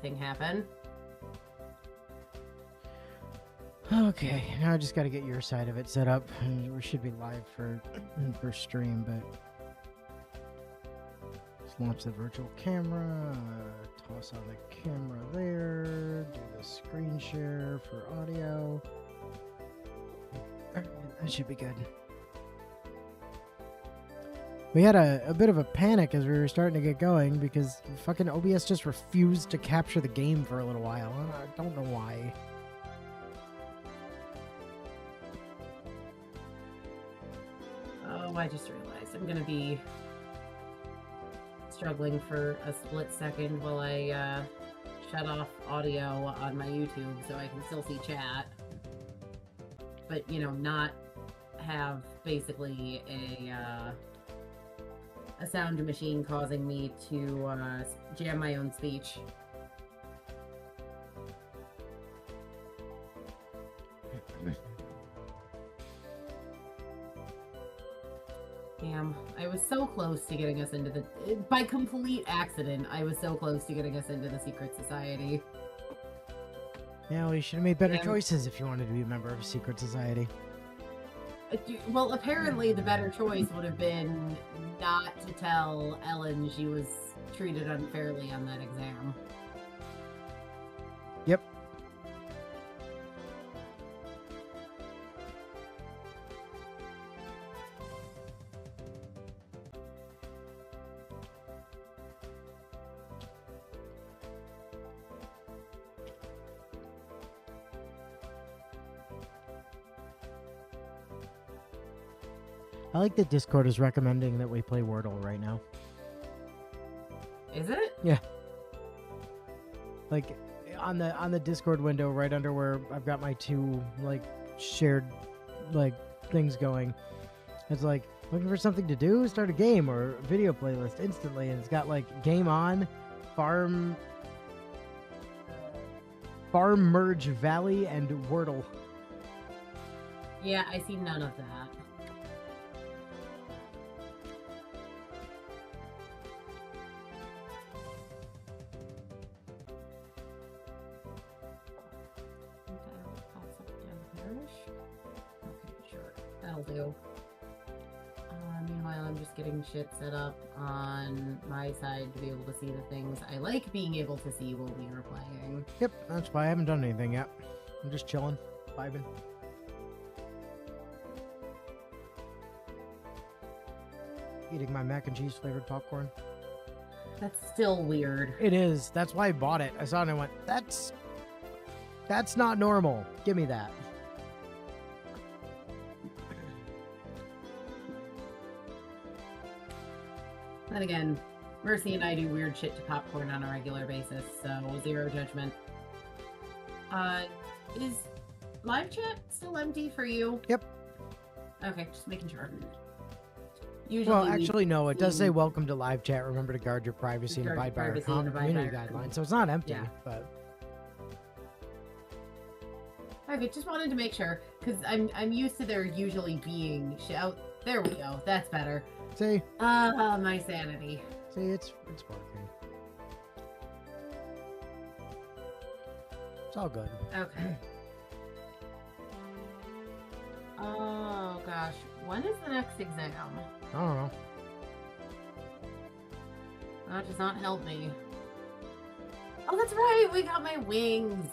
thing happen. Okay, now I just got to get your side of it set up. We should be live for stream, but let's launch the virtual camera. Toss on the camera there. Do the screen share for audio. That should be good. We had a bit of a panic as we were starting to get going because fucking OBS just refused to capture the game for a little while. I don't know why. Oh, I just realized I'm gonna be struggling for a split second while I shut off audio on my YouTube so I can still see chat. But, you know, not have basically a sound machine causing me to jam my own speech. Damn, I was so close to getting us into the... By complete accident, I was so close to getting us into the secret society. Yeah, well, you should have made better choices if you wanted to be a member of a secret society. Well, apparently the better choice would have been not to tell Ellen she was treated unfairly on that exam. Yep. I like that Discord is recommending that we play Wordle right now. Is it? Yeah. Like on the Discord window right under where I've got my two like shared like things going. It's like looking for something to do, start a game or a video playlist instantly, and it's got like game on, farm merge valley and Wordle. Yeah, I see none of that. Do. Meanwhile, I'm just getting shit set up on my side to be able to see the things I like being able to see while we are playing. Yep, that's why I haven't done anything yet. I'm just chilling, vibing. Eating my mac and cheese flavored popcorn. That's still weird. It is. That's why I bought it. I saw it and I went, that's not normal. Give me that. Then again, Mercy and I do weird shit to popcorn on a regular basis, so zero judgment. Is live chat still empty for you? Yep. Okay, just making sure. Usually well, actually, no. It does say welcome to live chat. Remember to guard your privacy and abide by our community guidelines. So it's not empty, but... Okay, just wanted to make sure, because I'm used to there usually being shout. There we go. That's better. See? My sanity. See, it's working. It's all good. Okay. Oh gosh, when is the next exam? I don't know. That does not help me. Oh, that's right. We got my wings.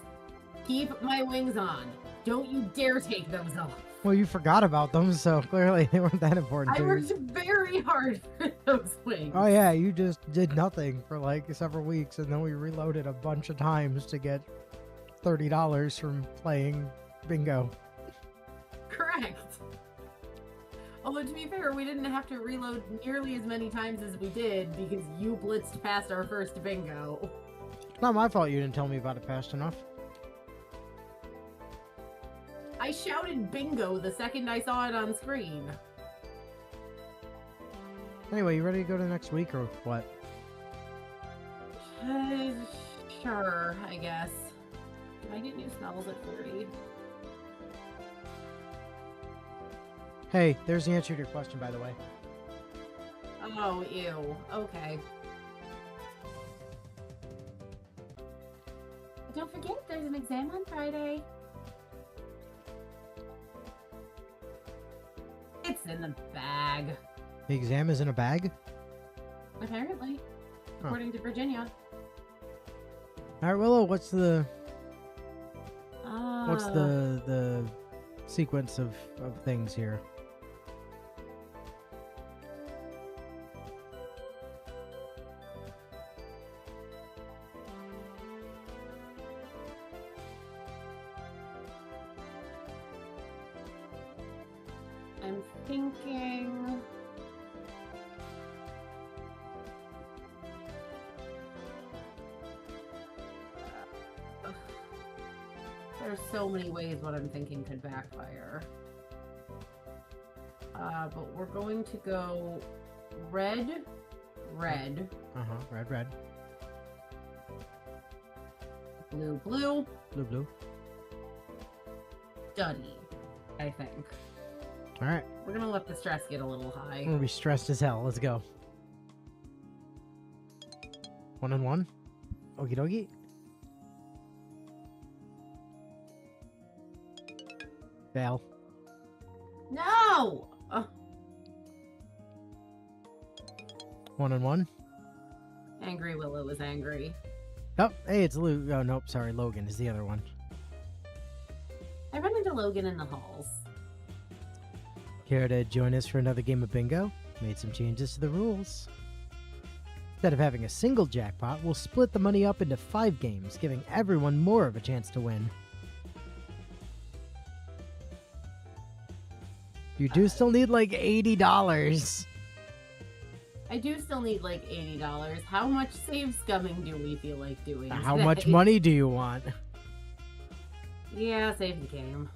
Keep my wings on. Don't you dare take those off. Well, you forgot about them, so clearly they weren't that important. I worked very hard for those wings. Oh yeah, you just did nothing for like several weeks, and then we reloaded a bunch of times to get $30 from playing bingo. Correct. Although, to be fair, we didn't have to reload nearly as many times as we did because you blitzed past our first bingo. It's not my fault you didn't tell me about it fast enough. I shouted bingo the second I saw it on screen. Anyway, you ready to go to next week or what? Sure, I guess. Can I get new spells at 40? Hey, there's the answer to your question, by the way. Oh, ew. Okay. Don't forget, there's an exam on Friday. It's in the bag, The exam is in a bag? apparently, according to Virginia. All right, Willow, what's the Uh, the sequence of things here? I'm thinking. There's so many ways what I'm thinking could backfire. But we're going to go red, red, Red, red, blue, blue, blue, blue. duddy, I think. All right, We're gonna let the stress get a little high. I'm gonna be stressed as hell. Let's go. 1 and 1. Okie dokie. Fail. No! 1 and 1. Angry Willow is angry. Oh, hey, it's Luke. Oh, nope, sorry. Logan is the other one. I run into Logan in the halls. Care to join us for another game of bingo? Made some changes to the rules. Instead of having a single jackpot, we'll split the money up into 5 games, giving everyone more of a chance to win. You do still need like $80. I do still need like $80. How much save scumming do we feel like doing? How today? much money do you want? Yeah, save the game.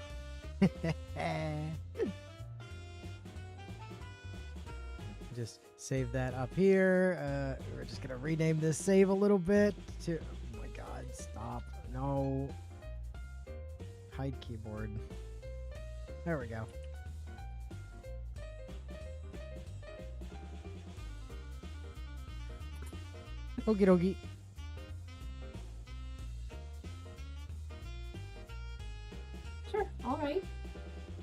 Just save that up here. We're just gonna rename this save a little bit to. Oh my god! Stop! No. Hide keyboard. There we go. Okie dokie. Sure, alright.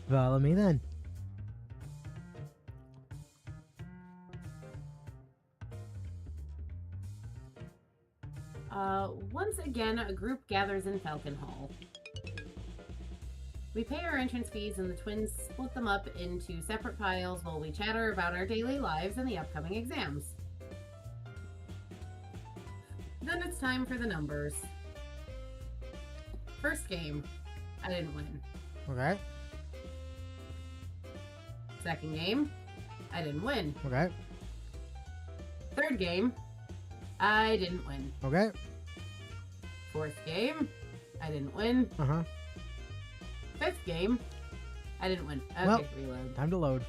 Follow me then. Once again, a group gathers in Falcon Hall. We pay our entrance fees and the twins split them up into separate piles while we chatter about our daily lives and the upcoming exams. Then it's time for the numbers. First game, I didn't win. Okay. Second game, I didn't win. Okay. Third game, I didn't win. Okay. Fourth game, I didn't win. Fifth game, I didn't win. Okay, Well, reload. Time to load.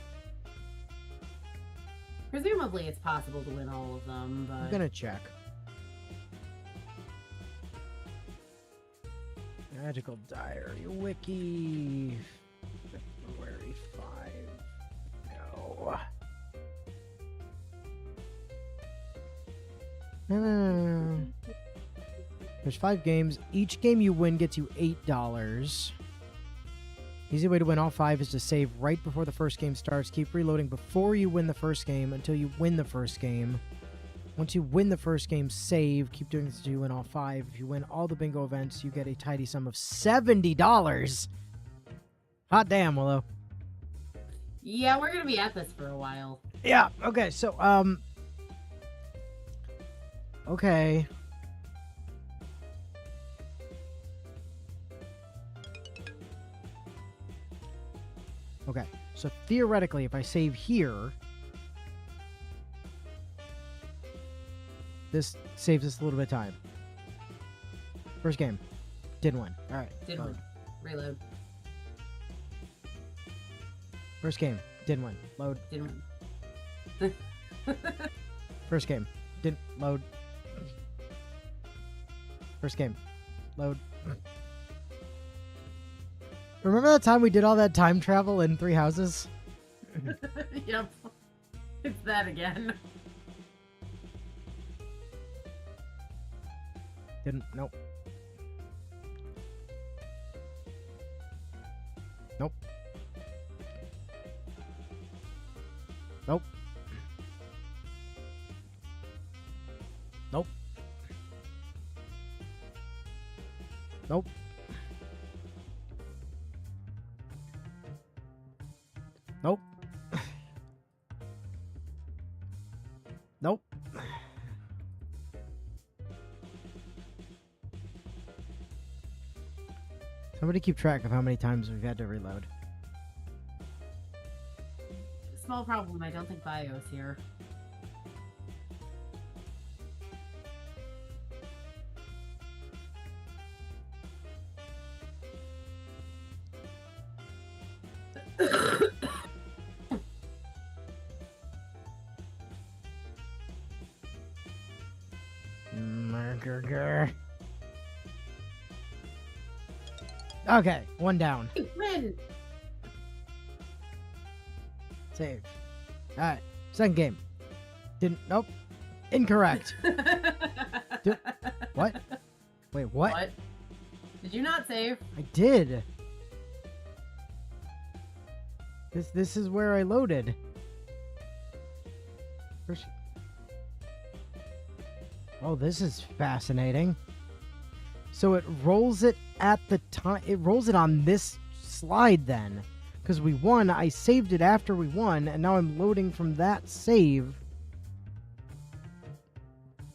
Presumably it's possible to win all of them, but... I'm gonna check. Magical Diary Wiki. February 5. No. There's 5 games. Each game you win gets you $8. Easy way to win all 5 is to save right before the first game starts. Keep reloading before you win the first game until you win the first game. Once you win the first game, save. Keep doing this until you win all 5. If you win all the bingo events, you get a tidy sum of $70. Hot damn, Willow. Yeah, we're gonna be at this for a while. Yeah, okay, so, okay. Okay, so theoretically, if I save here, this saves us a little bit of time. First game. Didn't win. All right. Didn't load. win. Reload. First game. Didn't win. Load. Didn't win. First game. Didn't load. First game. Load. Remember that time we did all that time travel in 3 houses? Yep. It's that again. Didn't. Nope. Nope. Nope. Nope. Nope. Nope. Nope. Somebody keep track of how many times we've had to reload. Small problem, I don't think Bio's here. Okay, one down. Win! Save. Alright, second game. Didn't. Nope. Incorrect. What? Wait, what? What? Did you not save? I did. This is where I loaded. First... Oh, this is fascinating. So it rolls it at the time. It rolls it on this slide then. Because we won. I saved it after we won. And now I'm loading from that save.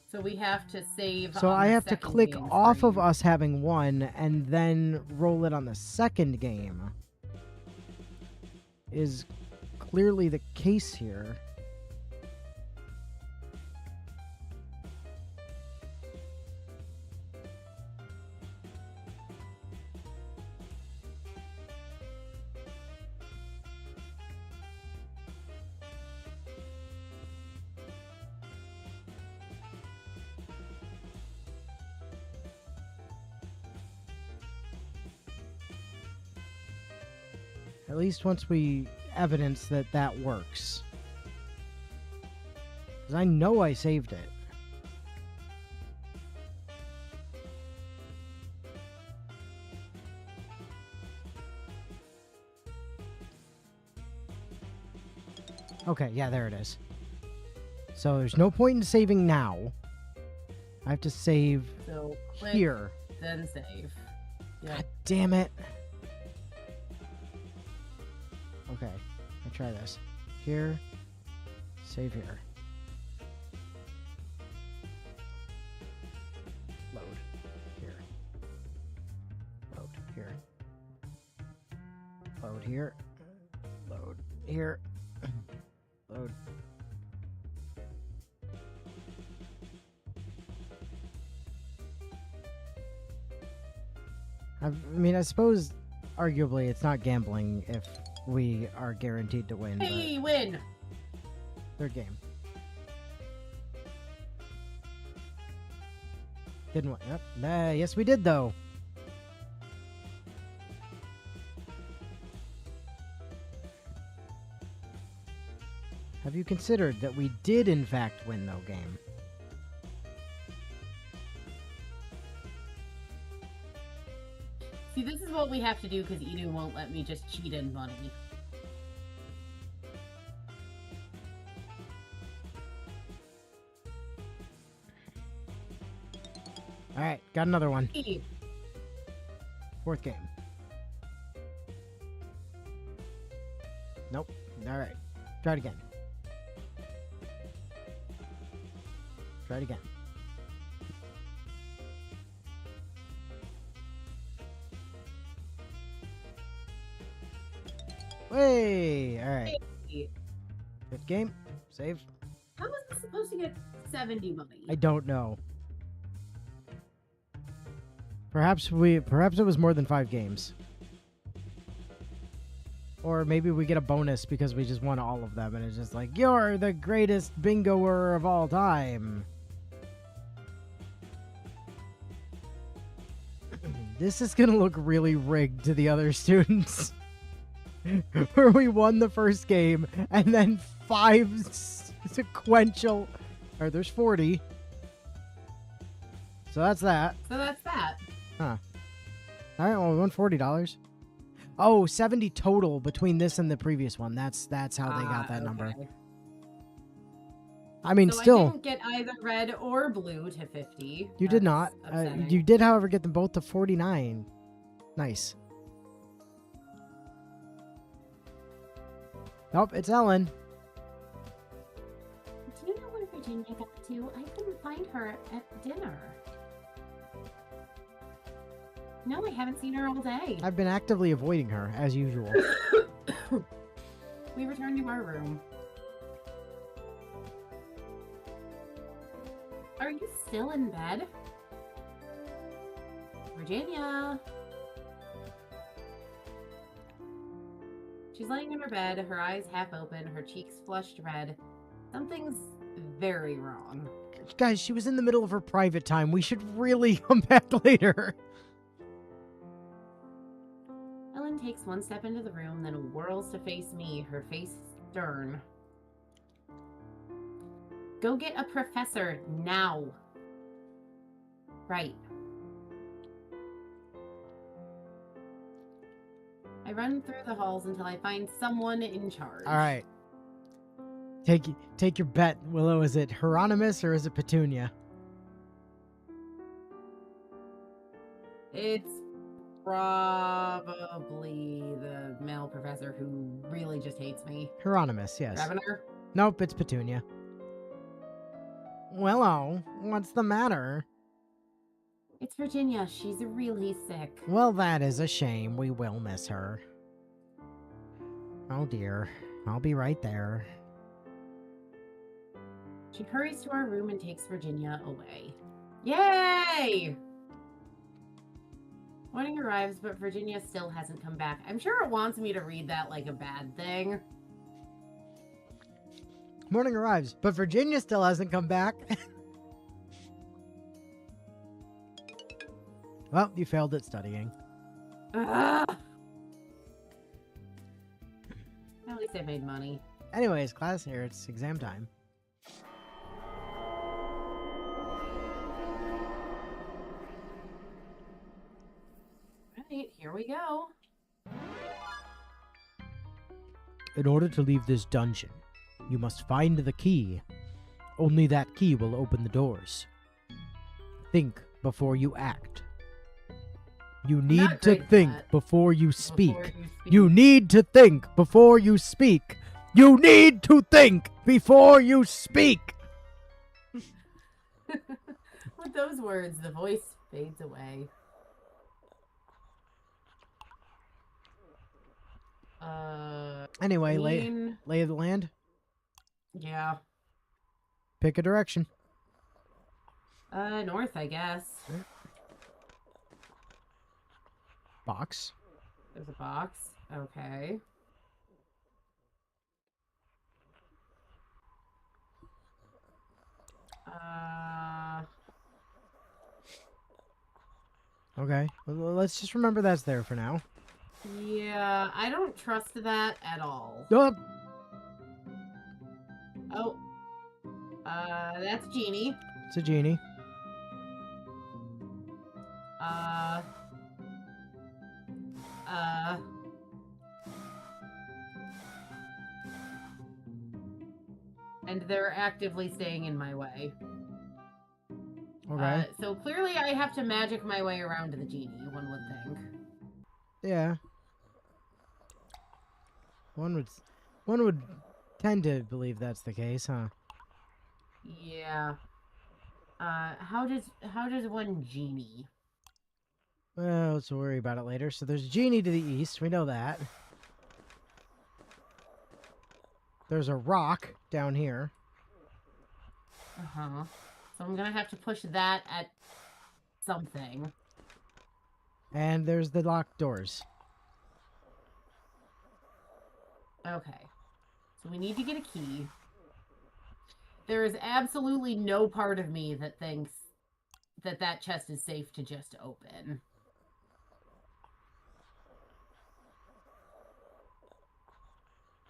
So we have to save. So on I the have to second click game off of screen. us having won and then roll it on the second game. Is clearly the case here. At least once we evidence that that works. Because I know I saved it. Okay, yeah, there it is. So there's no point in saving now. I have to save So click, here. then save. God Yep. damn it. Okay, I try this. Here, save here. Load here. Load here. Load here. Load here. Load. I mean, I suppose, arguably, it's not gambling if we are guaranteed to win. Hey, win! But third game. Didn't win. Yep. Yes, we did, though. Have you considered that we did, in fact, win, though, game? See, this is what we have to do because Edu won't let me just cheat in money. Alright, got another one. Hey, Fourth game. Nope. Alright. Try it again. Try it again. Hey! Alright. hey. Fifth game. Save. How was I supposed to get 70 money? I don't know. Perhaps it was more than 5 games. Or maybe we get a bonus because we just won all of them and it's just like, you're the greatest bingoer of all time. This is gonna look really rigged to the other students. Where we won the first game and then 5 sequential. Or there's 40. So that's that. So that's that. Huh. Alright, well, we won $40. Oh, 70 total between this and the previous one. That's how they got that number. Okay. I mean, So I still, didn't get either red or blue to 50. you did That's not. upsetting. You did, however, get them both to 49. Nice. Nope, it's Ellen. Do you know where Virginia got to? I couldn't find her at dinner. No, I haven't seen her all day. I've been actively avoiding her, as usual. We returned to our room. Are you still in bed? Virginia! She's laying in her bed, her eyes half open, her cheeks flushed red. Something's very wrong. Guys, she was in the middle of her private time. We should really come back later. Ellen takes one step into the room, then whirls to face me, her face stern. Go get a professor now. Right. I run through the halls until I find someone in charge. All right. Take your bet, Willow. Is it Hieronymus or is it Petunia? It's probably the male professor who really just hates me. Hieronymus, yes. Revener? Nope, it's Petunia. Willow, what's the matter? It's Virginia. She's really sick. Well, that is a shame. We will miss her. Oh dear. I'll be right there. She hurries to our room and takes Virginia away. Yay! Morning arrives, but Virginia still hasn't come back. I'm sure it wants me to read that like a bad thing. Morning arrives, but Virginia still hasn't come back. Well, you failed at studying. Ugh. At least I made money. Anyways, class here, it's exam time. Alright, here we go. In order to leave this dungeon, you must find the key. Only that key will open the doors. Think before you act. You need not to great at think that. before you speak. Before you speak. You need to think before you speak. You need to think before you speak. With those words, the voice fades away. Anyway, Mean... lay of the land. Yeah. Pick a direction. North, I guess. Box. There's a box. Okay. Okay. Well, let's just remember that's there for now. Yeah, I don't trust that at all. Oh, Oh. That's Genie. it's a genie. And they're actively staying in my way. Okay. So clearly I have to magic my way around to the genie, one would think. Yeah. One would tend to believe that's the case, huh? Yeah. How does one genie? Well, let's worry about it later. So there's a genie to the east. We know that. There's a rock down here. Uh-huh. So I'm gonna have to push that at something. And there's the locked doors. Okay. So we need to get a key. There is absolutely no part of me that thinks that that chest is safe to just open.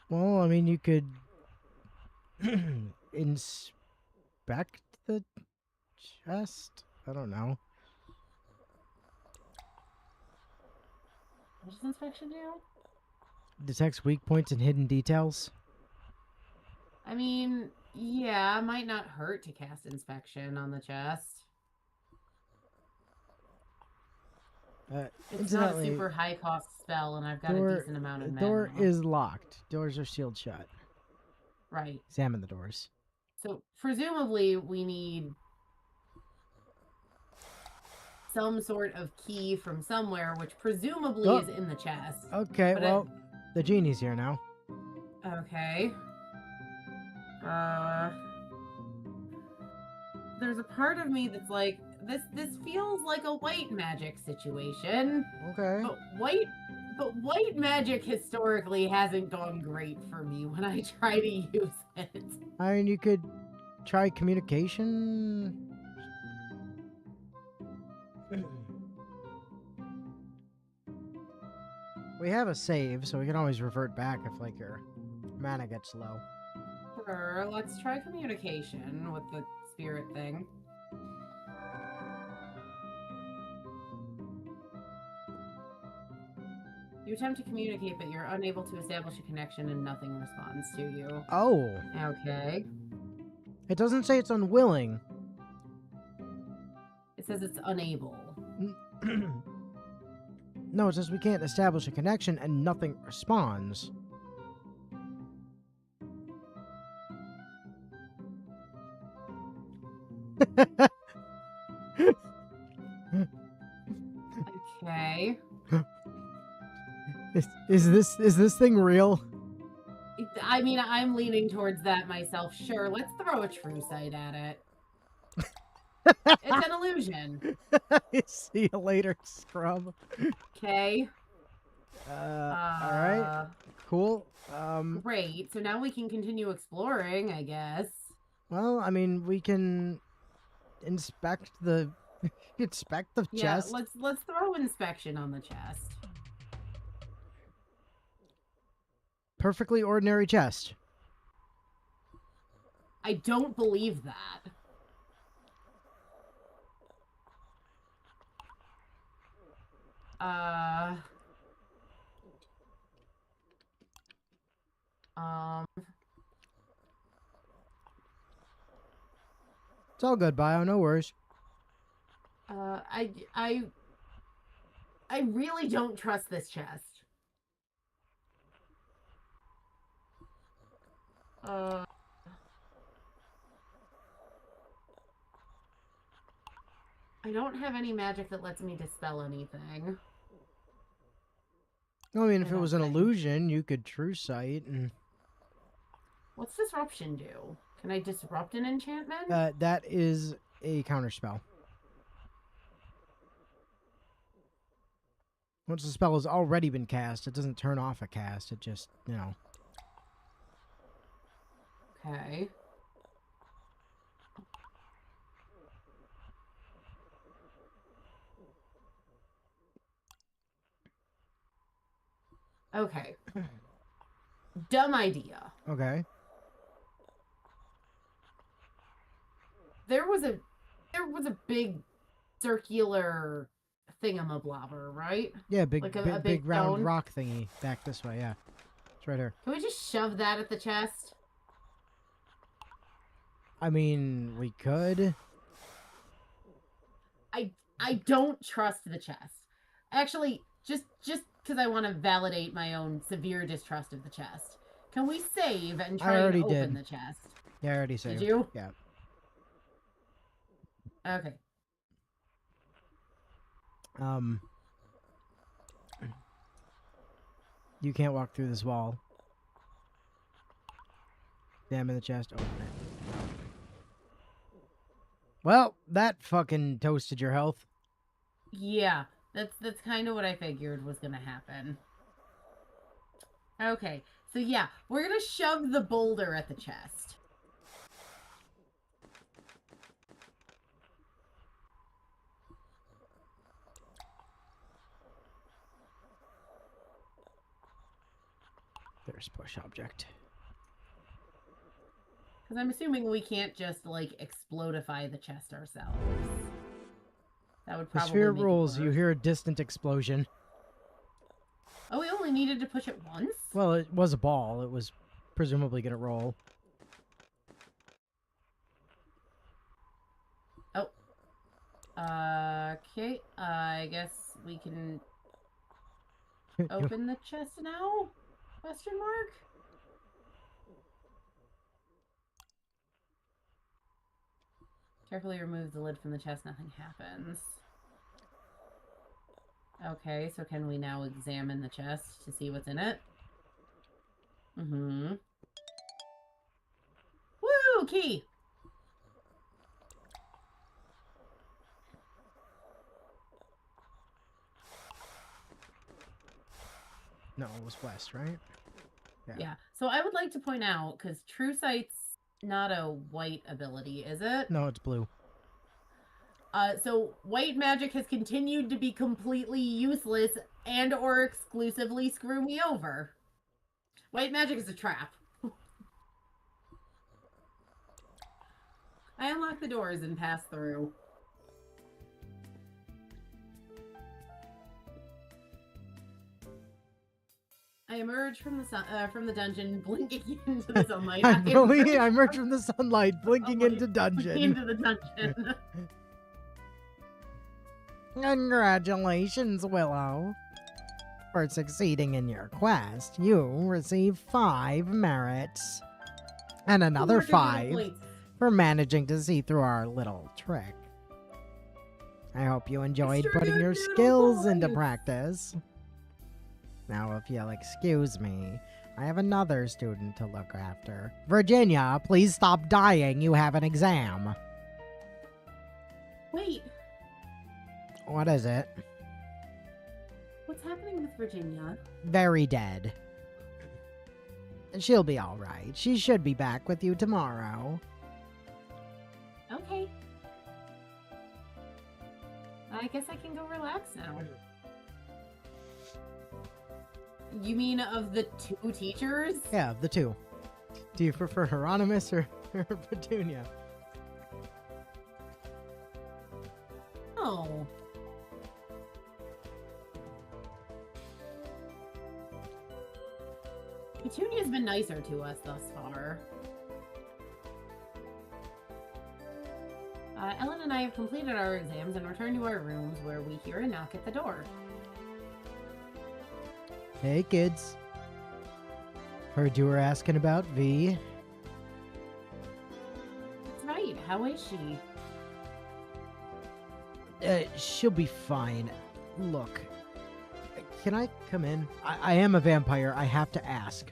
Well, I mean, you could inspect the chest. I don't know. What does inspection do? Detects weak points and hidden details. I mean, yeah, might not hurt to cast inspection on the chest. It's not a super high cost spell, and I've got a decent amount of mana. The door is locked. Doors are sealed shut. Right. Examine the doors. So presumably we need some sort of key from somewhere, which presumably is in the chest. Okay, but well, the genie's here now. Okay. There's a part of me that's like, this feels like a white magic situation. Okay. But white magic historically hasn't gone great for me when I try to use it. I mean, you could try communication. We have a save, so we can always revert back if, like, your mana gets low. Sure, let's try communication with the spirit thing. You attempt to communicate, but you're unable to establish a connection and nothing responds to you. Oh. Okay. It doesn't say it's unwilling. It says it's unable. No, it says we can't establish a connection and nothing responds. Okay. Is this thing real? I mean, I'm leaning towards that myself. Sure, let's throw a true sight at it. It's an illusion. See you later, scrub. Okay. Alright. Cool. Great. So now we can continue exploring, I guess. Well, I mean, we can inspect the chest. Yeah, let's throw inspection on the chest. Perfectly ordinary chest. I don't believe that. It's all good, Bio. No worries. I really don't trust this chest. I don't have any magic that lets me dispel anything. I mean, if it was an illusion, you could true sight and... What's disruption do? Can I disrupt an enchantment? That is a counterspell. Once the spell has already been cast, it doesn't turn off a cast. It just, you know... Okay. Okay. Dumb idea. Okay. There was a big circular thingamablobber, right? Yeah, big Like a big round stone? rock thingy back this way. Yeah, it's right here. Can we just shove that at the chest? I mean, we could. I don't trust the chest. Actually, just because I want to validate my own severe distrust of the chest. Can we save and try and open the chest? Yeah, I already saved. Did you? Yeah. Okay. You can't walk through this wall. Examine the chest. Open it. Well, that fucking toasted your health. Yeah, that's kind of what I figured was gonna happen. Okay, so yeah, we're gonna shove the boulder at the chest. There's push object. Because I'm assuming we can't just, like, explodify the chest ourselves. That would The probably sphere make it rolls, worse. you hear a distant explosion. Oh, we only needed to push it once? Well, it was a ball. It was presumably going to roll. Oh. Okay. I guess we can open the chest now? Question mark? Carefully remove the lid from the chest. Nothing happens. Okay, so can we now examine the chest to see what's in it? Mm-hmm. Woo! Key! No, it was west, right? Yeah. So I would like to point out, because True Sight's not a white ability, is it? No, it's blue. So white magic has continued to be completely useless and or exclusively screw me over. White magic is a trap. I unlock the doors and pass through. I emerge from the dungeon, blinking into the sunlight. I emerge from the sunlight, blinking into dungeon. Into the dungeon. Congratulations, Willow. For succeeding in your quest, you receive 5 merits. And another 5 for managing to see through our little trick. I hope you enjoyed putting your skills into practice. Now, if you'll excuse me, I have another student to look after. Virginia, please stop dying. You have an exam. Wait. What is it? What's happening with Virginia? Very dead. She'll be all right. She should be back with you tomorrow. Okay. I guess I can go relax now. You mean of the 2 teachers? Yeah, of the 2. Do you prefer Hieronymus or Petunia? Oh. Petunia's been nicer to us thus far. Ellen and I have completed our exams and returned to our rooms where we hear a knock at the door. Hey, kids. Heard you were asking about V. That's right. How is she? She'll be fine. Look, can I come in? I am a vampire. I have to ask.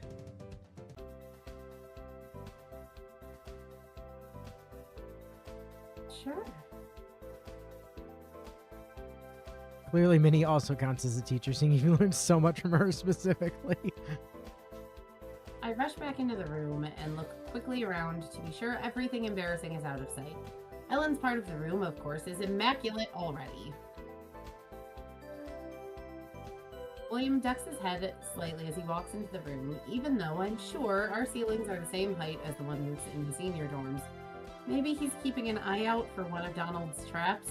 Sure. Clearly, Minnie also counts as a teacher, seeing you learned so much from her specifically. I rush back into the room and look quickly around to be sure everything embarrassing is out of sight. Ellen's part of the room, of course, is immaculate already. William ducks his head slightly as he walks into the room, even though I'm sure our ceilings are the same height as the ones in the senior dorms. Maybe he's keeping an eye out for one of Donald's traps?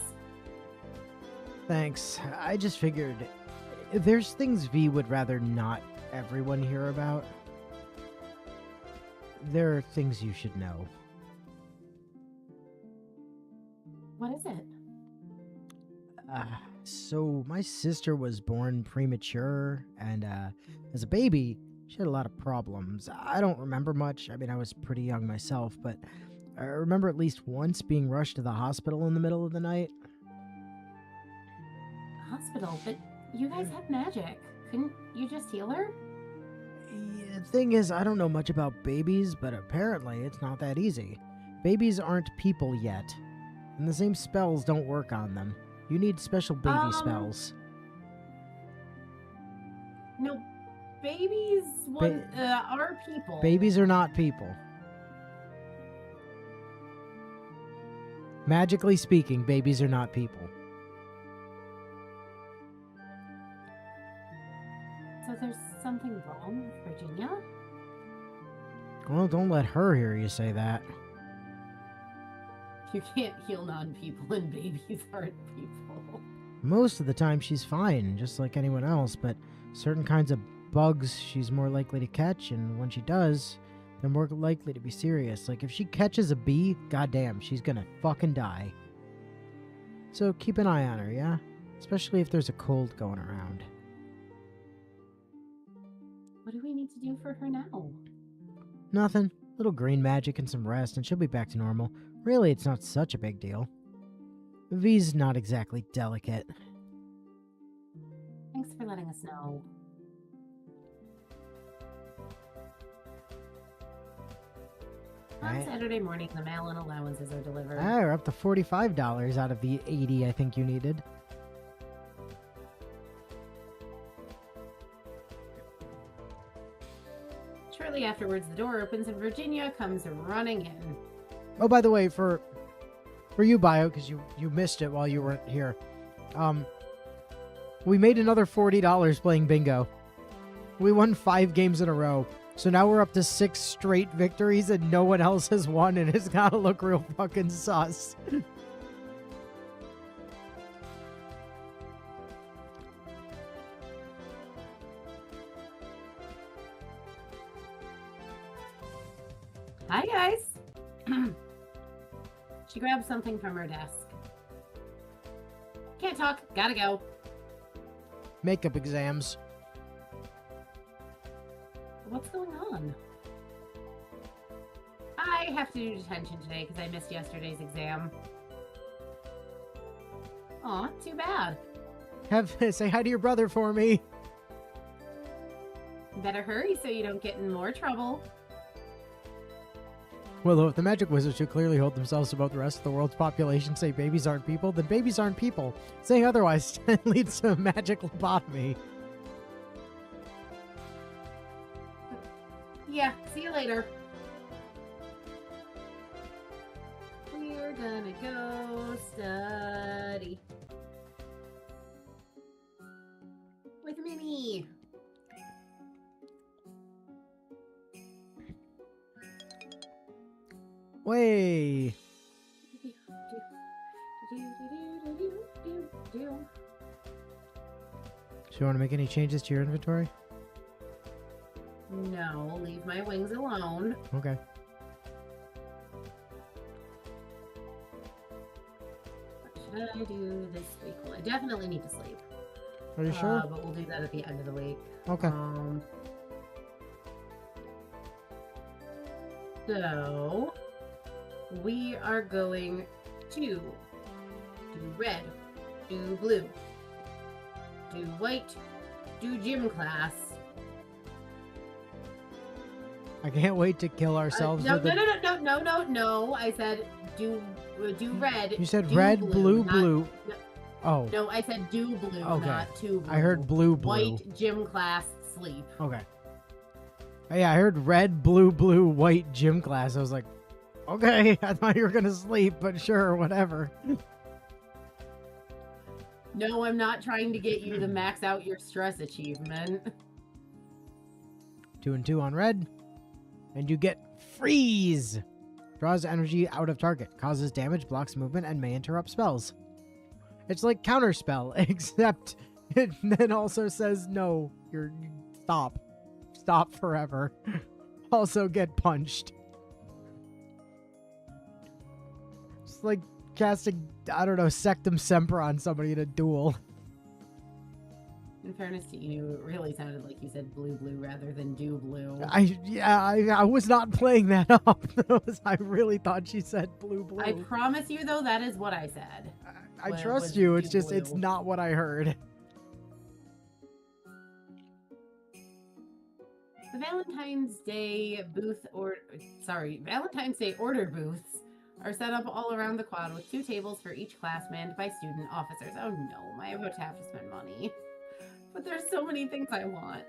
Thanks. I just figured there's things V would rather not everyone hear about. There are things you should know. What is it? So my sister was born premature, and as a baby, she had a lot of problems. I don't remember much. I mean, I was pretty young myself, but I remember at least once being rushed to the hospital in the middle of the night. Hospital? But you guys have magic. Couldn't you just heal her? Yeah, the thing is, I don't know much about babies, but apparently it's not that easy. Babies aren't people yet, and the same spells don't work on them. You need special baby spells. No, babies are people. Babies are not people. Magically speaking, babies are not people. So there's something wrong with Virginia? Well, don't let her hear you say that. You can't heal non-people and babies aren't people. Most of the time she's fine, just like anyone else, but Certain kinds of bugs she's more likely to catch, and when she does, they're more likely to be serious. Like if she catches a bee, goddamn, she's gonna fucking die. So keep an eye on her, yeah? Especially if there's a cold going around. What do we need to do for her now? Nothing. Little green magic and some rest, and she'll be back to normal. Really, it's not such a big deal. V's not exactly delicate. Thanks for letting us know. On Right. Saturday morning, the mail-in allowances are delivered. We're up to $45 out of the $80 I think you needed. Shortly afterwards, the door opens and Virginia comes running in. Oh, by the way, for you, Bio, because you missed it while you weren't here, we made another $40 playing bingo. We won 5 games in a row. So now we're up to 6 straight victories and no one else has won, and it's gotta look real fucking sus. Hi, guys. She grabs something from her desk. Can't talk. Gotta go. Makeup exams. What's going on? I have to do detention today because I missed yesterday's exam. Aw, too bad. Say hi to your brother for me. Better hurry so you don't get in more trouble. Well, if the magic wizards who clearly hold themselves above the rest of the world's population say babies aren't people, then babies aren't people. Saying otherwise leads to magic lobotomy. Yeah, see you later. We're gonna go study. With Minnie. Way. So you want to make any changes to your inventory? No, leave my wings alone. Okay. What should I do this week? Well, I definitely need to sleep. Are you sure? But we'll do that at the end of the week. Okay. So we are going to do red, do blue, do white, do gym class. I can't wait to kill ourselves No. with it. No. I said do red. You said do red, blue, not- blue. no, Oh, No, I said do blue, Okay. not two blue. I heard blue, blue. White, gym class, sleep. Okay. Yeah, I heard red, blue, blue, white gym class. I was like, okay, I thought you were going to sleep, but sure, whatever. No, I'm not trying to get you to max out your stress achievement. 2 and 2 on red. And you get freeze. Draws energy out of target, causes damage, blocks movement, and may interrupt spells. It's like counterspell, except it then also says no, stop. Stop forever. Also get punched. It's like casting, I don't know, Sectum Sempra on somebody in a duel. In fairness to you, it really sounded like you said blue rather than do blue. I was not playing that up. I really thought she said blue. I promise you, though, that is what I said. I was trust you. It's do just, it's blue. not what I heard. The Valentine's Day Valentine's Day order booths are set up all around the quad with 2 tables for each class manned by student officers. Oh no, I would have to spend money. But there's so many things I want.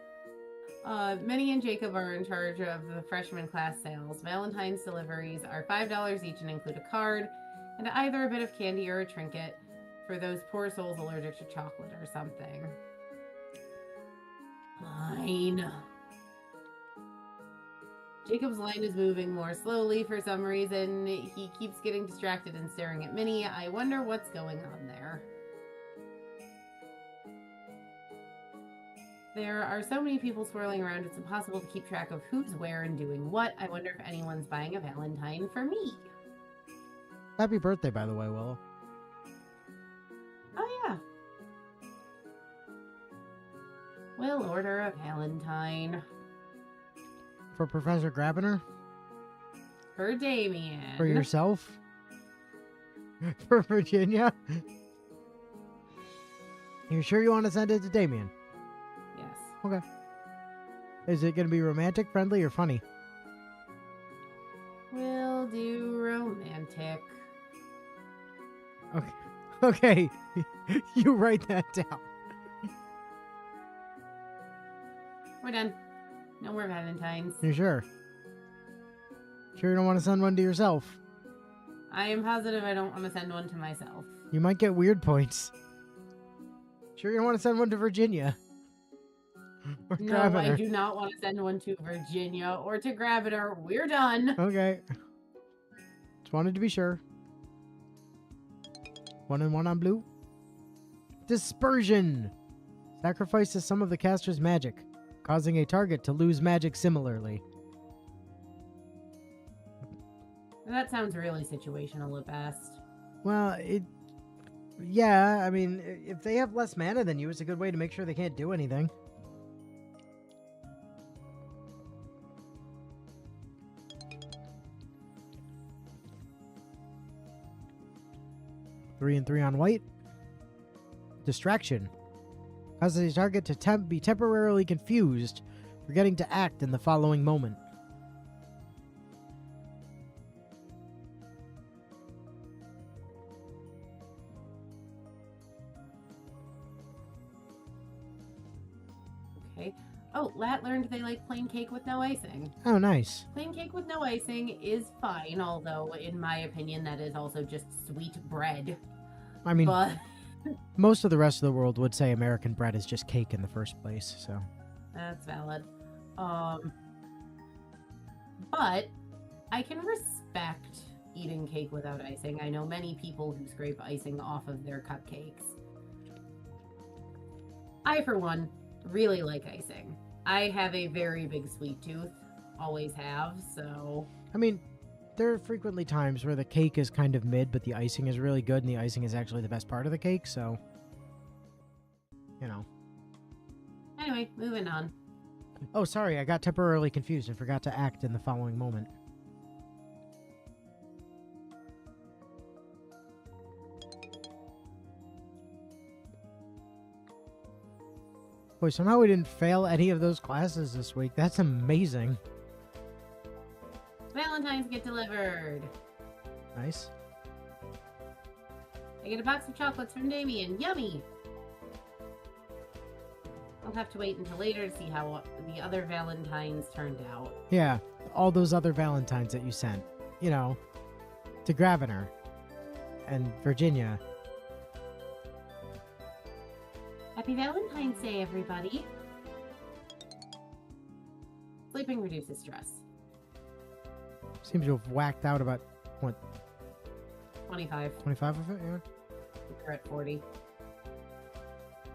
Minnie and Jacob are in charge of the freshman class sales. Valentine's deliveries are $5 each and include a card and either a bit of candy or a trinket for those poor souls allergic to chocolate or something. Fine. Jacob's line is moving more slowly for some reason. He keeps getting distracted and staring at Minnie. I wonder what's going on there. There are so many people swirling around, it's impossible to keep track of who's where and doing what. I wonder if anyone's buying a Valentine for me. Happy birthday, by the way, Willow. Oh, yeah. We'll order a Valentine. For Professor Grabiner? For Damien. For yourself? For Virginia? You sure you want to send it to Damien? Yes. Okay. Is it going to be romantic, friendly, or funny? We'll do romantic. Okay. Okay. You write that down. We're done. No more Valentines. You sure? Sure you don't want to send one to yourself? I am positive I don't want to send one to myself. You might get weird points. Sure you don't want to send one to Virginia? Or No, Grabiner? I do not want to send one to Virginia or to Grabiner. We're done. Okay. Just wanted to be sure. 1 and 1 on blue. Dispersion. Sacrifices some of the caster's magic, causing a target to lose magic similarly. That sounds really situational at best. Well, yeah, I mean, if they have less mana than you, it's a good way to make sure they can't do anything. Three and 3 on white. Distraction. Causes a target to be temporarily confused, forgetting to act in the following moment. Okay. Oh, Lat learned they like plain cake with no icing. Oh, nice. Plain cake with no icing is fine, although in my opinion that is also just sweet bread. I mean, But most of the rest of the world would say American bread is just cake in the first place, so. that's valid. But I can respect eating cake without icing. I know many people who scrape icing off of their cupcakes. I, for one, really like icing. I have a very big sweet tooth. Always have, so... I mean, there are frequently times where the cake is kind of mid, but the icing is really good, and the icing is actually the best part of the cake, so... You know. Anyway, moving on. Oh, sorry, I got temporarily confused and forgot to act in the following moment. Boy, somehow we didn't fail any of those classes this week. That's amazing. Valentines get delivered. Nice. I get a box of chocolates from Damien. Yummy! I'll have to wait until later to see how the other Valentines turned out. Yeah, all those other Valentines that you sent. You know, to Grabiner and Virginia. Happy Valentine's Day, everybody! Sleeping reduces stress. Seems to have whacked out about, what, 25. 25 of it? Yeah. We're at 40.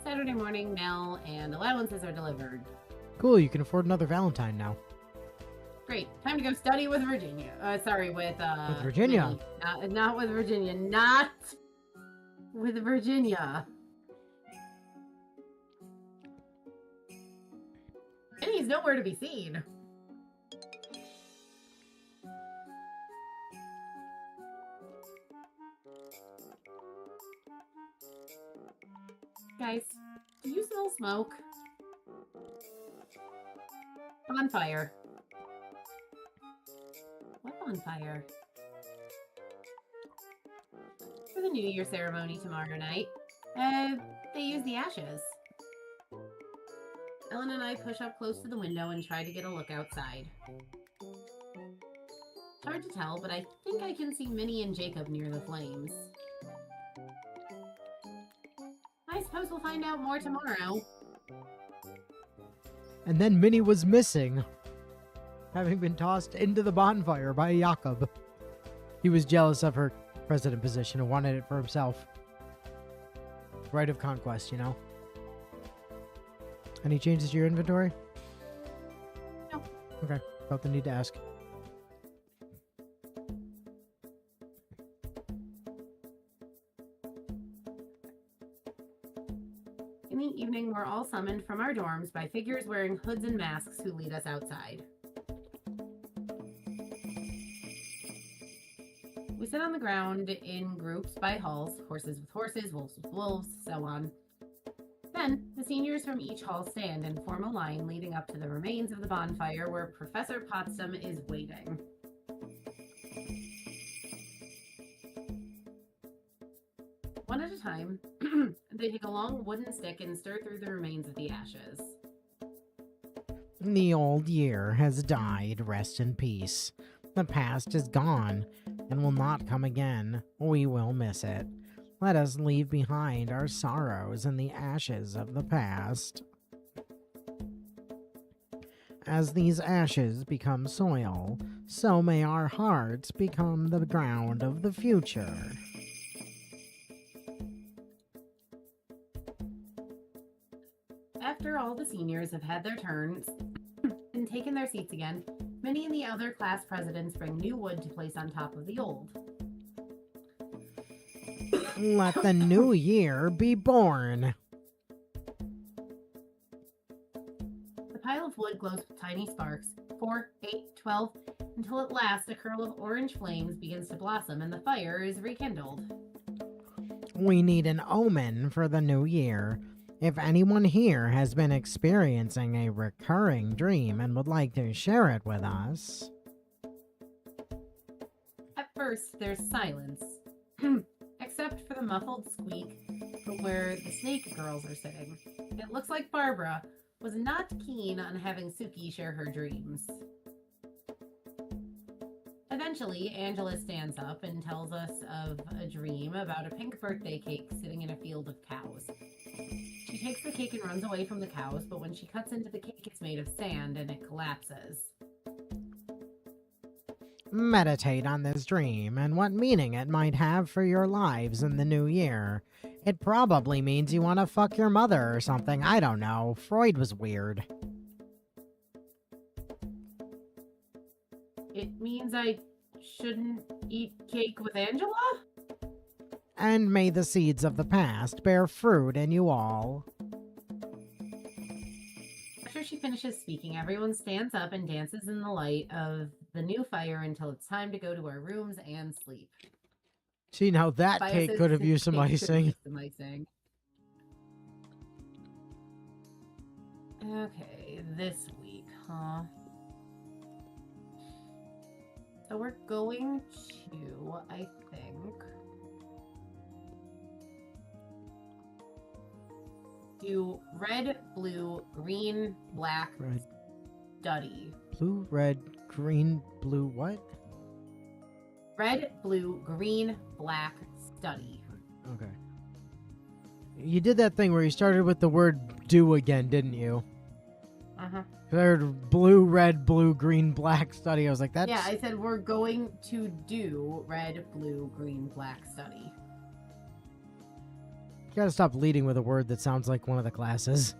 Saturday morning, mail and allowances are delivered. Cool, you can afford another Valentine now. Great. Time to go study with Virginia. Sorry, with Virginia. Minnie. Not with Virginia. Not with Virginia. Minnie's nowhere to be seen. Guys, do you smell smoke? Bonfire. What bonfire? For the New Year ceremony tomorrow night. They use the ashes. Ellen and I push up close to the window and try to get a look outside. It's hard to tell, but I think I can see Minnie and Jacob near the flames. I suppose we'll find out more tomorrow. And then Minnie was missing, having been tossed into the bonfire by Jakob. He was jealous of her president position and wanted it for himself. Right of conquest, you know? Any changes to your inventory? No. Okay. Felt the need to ask. In the evening, we're all summoned from our dorms by figures wearing hoods and masks who lead us outside. We sit on the ground in groups by halls, horses with horses, wolves with wolves, so on. Then, the seniors from each hall stand and form a line leading up to the remains of the bonfire where Professor Potsdam is waiting. One at a time, they take a long wooden stick and stir through the remains of the ashes. The old year has died, rest in peace. The past is gone and will not come again. We will miss it. Let us leave behind our sorrows in the ashes of the past. As these ashes become soil, so may our hearts become the ground of the future. After all the seniors have had their turns and taken their seats again, many of the other class presidents bring new wood to place on top of the old. Let the new year be born. The pile of wood glows with tiny sparks, 4, 8, 12, until at last a curl of orange flames begins to blossom and the fire is rekindled. We need an omen for the new year. If anyone here has been experiencing a recurring dream and would like to share it with us. At first, there's silence, except for the muffled squeak from where the snake girls are sitting. It looks like Barbara was not keen on having Suki share her dreams. Eventually, Angela stands up and tells us of a dream about a pink birthday cake sitting in a field of cows. She takes the cake and runs away from the cows, but when she cuts into the cake, it's made of sand and it collapses. Meditate on this dream and what meaning it might have for your lives in the new year. It probably means you want to fuck your mother or something. I don't know. Freud was weird. It means I shouldn't eat cake with Angela? And may the seeds of the past bear fruit in you all. After she finishes speaking, everyone stands up and dances in the light of the new fire until it's time to go to our rooms and sleep. See, now that cake could have used some icing. Okay, this week, huh? So we're going to, I think, do red, blue, green, black, Red, study. blue, red, green, blue, what? Red, blue, green, black, study. Okay. You did that thing where you started with the word do again, didn't you? Uh-huh. I heard blue, red, blue, green, black study. I was like, that's... Yeah, I said we're going to do red, blue, green, black, study. You gotta stop leading with a word that sounds like one of the classes.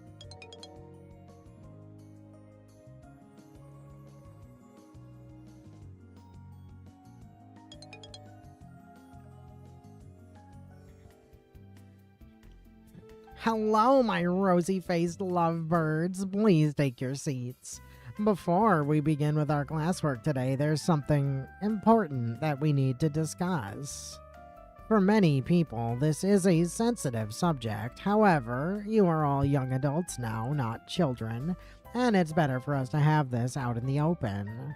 Hello, my rosy-faced lovebirds. Please take your seats. Before we begin with our classwork today, there's something important that we need to discuss. For many people, this is a sensitive subject. However, you are all young adults now, not children, and it's better for us to have this out in the open.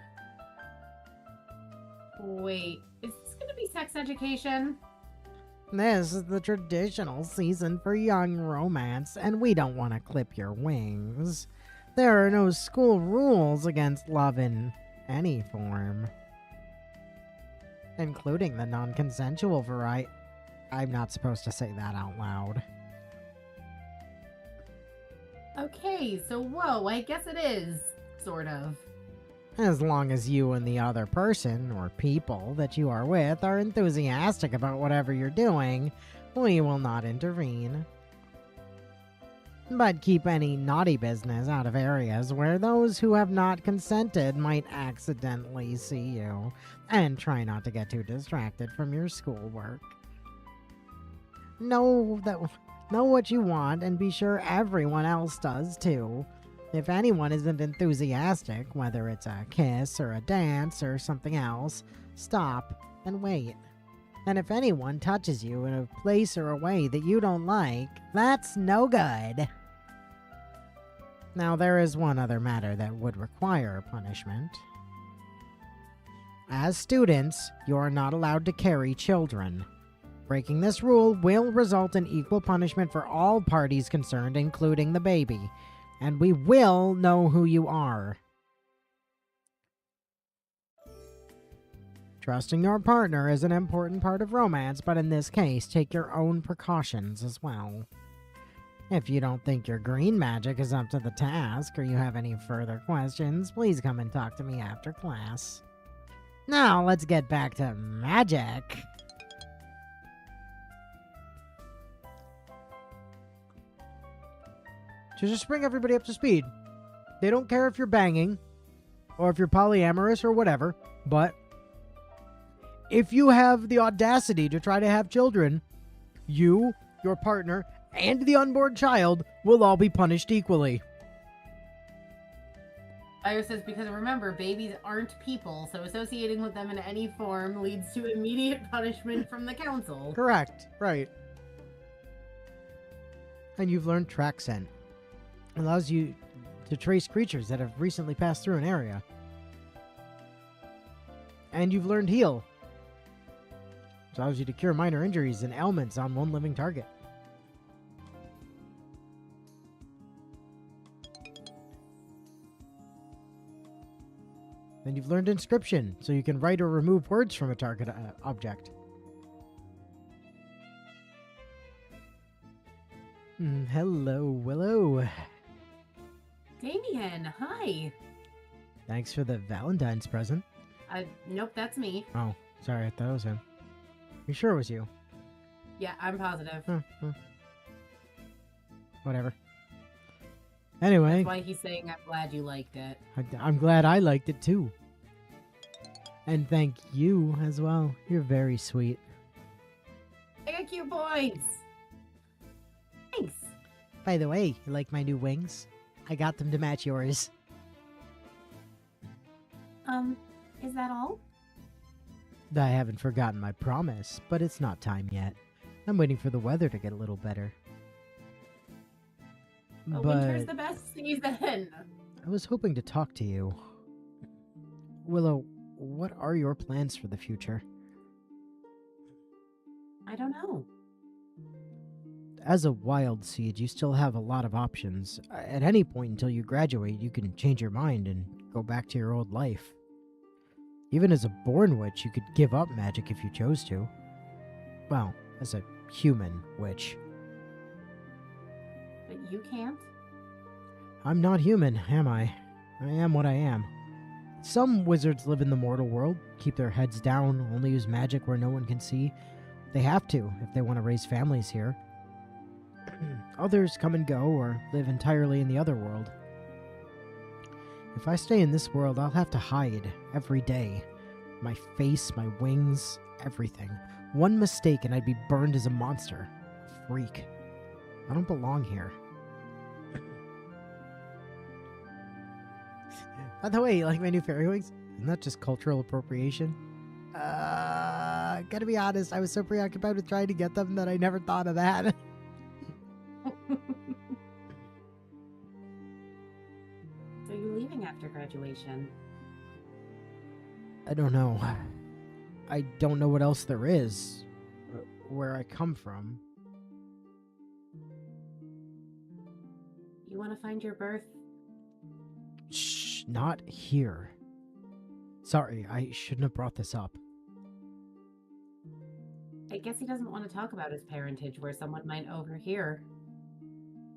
Wait, is this going to be sex education? This is the traditional season for young romance, and we don't want to clip your wings. There are no school rules against love in any form, including the non-consensual variety. I'm not supposed to say that out loud. Okay, so whoa, I guess it is, sort of. As long as you and the other person, or people that you are with, are enthusiastic about whatever you're doing, we will not intervene. but keep any naughty business out of areas where those who have not consented might accidentally see you, and try not to get too distracted from your schoolwork. Know what you want and be sure everyone else does too. If anyone isn't enthusiastic, whether it's a kiss or a dance or something else, stop and wait. And if anyone touches you in a place or a way that you don't like, that's no good. Now, there is one other matter that would require punishment. As students, you are not allowed to carry children. Breaking this rule will result in equal punishment for all parties concerned, including the baby, and we will know who you are. Trusting your partner is an important part of romance, but in this case, take your own precautions as well. If you don't think your green magic is up to the task, or you have any further questions, please come and talk to me after class. Now, let's get back to magic. To just bring everybody up to speed, they don't care if you're banging, or if you're polyamorous or whatever, but if you have the audacity to try to have children, you, your partner, and the unborn child will all be punished equally. Fire says, because remember, babies aren't people, so associating with them in any form leads to immediate punishment from the council. Correct, right. And you've learned track scent. It allows you to trace creatures that have recently passed through an area. And you've learned heal. Which allows you to cure minor injuries and ailments on one living target. Then you've learned inscription, so you can write or remove words from a target object. Hello, Willow. Damien, hi. Thanks for the Valentine's present. Nope, that's me. Oh, sorry, I thought it was him. You sure it was you? Yeah, I'm positive. Whatever. Anyway. That's why he's saying I'm glad you liked it. I'm glad I liked it too. And thank you as well. You're very sweet. I got cute boys. Thanks. By the way, you like my new wings? I got them to match yours. Is that all? I haven't forgotten my promise, but it's not time yet. I'm waiting for the weather to get a little better. But winter's the best season. I was hoping to talk to you. Willow, what are your plans for the future? I don't know. As a wild seed, you still have a lot of options. At any point until you graduate, you can change your mind and go back to your old life. Even as a born witch, you could give up magic if you chose to. Well, as a human witch. But you can't? I'm not human, am I? I am what I am. Some wizards live in the mortal world, keep their heads down, only use magic where no one can see. They have to if they want to raise families here. Others come and go or live entirely in the other world. If I stay in this world, I'll have to hide every day. My face, my wings, everything. One mistake and I'd be burned as a monster. A freak. I don't belong here. By the way, you like my new fairy wings? Isn't that just cultural appropriation? Gotta be honest, I was so preoccupied with trying to get them that I never thought of that. So you're leaving after graduation? I don't know. I don't know what else there is. Where I come from. You want to find your birth? Shh, not here. Sorry, I shouldn't have brought this up. I guess he doesn't want to talk about his parentage where someone might overhear.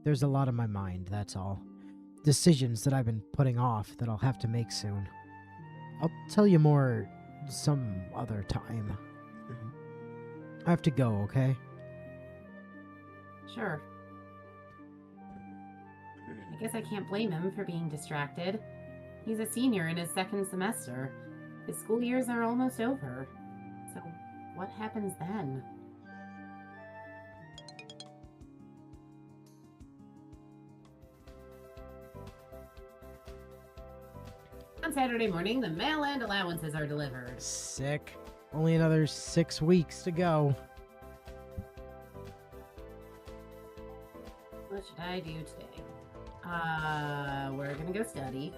There's a lot on my mind, that's all. Decisions that I've been putting off that I'll have to make soon. I'll tell you more some other time. I have to go, okay? Sure. I guess I can't blame him for being distracted. He's a senior in his second semester. His school years are almost over. So, what happens then? On Saturday morning, the mail and allowances are delivered. Sick. Only another 6 weeks to go. What should I do today? We're gonna go study.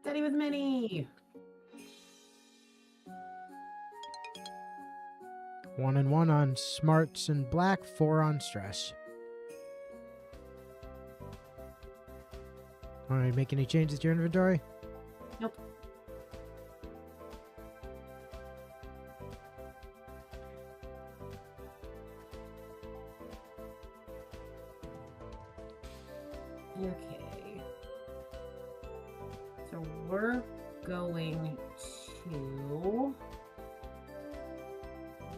Study with Minnie! 1 and 1 on smarts and black, 4 on stress. Alright, make any changes to your inventory? Nope. Okay. So we're going to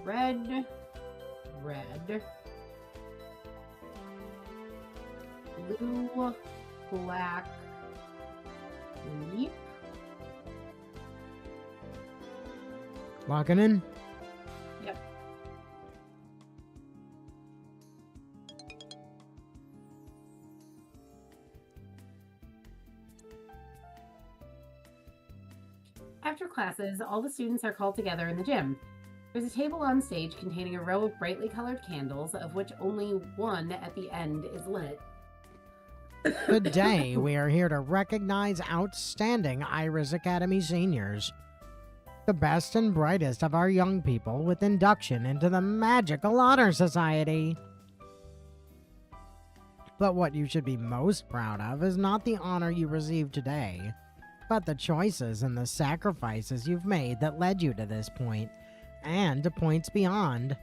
red, blue, black, leap. Locking in? Yep. After classes, all the students are called together in the gym. There's a table on stage containing a row of brightly colored candles, of which only one at the end is lit. Good day. We are here to recognize outstanding Iris Academy seniors. The best and brightest of our young people with induction into the Magical Honor Society. But what you should be most proud of is not the honor you received today, but the choices and the sacrifices you've made that led you to this point, and to points beyond.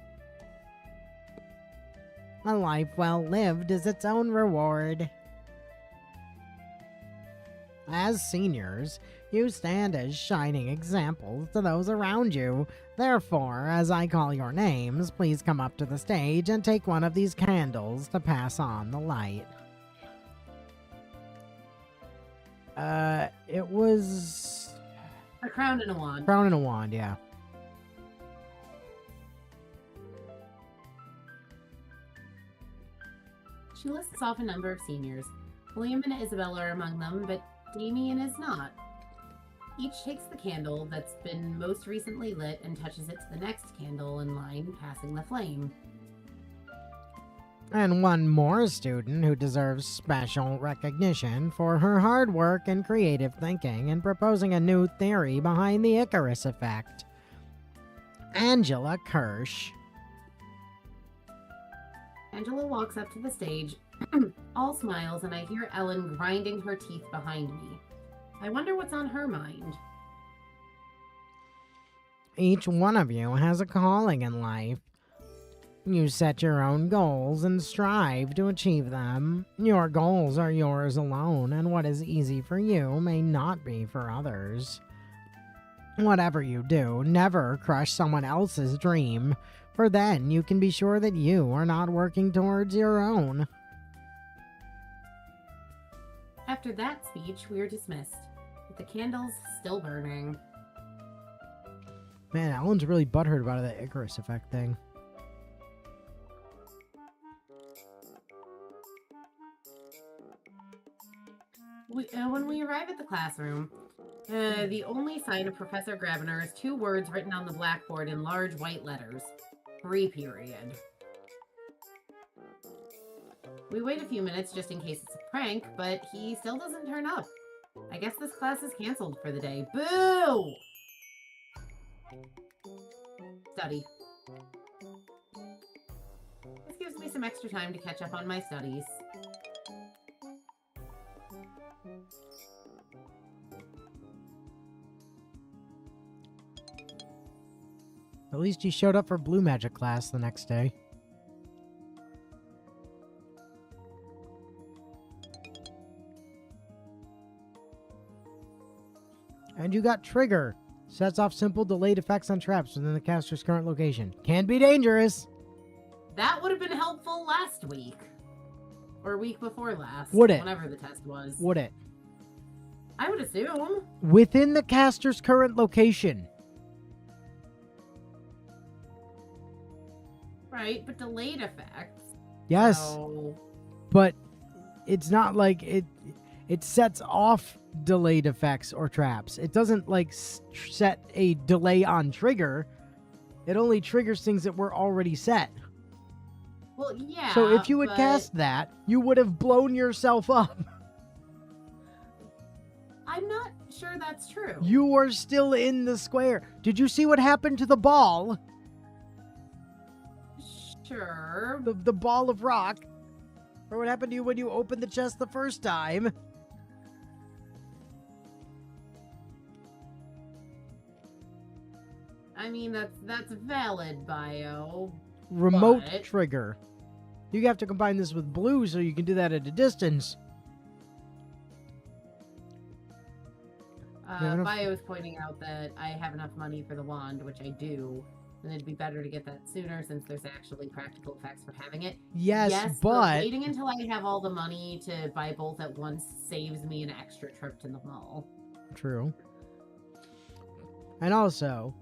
A life well lived is its own reward. As seniors, you stand as shining examples to those around you. Therefore, as I call your names, please come up to the stage and take one of these candles to pass on the light. It was... A crown and a wand. Crown and a wand, yeah. She lists off a number of seniors. William and Isabel are among them, but Damien is not. Each takes the candle that's been most recently lit and touches it to the next candle in line, passing the flame. And one more student who deserves special recognition for her hard work and creative thinking in proposing a new theory behind the Icarus effect. Angela Kirsch. Angela walks up to the stage, all smiles, and I hear Ellen grinding her teeth behind me. I wonder what's on her mind. Each one of you has a calling in life. You set your own goals and strive to achieve them. Your goals are yours alone, and what is easy for you may not be for others. Whatever you do, never crush someone else's dream, for then you can be sure that you are not working towards your own. After that speech, we are dismissed, with the candles still burning. Man, Ellen's really butthurt about the Icarus effect thing. When we arrive at the classroom, the only sign of Professor Grabiner is 2 words written on the blackboard in large white letters. Free period. We wait a few minutes just in case it's a prank, but he still doesn't turn up. I guess this class is canceled for the day. Boo! Study. This gives me some extra time to catch up on my studies. At least he showed up for Blue Magic class the next day. And you got Trigger. Sets off simple delayed effects on traps within the caster's current location. Can be dangerous. That would have been helpful last week. Or week before last. Would it? Whenever the test was. Would it? I would assume. Within the caster's current location. Right, but delayed effects. Yes, So... but it's not like it sets off delayed effects or traps. It doesn't like set a delay on trigger. It only triggers things that were already set. Well, yeah. So if you had but cast that, you would have blown yourself up. I'm not sure that's true. You were still in the square. Did you see what happened to the ball? Sure. The ball of rock? Or what happened to you when you opened the chest the first time? I mean, that's valid, Bio. Remote But- trigger. You have to combine this with blue so you can do that at a distance. Yeah, enough- Bio is pointing out that I have enough money for the wand, which I do. And it'd be better to get that sooner since there's actually practical effects for having it. Yes, but waiting until I have all the money to buy both at once saves me an extra trip to the mall. true. And also,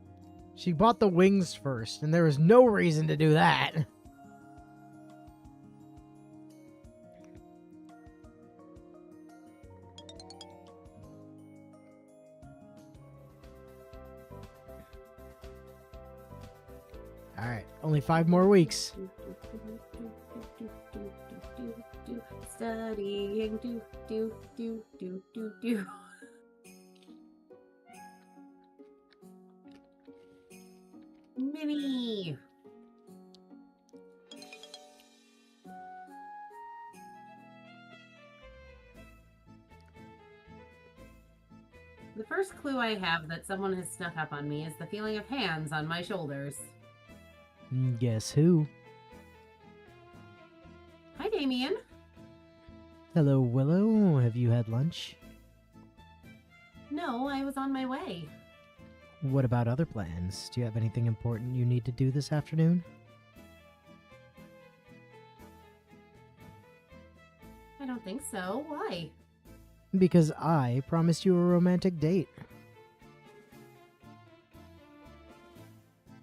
she bought the wings first, and there was no reason to do that. All right, only 5 more weeks. Studying, do. Minnie. The first clue I have that someone has snuck up on me is the feeling of hands on my shoulders. Guess who? Hi, Damien. Hello, Willow. Have you had lunch? No, I was on my way. What about other plans? Do you have anything important you need to do this afternoon? I don't think so. Why? Because I promised you a romantic date.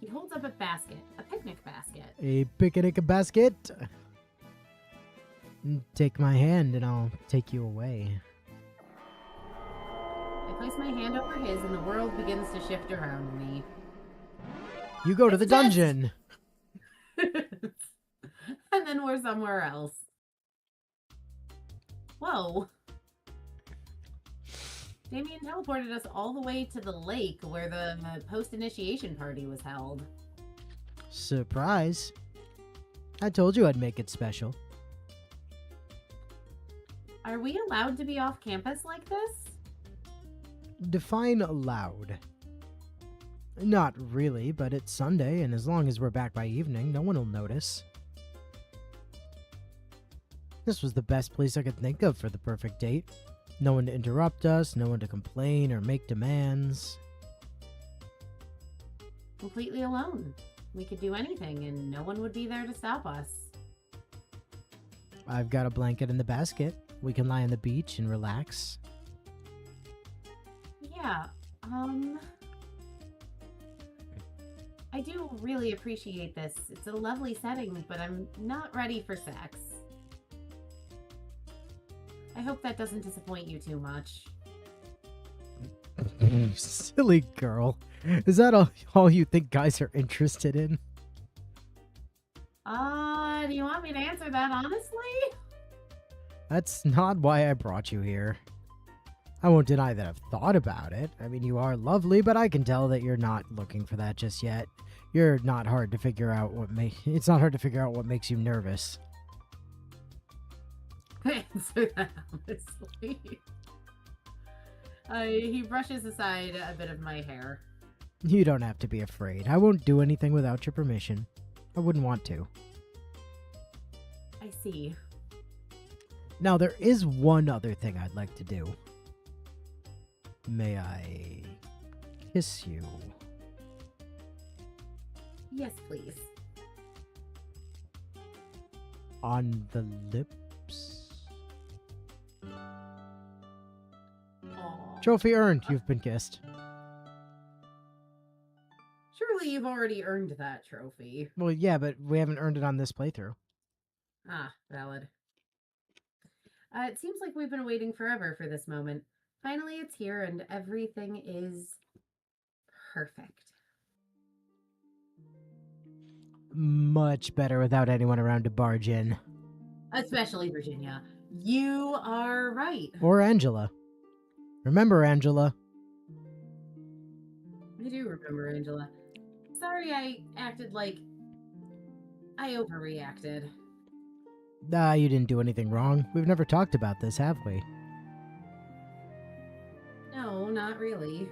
He holds up a basket, a picnic basket. A picnic basket? Take my hand and I'll take you away. I place my hand over his and the world begins to shift around me. You go to the It's best. dungeon! And then we're somewhere else. Whoa. Damien teleported us all the way to the lake where the post-initiation party was held. Surprise. I told you I'd make it special. Are we allowed to be off campus like this? Define allowed. Not really, but it's Sunday, and as long as we're back by evening, no one will notice. This was the best place I could think of for the perfect date. No one to interrupt us, no one to complain or make demands. Completely alone. We could do anything and no one would be there to stop us. I've got a blanket in the basket. We can lie on the beach and relax. Yeah, I do really appreciate this. It's a lovely setting, but I'm not ready for sex. I hope that doesn't disappoint you too much. Silly girl. Is that all you think guys are interested in? Do you want me to answer that honestly? That's not why I brought you here. I won't deny that I've thought about it. I mean, you are lovely, but I can tell that you're not looking for that just yet. You're not hard to figure out it's not hard to figure out what makes you nervous. Answer that honestly. He brushes aside a bit of my hair. You don't have to be afraid. I won't do anything without your permission. I wouldn't want to. I see. Now, there is one other thing I'd like to do. May I kiss you. Yes, please. On the lips. Aw. Trophy earned. You've been kissed. Surely you've already earned that trophy. Well, yeah, but we haven't earned it on this playthrough. Ah, valid. It seems like we've been waiting forever for this moment. Finally, it's here and everything is perfect. Much better without anyone around to barge in. Especially Virginia. You are right. Or Angela. Remember, Angela. I do remember, Angela. Sorry I acted like I overreacted. Ah, you didn't do anything wrong. We've never talked about this, have we? No, not really.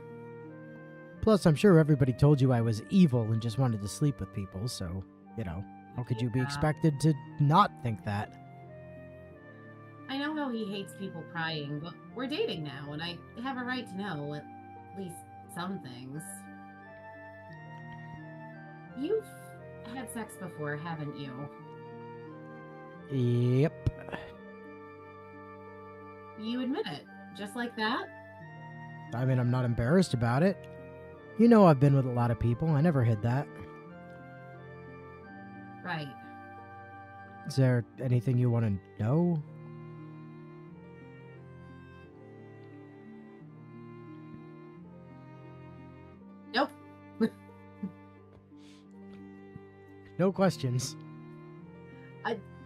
Plus, I'm sure everybody told you I was evil and just wanted to sleep with people, so, you know, how could you be Yeah. expected to not think that? I know how he hates people prying, but we're dating now, and I have a right to know at least some things. You've had sex before, haven't you? Yep. You admit it, just like that? I mean, I'm not embarrassed about it. You know I've been with a lot of people. I never hid that. Right. Is there anything you want to know? Nope. No questions.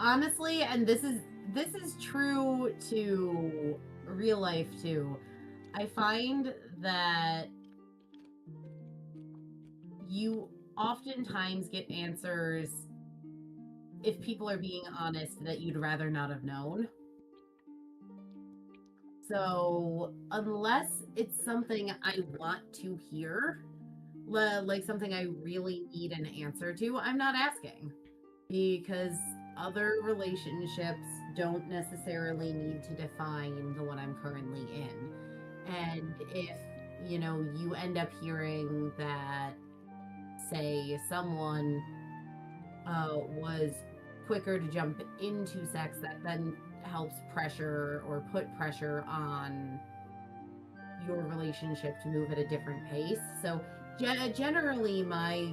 Honestly, and this is true to real life too. I find that you oftentimes get answers, if people are being honest, that you'd rather not have known. So unless it's something I want to hear, like something I really need an answer to, I'm not asking, because other relationships don't necessarily need to define the one I'm currently in. And if, you know, you end up hearing that, say, someone was quicker to jump into sex, that then helps pressure or put pressure on your relationship to move at a different pace. So generally my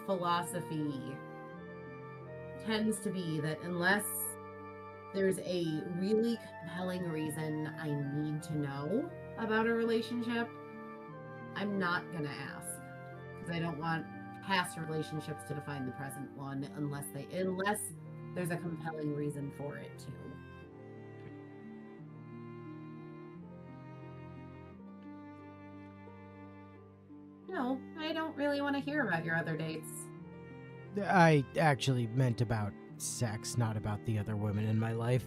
philosophy tends to be that unless there's a really compelling reason I need to know about a relationship, I'm not gonna ask, because I don't want past relationships to define the present one unless there's a compelling reason for it to. No, I don't really want to hear about your other dates. I actually meant about sex, not about the other women in my life.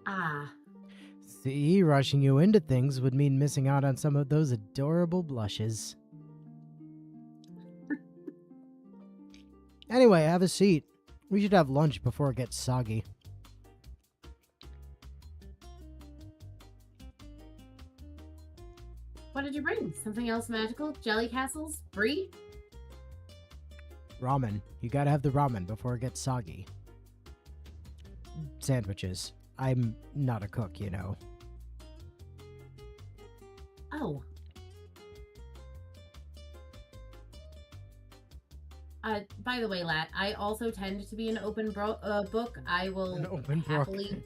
Ah, See, rushing you into things would mean missing out on some of those adorable blushes. Anyway, have a seat. We should have lunch before it gets soggy. what did you bring? Something else magical? Jelly castles? Brie? Ramen. You gotta have the ramen before it gets soggy. Sandwiches. I'm not a cook, you know. Oh. By the way, Lat, I also tend to be an open book. I will An open book. happily,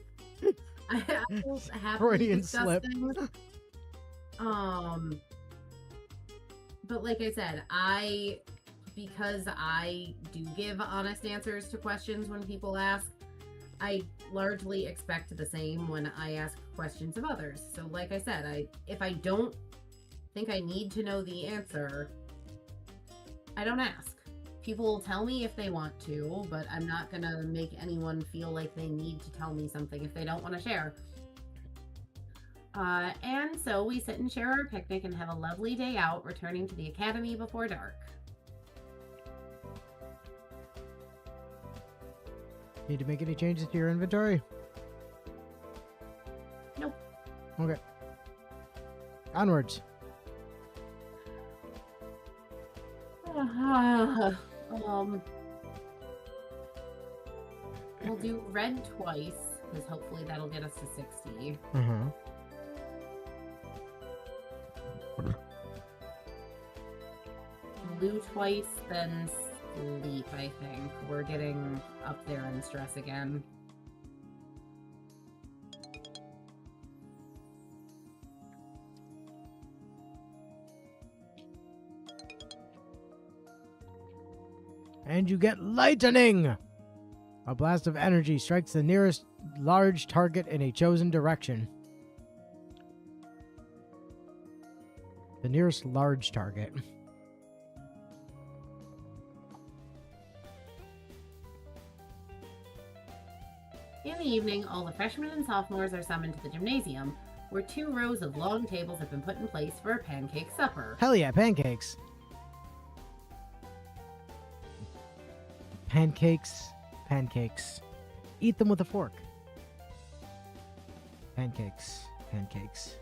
I will happily Freudian discuss slip. things. But like I said, because I do give honest answers to questions when people ask, I largely expect the same when I ask questions of others. So like I said, if I don't think I need to know the answer, I don't ask. People will tell me if they want to, but I'm not gonna make anyone feel like they need to tell me something if they don't want to share. And so we sit and share our picnic and have a lovely day out, returning to the academy before dark. Need to make any changes to your inventory? Nope. Okay. Onwards. We'll do red twice, because hopefully that'll get us to 60. Uh-huh. Blue twice, then sleep, I think. We're getting up there in stress again. And you get lightning! A blast of energy strikes the nearest large target in a chosen direction. The nearest large target. In the evening, all the freshmen and sophomores are summoned to the gymnasium, where 2 rows of long tables have been put in place for a pancake supper. Hell yeah, pancakes. Pancakes. Pancakes. Eat them with a fork. Pancakes. Pancakes.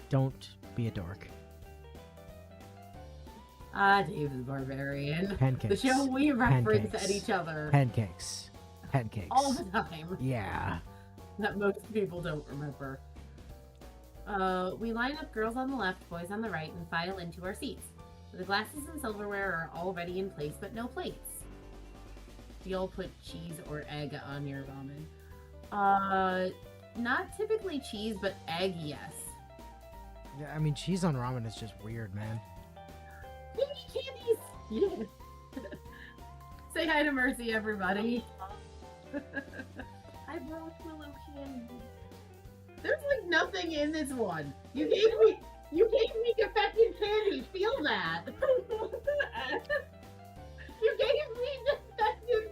Don't be a dork. Ah, Dave the Barbarian. Pancakes. The show we reference Pancakes. at each other Pancakes. Pancakes. all the time. Yeah. That most people don't remember. We line up girls on the left, boys on the right, and file into our seats. The glasses and silverware are already in place, but no plates. Do y'all put cheese or egg on your ramen? Not typically cheese, but egg, yes. Yeah, I mean, cheese on ramen is just weird, man. Candies! Yeah. Say hi to Mercy, everybody. I brought Willow candy. There's like nothing in this one. You gave me defective candy. Feel that. You gave me defective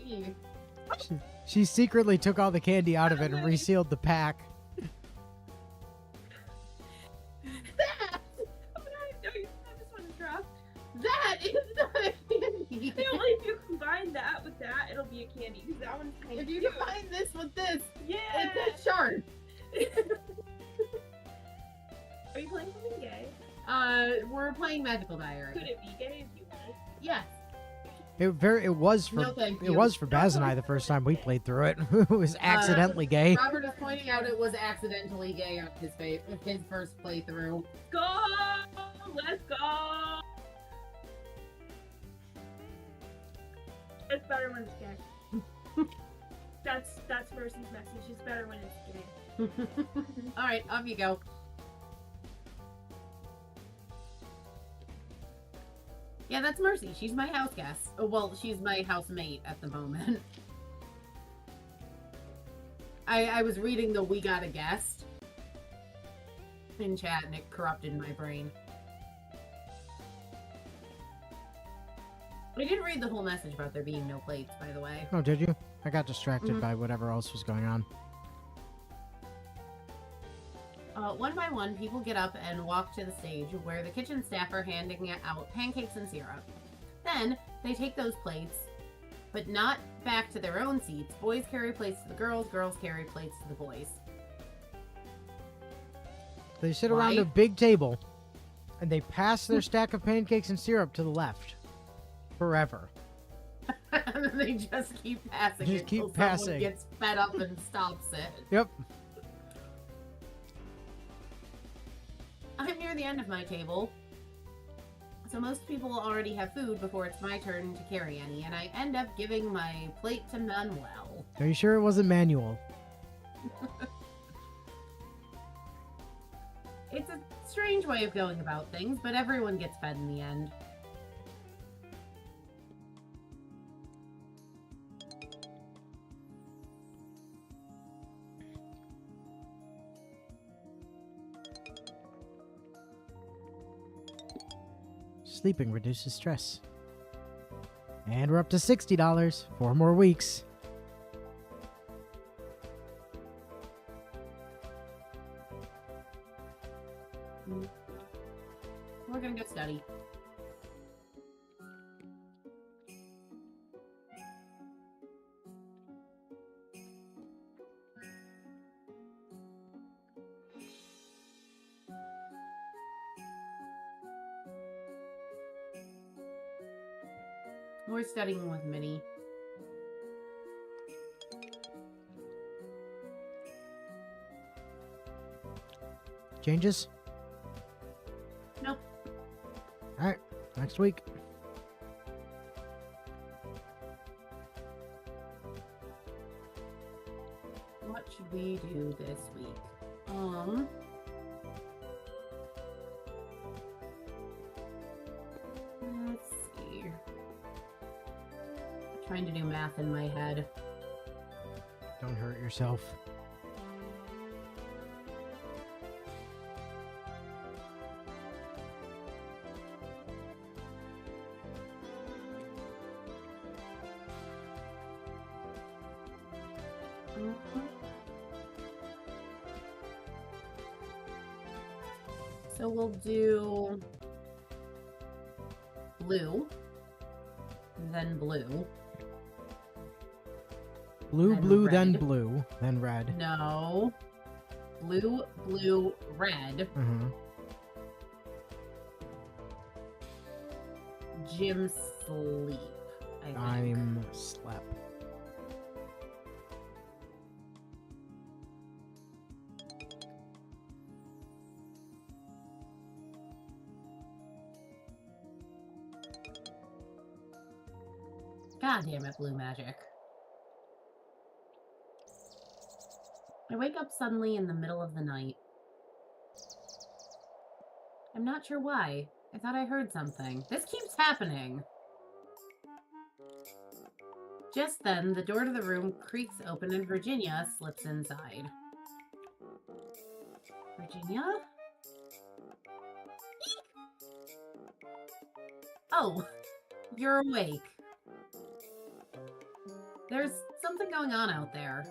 candy. She secretly took all the candy out of it and resealed the pack. That No, you have this one dropped. is not a candy. No, if you combine that with that, it'll be a candy. Because that one's kind of If you cute. combine this with this, Yeah. it's a shark. Are you playing something gay? We're playing Magical Diary. Could it be gay if you wanted? Yes. It was for No, thank it you. was for Baz and I the first time we played through it. It was accidentally gay. Robert is pointing out it was accidentally gay on his first playthrough. Go! Let's go! It's better when it's gay. That's Mercy's message. It's better when it's gay. All right, off you go. Yeah, that's Mercy. She's my house guest. Oh, well, she's my housemate at the moment. I was reading the "We Got a Guest" in chat, and it corrupted my brain. I didn't read the whole message about there being no plates, by the way. Oh, did you? I got distracted Mhm. by whatever else was going on. One by one, people get up and walk to the stage where the kitchen staff are handing out pancakes and syrup. Then, they take those plates, but not back to their own seats. Boys carry plates to the girls, girls carry plates to the boys. They sit around Why? a big table, and they pass their stack of pancakes and syrup to the left. Forever. And then they just keep passing Just it keep till passing. someone gets fed up and stops it. Yep. I'm near the end of my table, so most people already have food before it's my turn to carry any, and I end up giving my plate to Manuel. Are you sure it wasn't manual? It's a strange way of going about things, but everyone gets fed in the end. Sleeping reduces stress. And we're up to $60. 4 more weeks. We're gonna go study. More studying with Minnie. Changes? Nope. Alright, next week. What should we do this week? Let's see. Trying to do math in my head. Don't hurt yourself. So we'll do blue, then blue. Blue, Then blue, then red. blue, then red. No. Blue, blue, red. Uh-huh. Jim sleep, I think. I'm slap. God damn it, blue magic. I wake up suddenly in the middle of the night. I'm not sure why. I thought I heard something. This keeps happening. Just then, the door to the room creaks open and Virginia slips inside. Virginia? Eek! Oh, you're awake. There's something going on out there.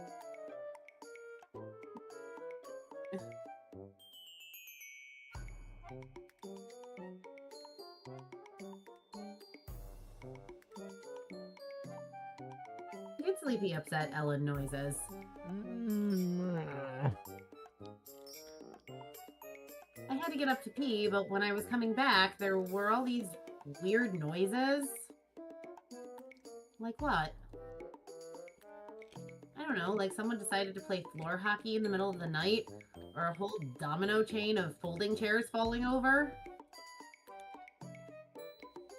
You get sleepy upset Ellen noises. I had to get up to pee, but when I was coming back, there were all these weird noises. Like what? I don't know, like someone decided to play floor hockey in the middle of the night, or a whole domino chain of folding chairs falling over.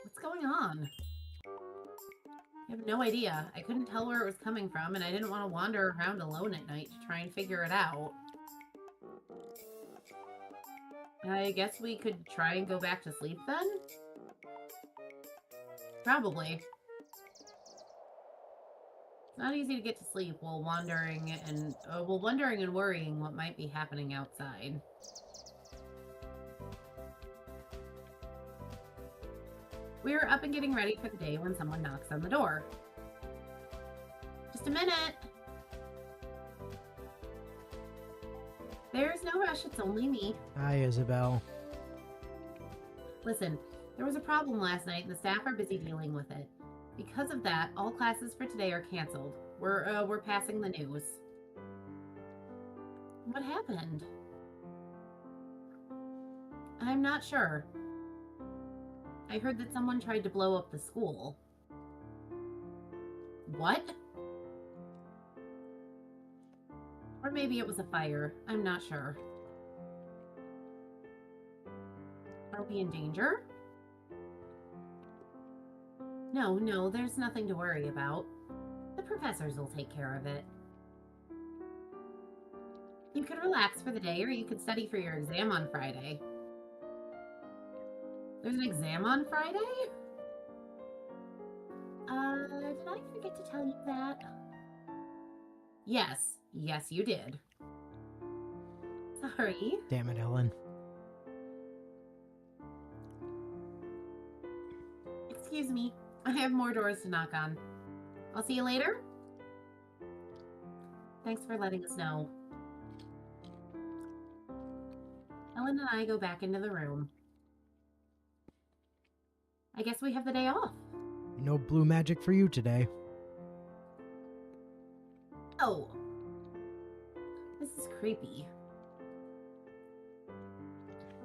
What's going on? I have no idea. I couldn't tell where it was coming from, and I didn't want to wander around alone at night to try and figure it out. I guess we could try and go back to sleep then? Probably. It's not easy to get to sleep while wondering and worrying what might be happening outside. We were up and getting ready for the day when someone knocks on the door. Just a minute! There's no rush, it's only me. Hi, Isabel. Listen, there was a problem last night and the staff are busy dealing with it. Because of that, all classes for today are canceled. We're passing the news. What happened? I'm not sure. I heard that someone tried to blow up the school. What? Or maybe it was a fire. I'm not sure. Are we in danger? No, there's nothing to worry about. The professors will take care of it. You could relax for the day, or you could study for your exam on Friday. There's an exam on Friday? Did I forget to tell you that? Yes, you did. Sorry. Damn it, Ellen. Excuse me. I have more doors to knock on. I'll see you later. Thanks for letting us know. Ellen and I go back into the room. I guess we have the day off. No blue magic for you today. Oh. This is creepy.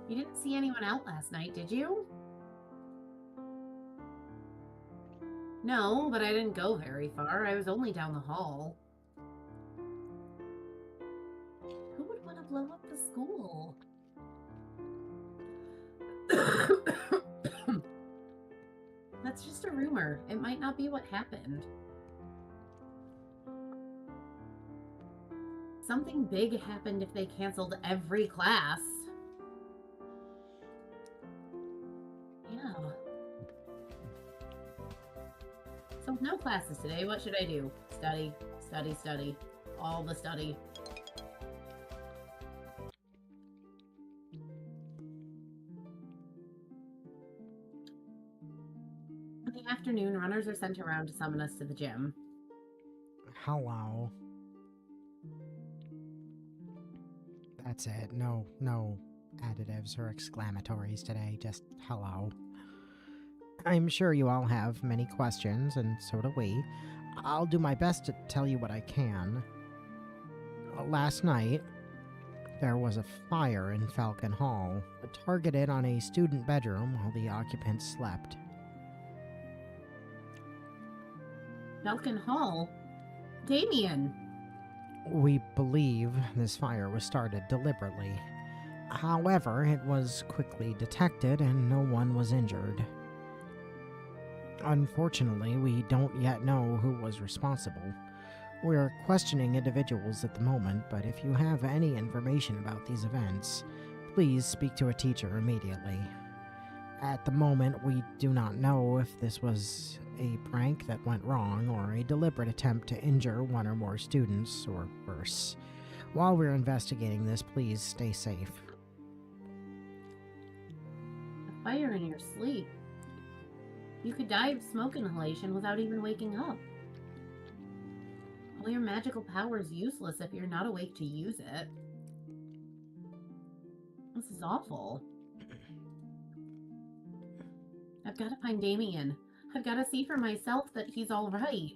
You didn't see anyone out last night, did you? No, but I didn't go very far. I was only down the hall. Who would want to blow up the school? That's just a rumor. It might not be what happened. Something big happened if they canceled every class. Yeah. So with no classes today, what should I do? Study, study, study. All the study. In the afternoon, runners are sent around to summon us to the gym. Hello. That's it. No additives or exclamatories today. Just hello. I'm sure you all have many questions, and so do we. I'll do my best to tell you what I can. Last night, there was a fire in Falcon Hall, targeted on a student bedroom while the occupants slept. Falcon Hall? Damien! We believe this fire was started deliberately. However, it was quickly detected and no one was injured. Unfortunately, we don't yet know who was responsible. We're questioning individuals at the moment, but if you have any information about these events, please speak to a teacher immediately. At the moment, we do not know if this was a prank that went wrong or a deliberate attempt to injure one or more students, or worse. While we're investigating this, please stay safe. A fire in your sleep. You could die of smoke inhalation without even waking up. All your magical power is useless if you're not awake to use it. This is awful. I've got to find Damien. I've got to see for myself that he's all right.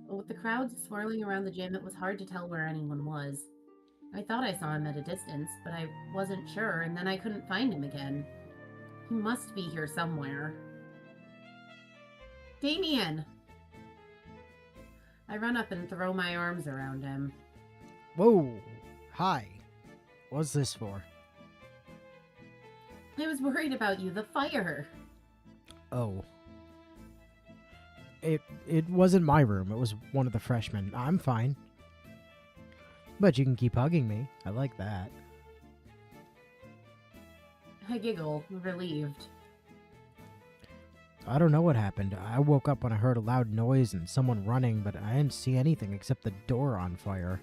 With the crowds swirling around the gym, it was hard to tell where anyone was. I thought I saw him at a distance, but I wasn't sure, and then I couldn't find him again. He must be here somewhere. Damien! I run up and throw my arms around him. Whoa! Hi. What's this for? I was worried about you, the fire. Oh. It wasn't my room, it was one of the freshmen. I'm fine. But you can keep hugging me. I like that. I giggle, relieved. I don't know what happened. I woke up when I heard a loud noise and someone running, but I didn't see anything except the door on fire.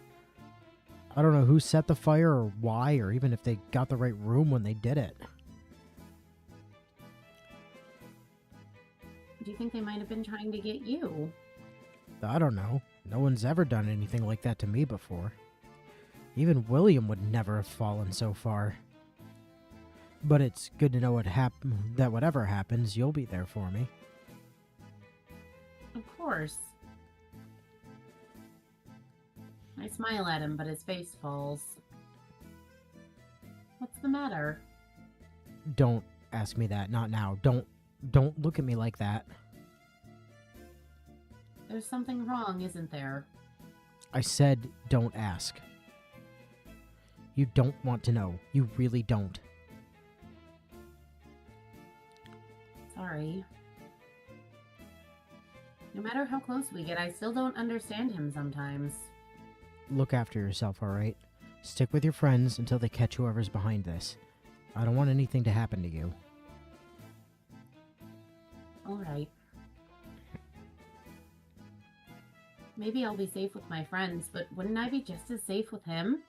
I don't know who set the fire or why, or even if they got the right room when they did it. Do you think they might have been trying to get you? I don't know. No one's ever done anything like that to me before. Even William would never have fallen so far. But it's good to know that whatever happens, you'll be there for me. Of course. I smile at him, but his face falls. What's the matter? Don't ask me that. Not now. Don't look at me like that. There's something wrong, isn't there? I said don't ask. You don't want to know. You really don't. Sorry. No matter how close we get, I still don't understand him sometimes. Look after yourself, alright? Stick with your friends until they catch whoever's behind this. I don't want anything to happen to you. Alright. Maybe I'll be safe with my friends, but wouldn't I be just as safe with him?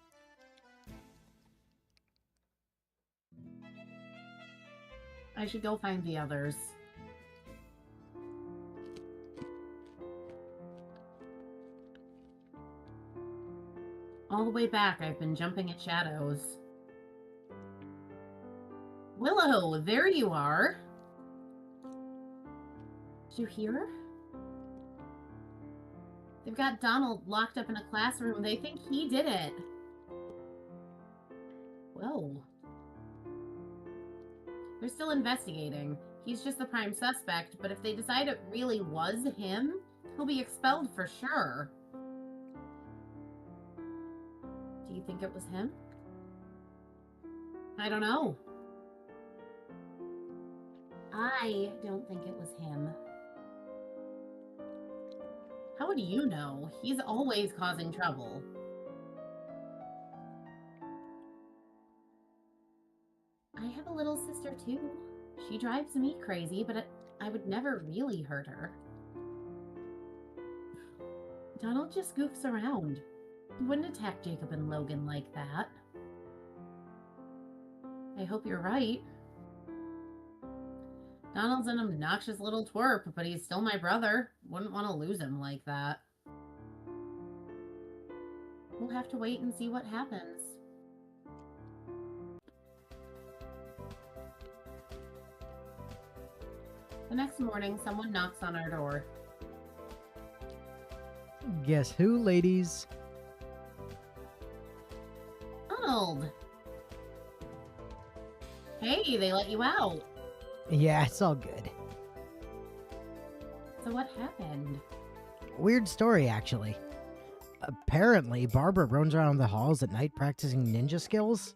I should go find the others. All the way back, I've been jumping at shadows. Willow, there you are! Did you hear? They've got Donald locked up in a classroom. They think he did it. Whoa. They're still investigating. He's just the prime suspect, but if they decide it really was him, he'll be expelled for sure. Do you think it was him? I don't know. I don't think it was him. How would you know? He's always causing trouble. I have a little sister too. She drives me crazy, but I would never really hurt her. Donald just goofs around. He wouldn't attack Jacob and Logan like that. I hope you're right. Donald's an obnoxious little twerp, but he's still my brother. Wouldn't want to lose him like that. We'll have to wait and see what happens. The next morning, someone knocks on our door. Guess who, ladies? Donald! Hey, they let you out. Yeah, it's all good. So what happened? Weird story, actually. Apparently, Barbara roams around the halls at night practicing ninja skills.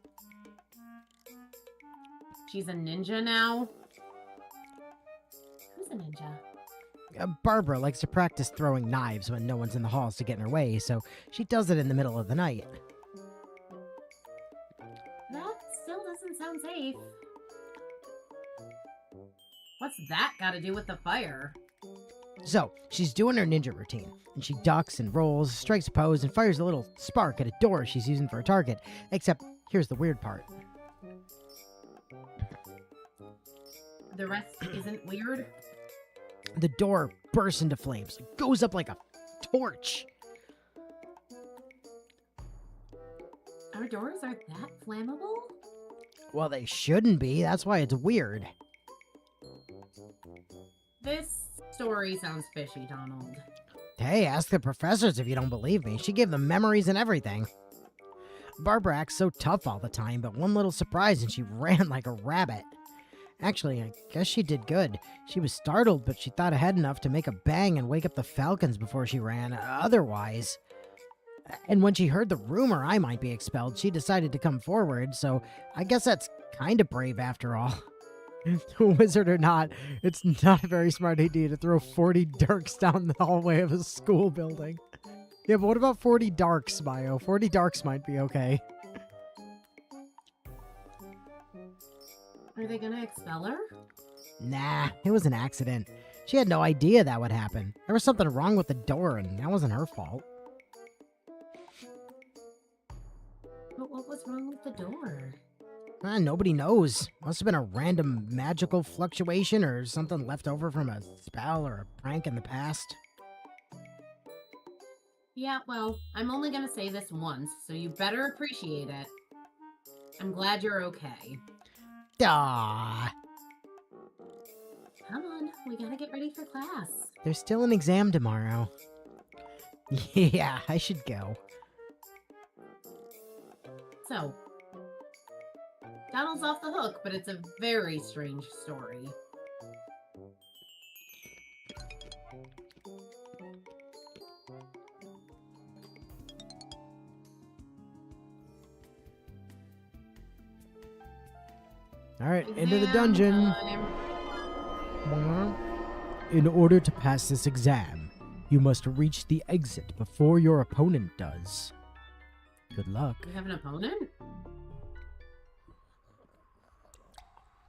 She's a ninja now? Who's a ninja? Barbara likes to practice throwing knives when no one's in the halls to get in her way, so she does it in the middle of the night. That still doesn't sound safe. What's that got to do with the fire? So, she's doing her ninja routine, and she ducks and rolls, strikes a pose, and fires a little spark at a door she's using for a target. Except, here's the weird part. The rest isn't weird? The door bursts into flames, goes up like a torch. Our doors are that flammable? Well, they shouldn't be, that's why it's weird. This story sounds fishy, Donald. Hey, ask the professors if you don't believe me. She gave them memories and everything. Barbara acts so tough all the time, but one little surprise and she ran like a rabbit. Actually, I guess she did good. She was startled, but she thought ahead enough to make a bang and wake up the Falcons before she ran, otherwise. And when she heard the rumor I might be expelled, she decided to come forward, so I guess that's kind of brave after all. Wizard or not, it's not a very smart idea to throw 40 darks down the hallway of a school building. Yeah, but what about 40 darks, Mayo? 40 darks might be okay. Are they gonna expel her? Nah, it was an accident. She had no idea that would happen. There was something wrong with the door, and that wasn't her fault. But what was wrong with the door? Nobody knows. Must have been a random magical fluctuation or something left over from a spell or a prank in the past. Yeah, well, I'm only gonna say this once, so you better appreciate it. I'm glad you're okay. Ah, Come on, we gotta get ready for class. there's still an exam tomorrow. Yeah, I should go. So, Donald's off the hook, but it's a very strange story. All right, into the Exam dungeon. time. In order to pass this exam, you must reach the exit before your opponent does. Good luck. You have an opponent?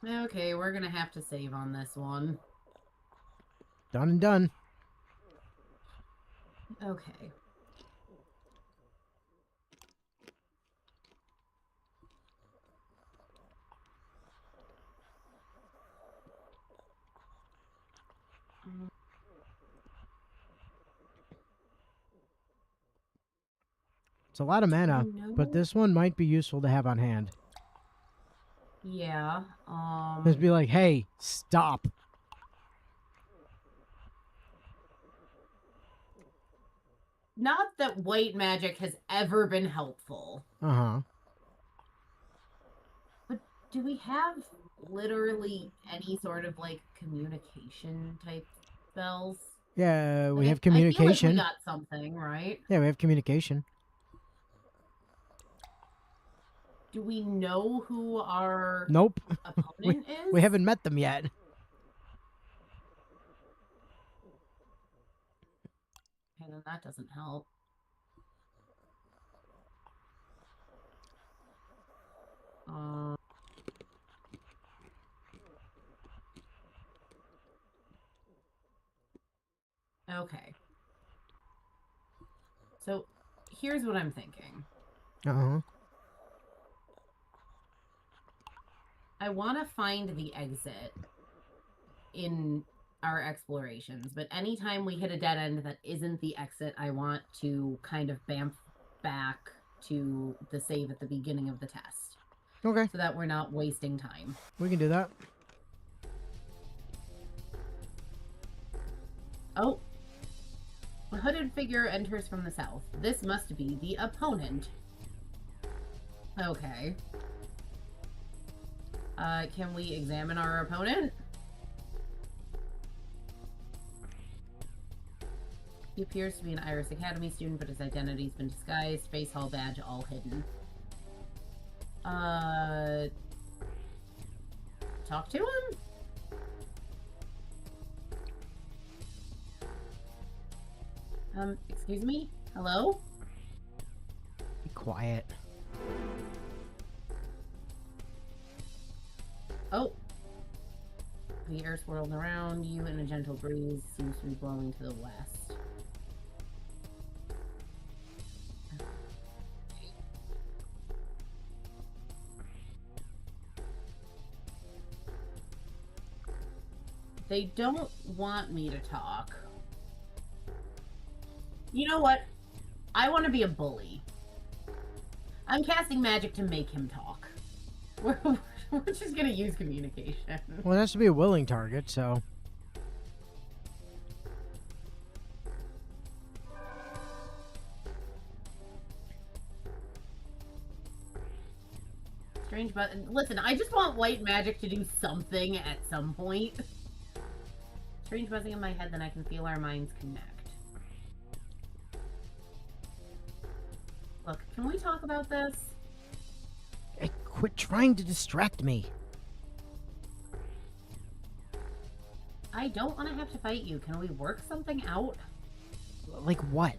Okay, we're gonna have to save on this one. Done and done. Okay. It's a lot of mana, No. but this one might be useful to have on hand. Yeah, Just be like, hey, stop. not that white magic has ever been helpful. Uh-huh. Do we have literally any sort of like communication type spells? Yeah, we Like, have I feel like communication. we got something, right? Yeah, we have communication. Do we know who our Nope. opponent is? We haven't met them yet. Okay, then that doesn't help. Okay. So, here's what I'm thinking. Uh-huh. I want to find the exit in our explorations, but anytime we hit a dead end that isn't the exit, I want to kind of bamf back to the save at the beginning of the test Okay, so that we're not wasting time. we can do that. Oh, a hooded figure enters from the south. This must be the opponent. Okay. Can we examine our opponent? He appears to be an Iris Academy student, but his identity's been disguised. Space Hall badge all hidden. Talk to him? Excuse me? Hello? Be quiet. Oh. The air swirled around you and a gentle breeze seems to be blowing to the west. They don't want me to talk. You know what? I want to be a bully. I'm casting magic to make him talk. We're just gonna use communication. Well, it has to be a willing target, so... Strange, but listen, I just want white magic to do something at some point. Strange buzzing in my head, then I can feel our minds connect. Look, can we talk about this? Hey, quit trying to distract me. I don't want to have to fight you. Can we work something out? Like what?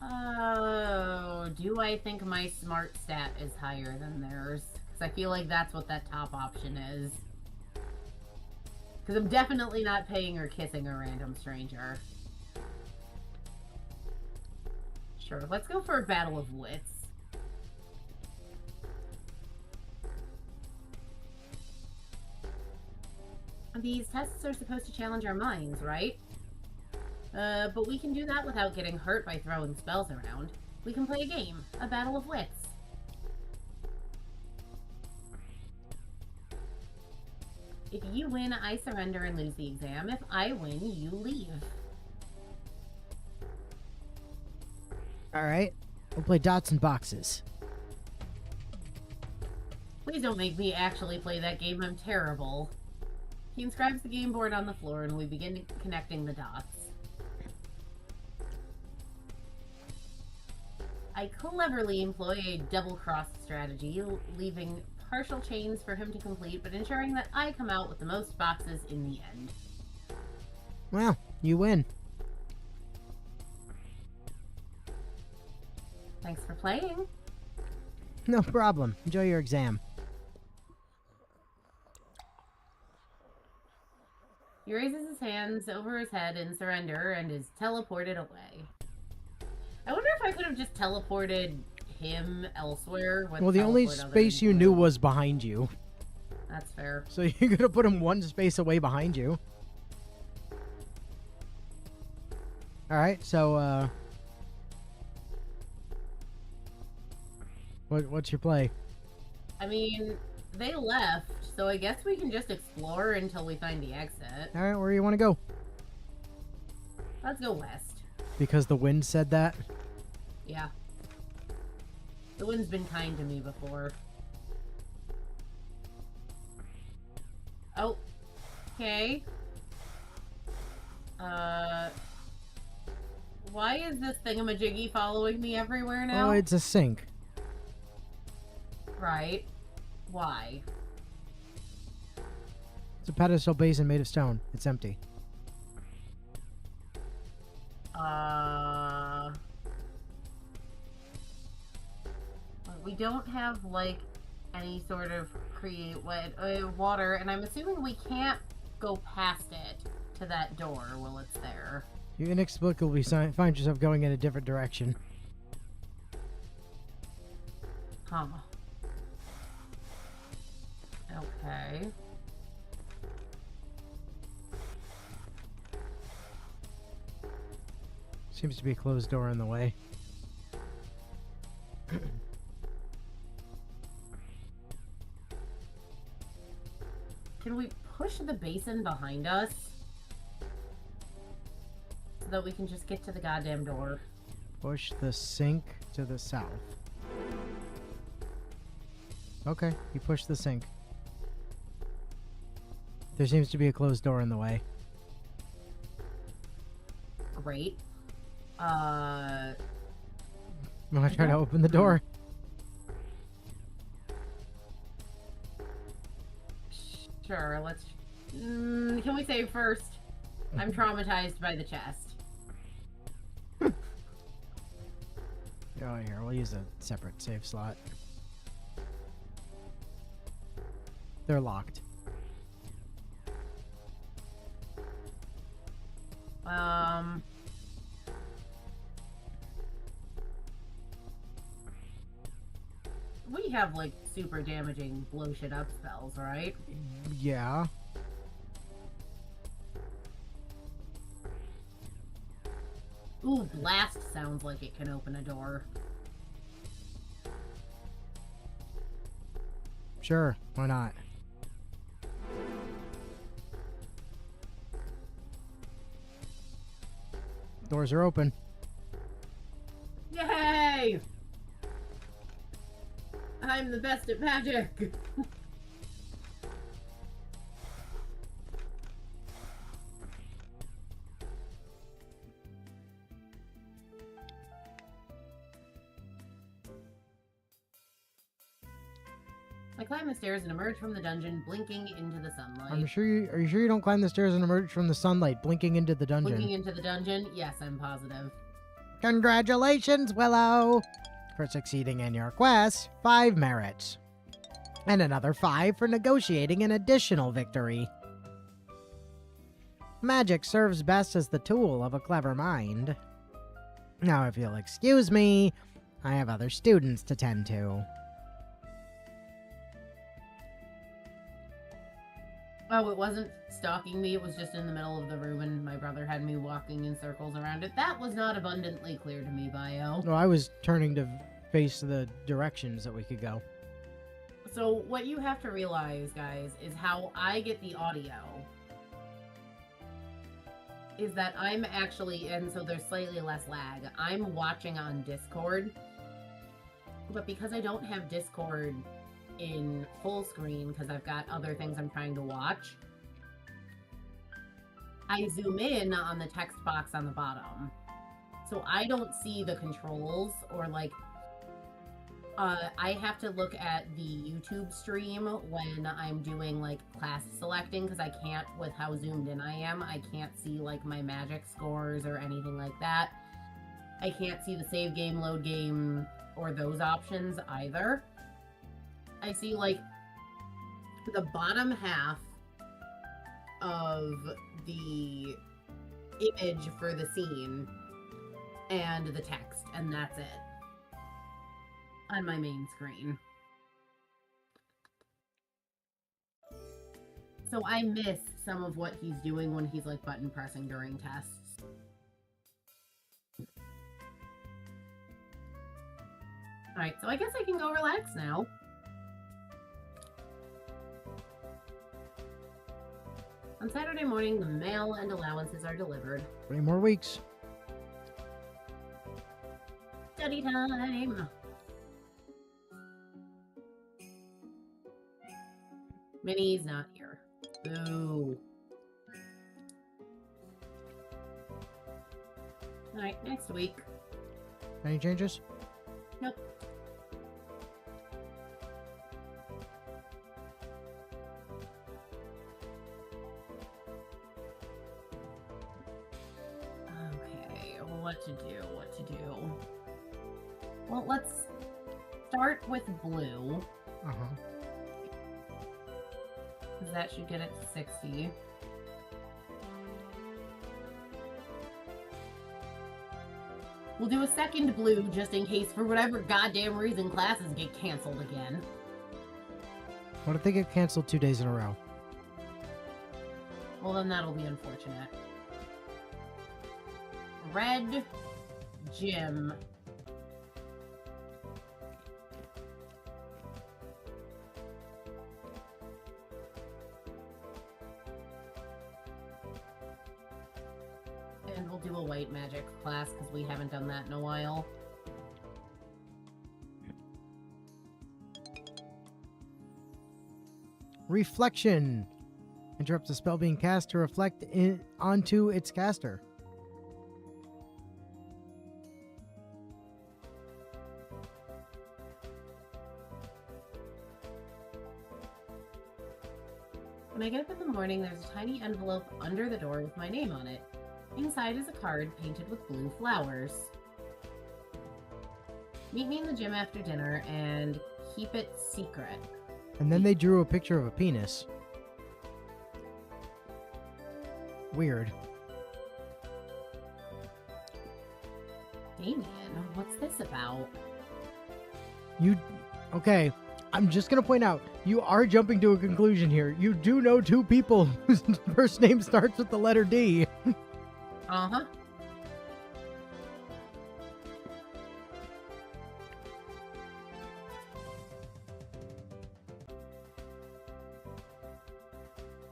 Oh, do I think my smart stat is higher than theirs? Because I feel like that's what that top option is. Because I'm definitely not paying or kissing a random stranger. Sure, let's go for a battle of wits. These tests are supposed to challenge our minds, right? But we can do that without getting hurt by throwing spells around. We can play a game, a battle of wits. If you win, I surrender and lose the exam. If I win, you leave. Alright, we'll play dots and boxes. Please don't make me actually play that game. I'm terrible. He inscribes the game board on the floor and we begin connecting the dots. I cleverly employ a double-cross strategy, leaving partial chains for him to complete, but ensuring that I come out with the most boxes in the end. Well, you win. Thanks for playing. No problem. Enjoy your exam. He raises his hands over his head in surrender and is teleported away. I wonder if I could have just teleported him elsewhere. Well, the only space you knew was behind you. That's fair. So you could have put him one space away behind you. Alright, so, what's your play? I mean, they left, so I guess we can just explore until we find the exit. Alright, where do you want to go? Let's go west. Because the wind said that? Yeah. The wind's been kind to me before. Oh. Okay. Why is this thingamajiggy following me everywhere now? Oh, it's a sink. Right. Why? It's a pedestal basin made of stone. It's empty. We don't have, like, any sort of water, and I'm assuming we can't go past it to that door while it's there. You inexplicably find yourself going in a different direction. Huh. Okay. Seems to be a closed door in the way. Can we push the basin behind us? So that we can just get to the goddamn door. Push the sink to the south. Okay, you push the sink. There seems to be a closed door in the way. Great. I'm gonna try to open the door. Sure, let's... can we save first? I'm traumatized by the chest. Oh, here, we'll use a separate save slot. They're locked. We have, like, super damaging blow shit up spells, right? Yeah. Ooh, blast sounds like it can open a door. Sure, why not? Doors are open. Yay! I'm the best at magic! I climb the stairs and emerge from the dungeon, blinking into the sunlight. Are you sure you don't climb the stairs and emerge from the sunlight, blinking into the dungeon? Blinking into the dungeon? Yes, I'm positive. Congratulations, Willow! For succeeding in your quest, 5 merits. And another 5 for negotiating an additional victory. Magic serves best as the tool of a clever mind. Now, if you'll excuse me, I have other students to tend to. Oh, it wasn't stalking me, it was just in the middle of the room and my brother had me walking in circles around it. That was not abundantly clear to me, Bio. No, I was turning to face the directions that we could go. So what you have to realize, guys, is how I get the audio is that I'm actually, and so there's slightly less lag, I'm watching on Discord, but because I don't have Discord in full screen because I've got other things I'm trying to watch, I zoom in on the text box on the bottom. So I don't see the controls or like I have to look at the YouTube stream when I'm doing like class selecting because I can't, with how zoomed in I am, I can't see like my magic scores or anything like that. I can't see the save game, load game, or those options either. I see like the bottom half of the image for the scene and the text, and that's it on my main screen. So I miss some of what he's doing when he's like button pressing during tests. Alright, so I guess I can go relax now. On Saturday morning, the mail and allowances are delivered. 3 more weeks. Da Study time. Minnie's not here. Boo. Alright, next week. Any changes? Nope. Okay, what to do, what to do. Well, let's start with blue, Uh-huh. because that should get it to 60. We'll do a second blue just in case, for whatever goddamn reason, classes get canceled again. What if they get canceled 2 days in a row? Well, then that'll be unfortunate. Red gym. And we'll do a white magic class because we haven't done that in a while. Reflection. Interrupts the spell being cast to reflect onto its caster. When I get up in the morning, there's a tiny envelope under the door with my name on it. Inside is a card painted with blue flowers. Meet me in the gym after dinner and keep it secret. And then they drew a picture of a penis. Weird. Damien, what's this about? Okay, I'm just gonna point out, you are jumping to a conclusion here. You do know two people whose first name starts with the letter D. Uh-huh.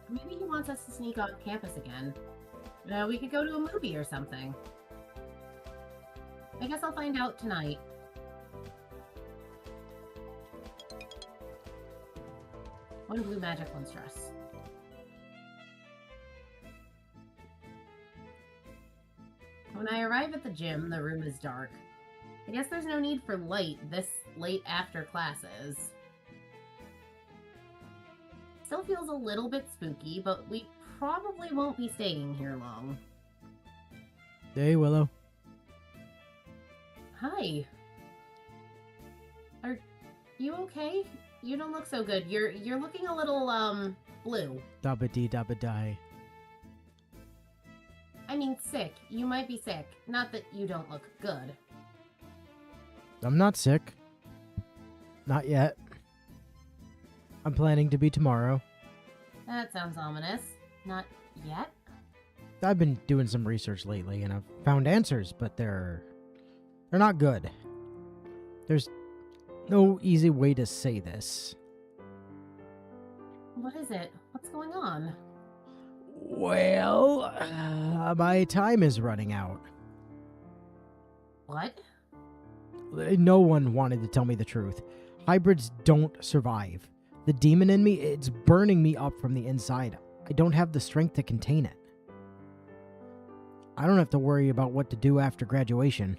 Maybe he wants us to sneak off campus again. We could go to a movie or something. I guess I'll find out tonight. One blue magic, one stress. When I arrive at the gym, the room is dark. I guess there's no need for light this late after classes. Still feels a little bit spooky, but we probably won't be staying here long. Hey, Willow. Hi. Are you okay? You don't look so good. You're looking a little blue. Dabba dee dabba die. I mean sick. You might be sick. Not that you don't look good. I'm not sick. Not yet. I'm planning to be tomorrow. That sounds ominous. Not yet? I've been doing some research lately and I've found answers, but they're not good. There's no easy way to say this. What is it? What's going on? Well, my time is running out. What? No one wanted to tell me the truth. Hybrids don't survive. The demon in me, it's burning me up from the inside. I don't have the strength to contain it. I don't have to worry about what to do after graduation.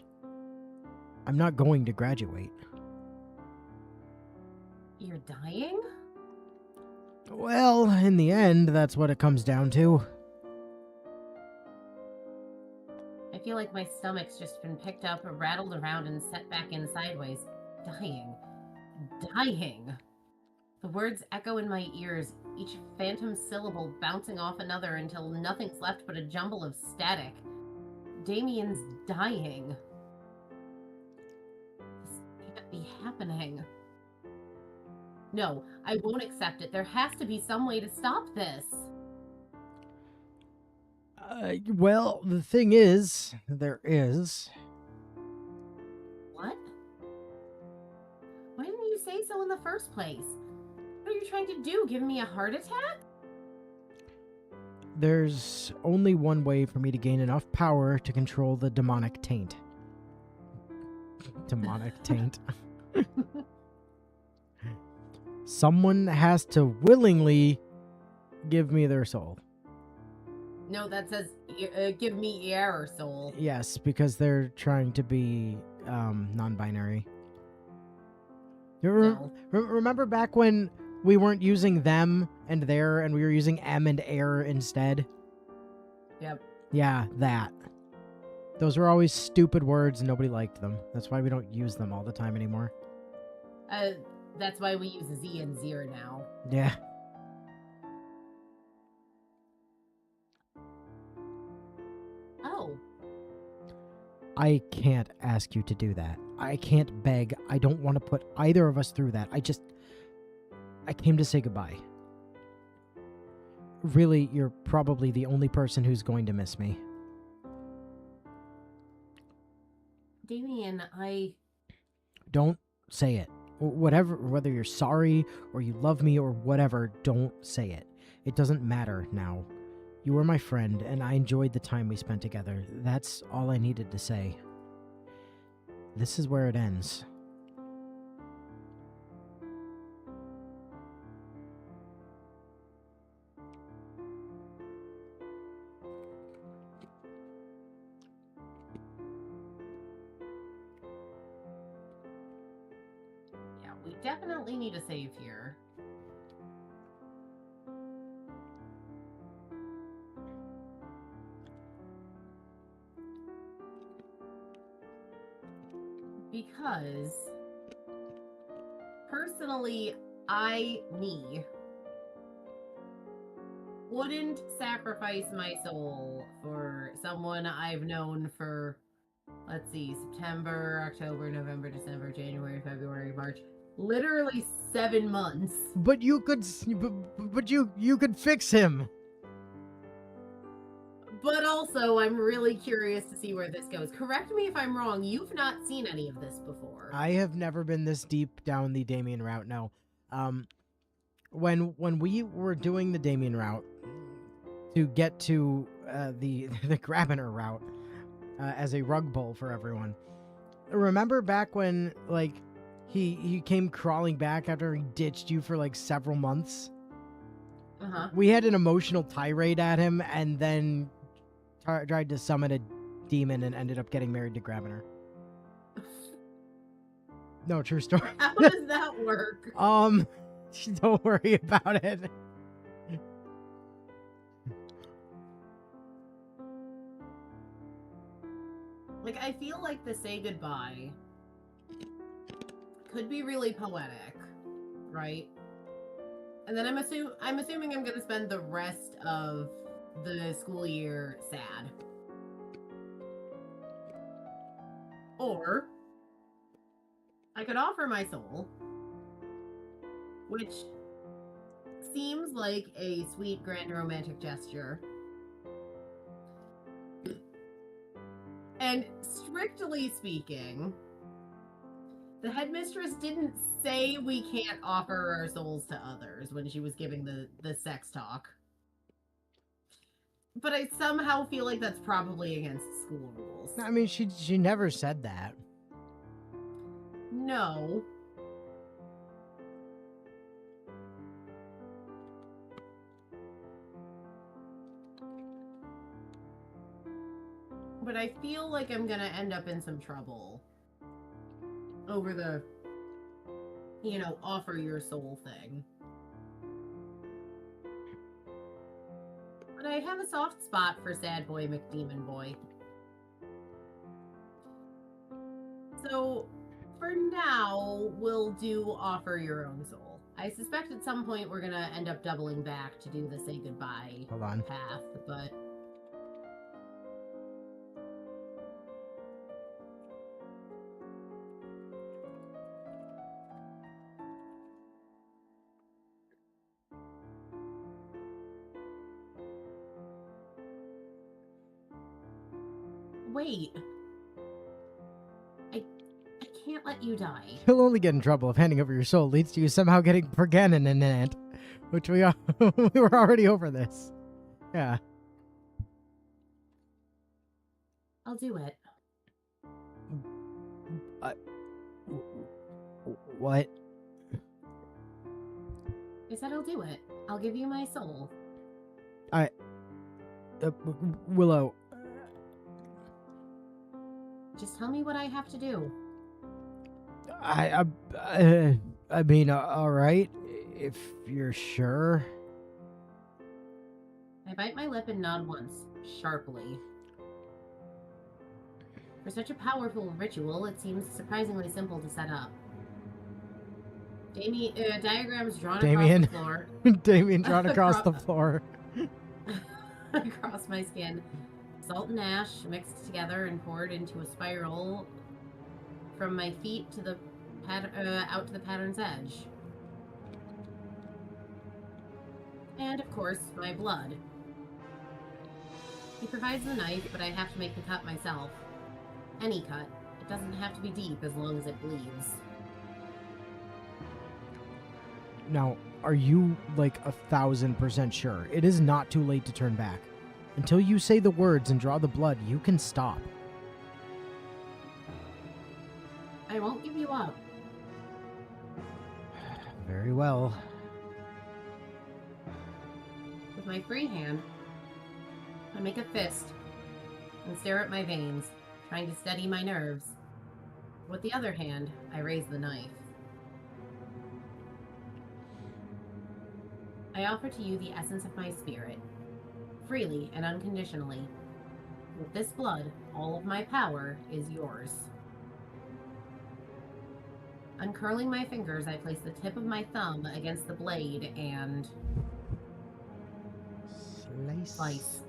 I'm not going to graduate. You're dying? Well, in the end, that's what it comes down to. I feel like my stomach's just been picked up, rattled around, and set back in sideways. Dying. Dying. The words echo in my ears, each phantom syllable bouncing off another until nothing's left but a jumble of static. Damien's dying. This can't be happening. No, I won't accept it. There has to be some way to stop this. Well, the thing is, there is. What? Why didn't you say so in the first place? What are you trying to do? Give me a heart attack? There's only one way for me to gain enough power to control the demonic taint. Demonic taint. Someone has to willingly give me their soul. No, that says, give me air, soul. Yes, because they're trying to be non-binary. No. Remember back when we weren't using them and their, and we were using M and air instead? Yep. Yeah, that. Those were always stupid words and nobody liked them. That's why we don't use them all the time anymore. That's why we use Z and Zir now. Yeah. Oh. I can't ask you to do that. I can't beg. I don't want to put either of us through that. I came to say goodbye. Really, you're probably the only person who's going to miss me. Damien, Don't say it. Whatever, whether you're sorry or you love me or whatever, don't say it. It doesn't matter now. You were my friend, and I enjoyed the time we spent together. That's all I needed to say. This is where it ends. yeah, we definitely need a save here. Because, personally, me, wouldn't sacrifice my soul for someone I've known for, let's see, September, October, November, December, January, February, March, literally 7 months. But you could, but you could fix him. But also, I'm really curious to see where this goes. Correct me if I'm wrong, you've not seen any of this before. I have never been this deep down the Damien route. No. When we were doing the Damien route to get to the Grabiner route as a rug pull for everyone. Remember back when like he came crawling back after he ditched you for like several months? Uh-huh. We had an emotional tirade at him and then tried to summon a demon and ended up getting married to Grabiner. No, true story. How does that work? Don't worry about it. Like, I feel like the say goodbye could be really poetic, right? And then I'm assuming I'm gonna spend the rest of the school year sad. Or I could offer my soul, which seems like a sweet, grand, romantic gesture. And strictly speaking, the headmistress didn't say we can't offer our souls to others when she was giving the sex talk. But I somehow feel like that's probably against school rules. I mean, she never said that. No. But I feel like I'm gonna end up in some trouble over the, offer your soul thing. But I have a soft spot for Sad Boy McDemon Boy. So, for now, we'll do offer your own soul. I suspect at some point we're gonna end up doubling back to do the say goodbye Hold on. path, but... Wait. I can't let you die. You'll only get in trouble if handing over your soul leads to you somehow getting Perganon in it, which we were already over this. Yeah. I'll do it. What? I said I'll do it. I'll give you my soul. Willow. Just tell me what I have to do. I mean, all right, if you're sure. I bite my lip and nod once, sharply. For such a powerful ritual, it seems surprisingly simple to set up. Diagrams drawn Damien. across the floor. Damien drawn across the floor. Across my skin. Salt and ash mixed together and poured into a spiral from my feet to the out to the pattern's edge. And of course, my blood. He provides the knife, but I have to make the cut myself. Any cut. It doesn't have to be deep as long as it bleeds. Now, are you like 1,000% sure? It is not too late to turn back. Until you say the words and draw the blood, you can stop. I won't give you up. Very well. With my free hand, I make a fist and stare at my veins, trying to steady my nerves. With the other hand, I raise the knife. I offer to you the essence of my spirit, freely and unconditionally. With this blood, all of my power is yours. Uncurling my fingers, I place the tip of my thumb against the blade and... slice.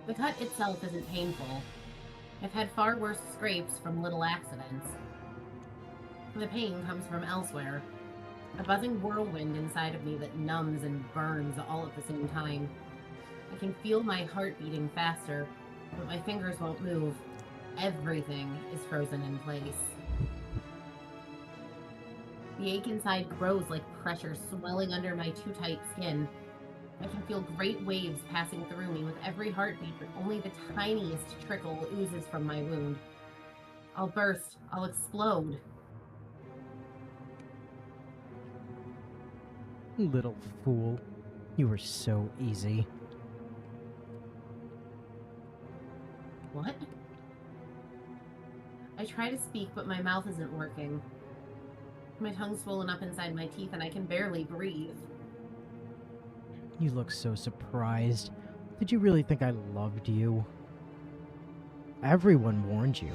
The cut itself isn't painful. I've had far worse scrapes from little accidents. The pain comes from elsewhere. A buzzing whirlwind inside of me that numbs and burns all at the same time. I can feel my heart beating faster, but my fingers won't move. Everything is frozen in place. The ache inside grows like pressure swelling under my too tight skin. I can feel great waves passing through me with every heartbeat, but only the tiniest trickle oozes from my wound. I'll burst. I'll explode. Little fool. You were so easy. What? I try to speak, but my mouth isn't working. My tongue's swollen up inside my teeth, and I can barely breathe. You look so surprised. Did you really think I loved you? Everyone warned you,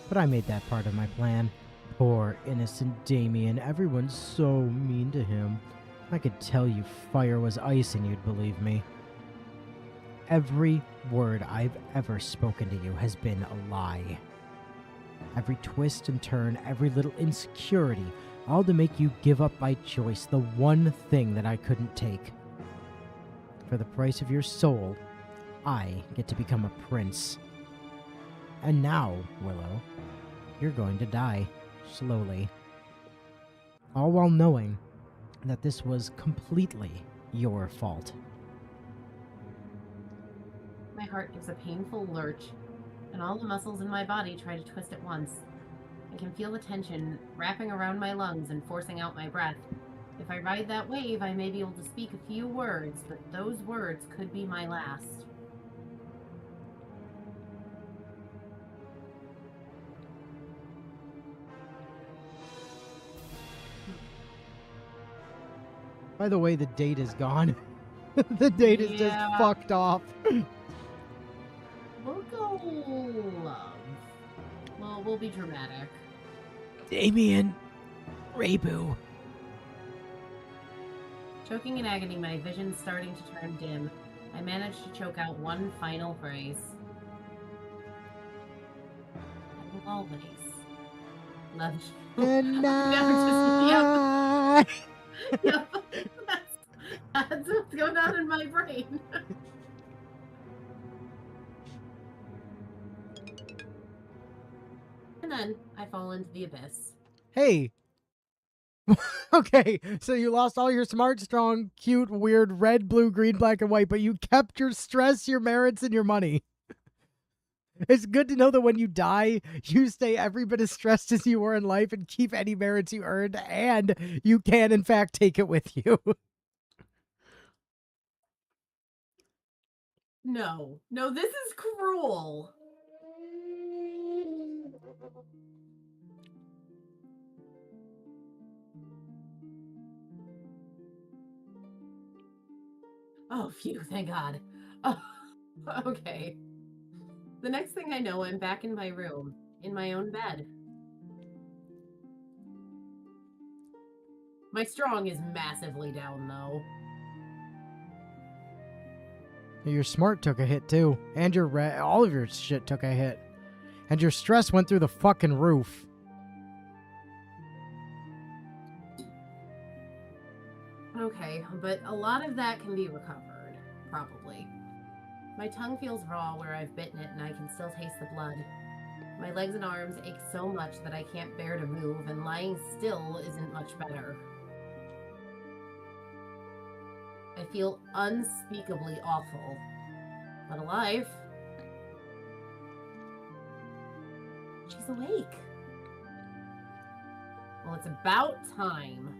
but I made that part of my plan. Poor innocent Damien. Everyone's so mean to him. I could tell you fire was ice and you'd believe me. Every word I've ever spoken to you has been a lie. Every twist and turn, every little insecurity, all to make you give up by choice the one thing that I couldn't take. For the price of your soul, I get to become a prince. And now, Willow, you're going to die, slowly. All while knowing that this was completely your fault. My heart gives a painful lurch, and all the muscles in my body try to twist at once. I can feel the tension wrapping around my lungs and forcing out my breath. If I ride that wave, I may be able to speak a few words, but those words could be my last. By the way, the date is gone. The date is just fucked off. We'll go love. Well, we'll be dramatic. Damien. Rabu. Choking in agony, my vision starting to turn dim, I managed to choke out one final phrase. I will always love you. And No, yep. That's what's going on in my brain. And then I fall into the abyss. Hey. Okay, so you lost all your smart, strong, cute, weird, red, blue, green, black, and white, but you kept your stress, your merits, and your money. It's good to know that when you die, you stay every bit as stressed as you were in life and keep any merits you earned, and you can, in fact, take it with you. No, this is cruel. Oh, phew, thank God. Oh, okay. The next thing I know, I'm back in my room, in my own bed. My strong is massively down, though. Your smart took a hit, too. And your all of your shit took a hit. And your stress went through the fucking roof. Okay, but a lot of that can be recovered, probably. My tongue feels raw where I've bitten it and I can still taste the blood. My legs and arms ache so much that I can't bear to move, and lying still isn't much better. I feel unspeakably awful, but alive. She's awake. Well, it's about time.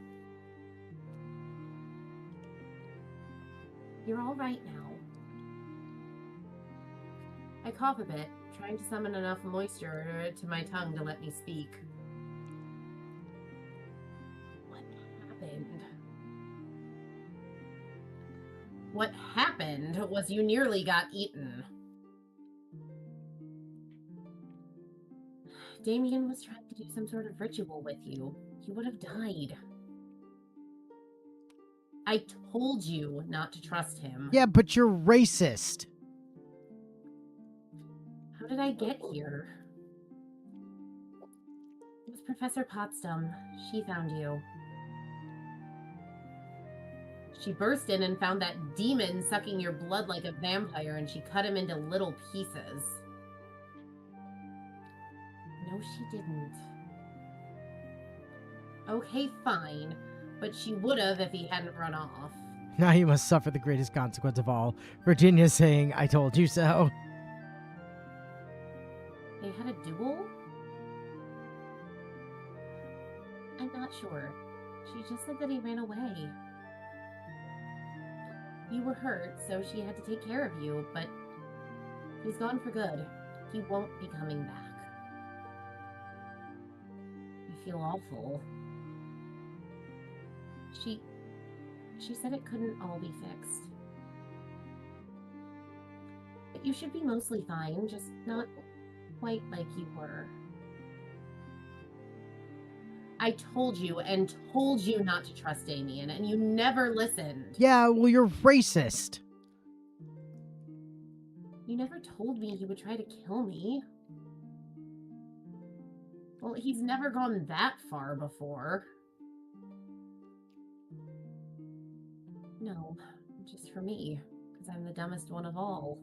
You're all right now. I cough a bit, trying to summon enough moisture to my tongue to let me speak. What happened? What happened was you nearly got eaten. Damien was trying to do some sort of ritual with you. You would have died. I told you not to trust him. Yeah, but you're racist. How did I get here? It was Professor Potsdam. She found you. She burst in and found that demon sucking your blood like a vampire, and she cut him into little pieces. No, she didn't. Okay, fine. But she would have if he hadn't run off. Now you must suffer the greatest consequence of all. Virginia saying, I told you so. They had a duel? I'm not sure. She just said that he ran away. You were hurt, so she had to take care of you, but he's gone for good. He won't be coming back. I feel awful. She said it couldn't all be fixed. But you should be mostly fine, just not quite like you were. I told you and told you not to trust Damien, and you never listened. Yeah, well, you're racist. You never told me he would try to kill me. Well, he's never gone that far before. No, just for me, because I'm the dumbest one of all.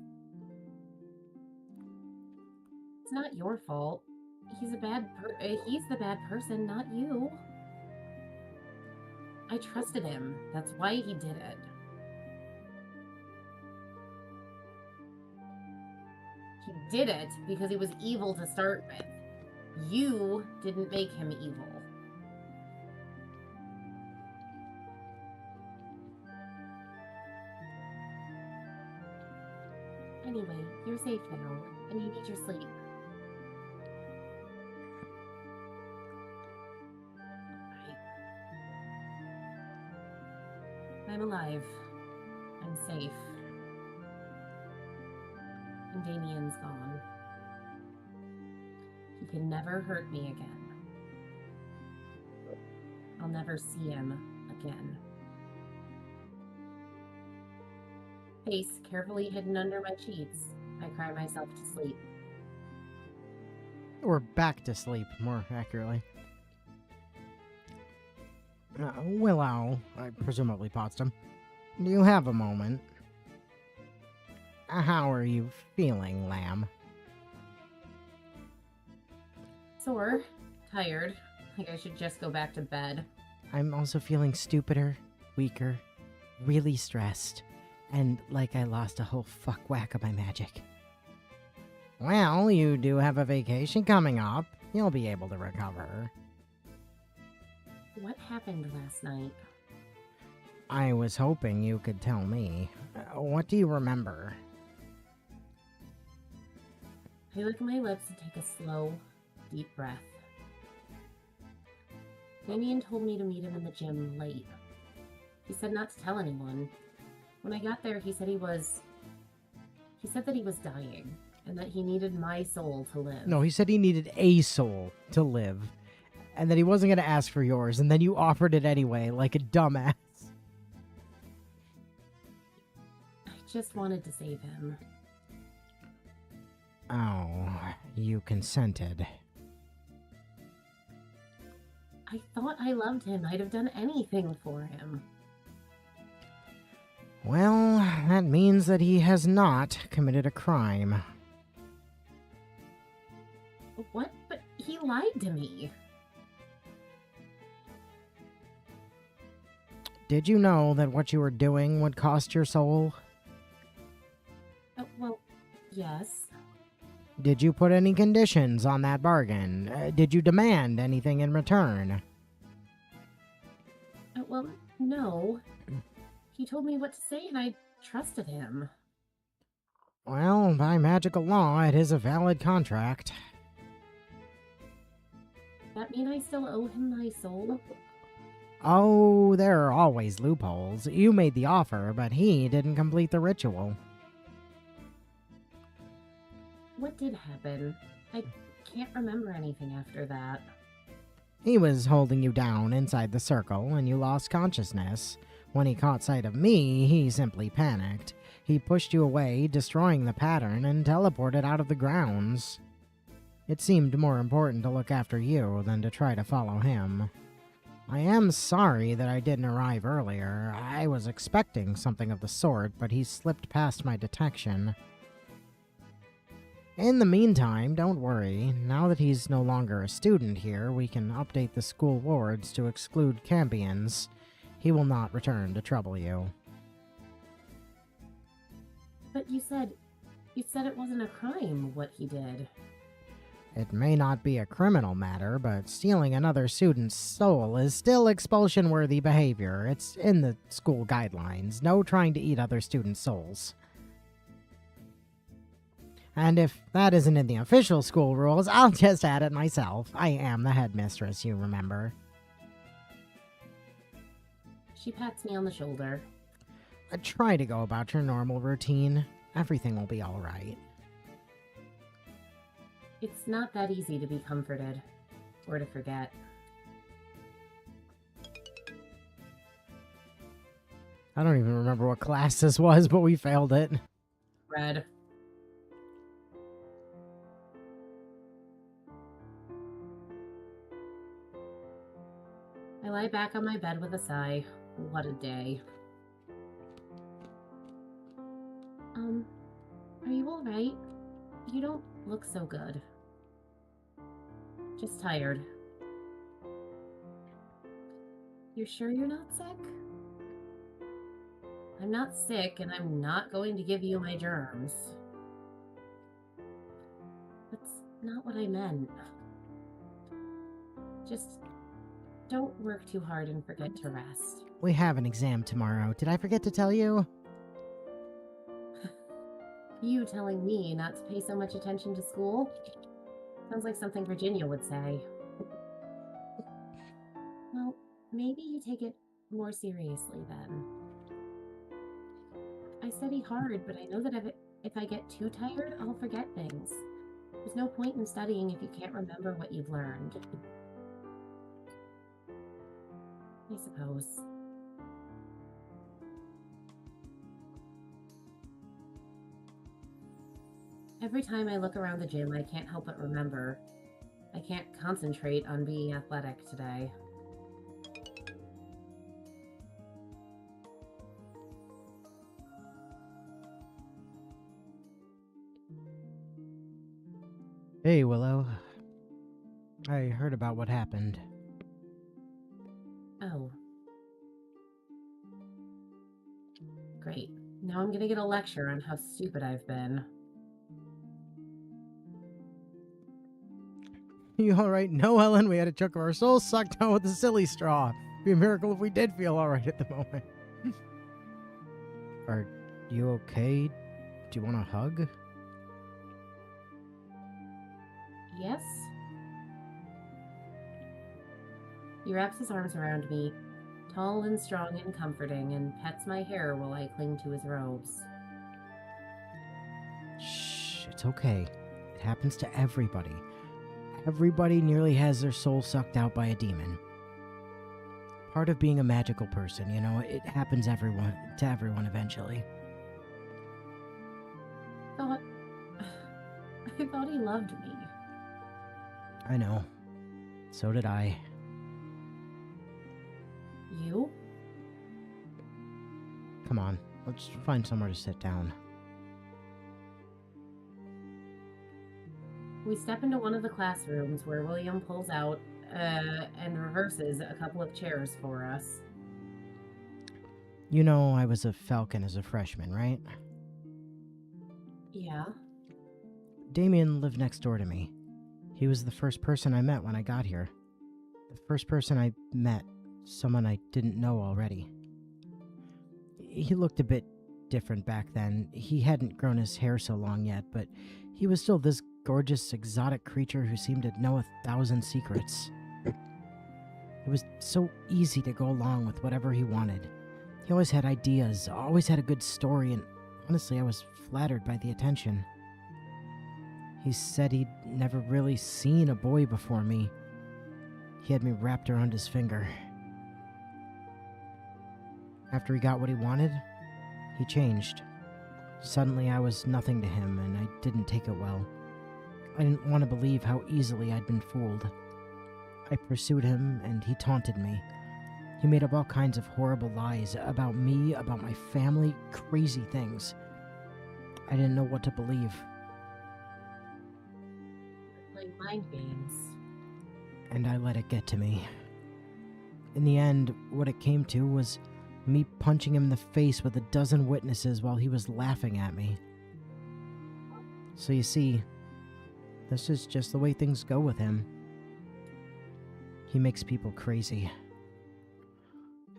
It's not your fault. He's the bad person, not you. I trusted him. That's why he did it. He did it because he was evil to start with. You didn't make him evil. Anyway, you're safe now, and you need your sleep. I'm alive. I'm safe. And Damien's gone. He can never hurt me again. I'll never see him again. Face carefully hidden under my sheets, I cry myself to sleep. Or back to sleep, more accurately. Willow, presumably Potsdam, do you have a moment? How are you feeling, Lamb? Sore, tired, like I should just go back to bed. I'm also feeling stupider, weaker, really stressed, and like I lost a whole fuck whack of my magic. Well, you do have a vacation coming up. You'll be able to recover. What happened last night? I was hoping you could tell me. What do you remember? I lick my lips and take a slow, deep breath. Damien told me to meet him in the gym late. He said not to tell anyone. When I got there, he said that he was dying, and that he needed my soul to live. No, he said he needed a soul to live, and that he wasn't going to ask for yours, and then you offered it anyway, like a dumbass. I just wanted to save him. Oh, you consented. I thought I loved him. I'd have done anything for him. Well, that means that he has not committed a crime. What? But he lied to me. Did you know that what you were doing would cost your soul? Well, yes. Did you put any conditions on that bargain? Did you demand anything in return? Well, no. He told me what to say and I trusted him. Well, by magical law, it is a valid contract. That mean I still owe him my soul? Oh, there are always loopholes. You made the offer, but he didn't complete the ritual. What did happen? I can't remember anything after that. He was holding you down inside the circle, and you lost consciousness. When he caught sight of me, he simply panicked. He pushed you away, destroying the pattern, and teleported out of the grounds. It seemed more important to look after you than to try to follow him. I am sorry that I didn't arrive earlier. I was expecting something of the sort, but he slipped past my detection. In the meantime, don't worry. Now that he's no longer a student here, we can update the school wards to exclude Cambions. He will not return to trouble you. But you said it wasn't a crime, what he did. It may not be a criminal matter, but stealing another student's soul is still expulsion-worthy behavior. It's in the school guidelines. No trying to eat other students' souls. And if that isn't in the official school rules, I'll just add it myself. I am the headmistress, you remember. She pats me on the shoulder. Try to go about your normal routine. Everything will be alright. It's not that easy to be comforted. Or to forget. I don't even remember what class this was, but we failed it. Red. I lie back on my bed with a sigh. What a day. Are you alright? You don't look so good. Just tired. You're sure you're not sick? I'm not sick, and I'm not going to give you my germs. That's not what I meant. Just don't work too hard and forget to rest. We have an exam tomorrow. Did I forget to tell you? You telling me not to pay so much attention to school? Sounds like something Virginia would say. Well, maybe you take it more seriously then. I study hard, but I know that if I get too tired, I'll forget things. There's no point in studying if you can't remember what you've learned. I suppose. Every time I look around the gym, I can't help but remember. I can't concentrate on being athletic today. Hey, Willow. I heard about what happened. Oh. Great. Now I'm gonna get a lecture on how stupid I've been. You alright? No, Ellen, we had a chunk of our souls sucked out with a silly straw. It'd be a miracle if we did feel alright at the moment. Are you okay? Do you want a hug? Yes? He wraps his arms around me, tall and strong and comforting, and pets my hair while I cling to his robes. Shh, it's okay. It happens to everybody. Everybody nearly has their soul sucked out by a demon. Part of being a magical person, you know, it happens to everyone eventually. I thought he loved me. I know. So did I. You? Come on, let's find somewhere to sit down. We step into one of the classrooms where William pulls out and reverses a couple of chairs for us. You know I was a Falcon as a freshman, right? Yeah? Damien lived next door to me. He was the first person I met when I got here. The first person I met, someone I didn't know already. He looked a bit different back then. He hadn't grown his hair so long yet, but he was still this gorgeous, exotic creature who seemed to know 1,000 secrets. It was so easy to go along with whatever he wanted. He always had ideas, always had a good story, and honestly, I was flattered by the attention. He said he'd never really seen a boy before me. He had me wrapped around his finger. After he got what he wanted, he changed. Suddenly I was nothing to him, and I didn't take it well. I didn't want to believe how easily I'd been fooled. I pursued him, and he taunted me. He made up all kinds of horrible lies about me, about my family, crazy things. I didn't know what to believe. Like mind games. And I let it get to me. In the end, what it came to was me punching him in the face with 12 witnesses while he was laughing at me. So you see, this is just the way things go with him. He makes people crazy.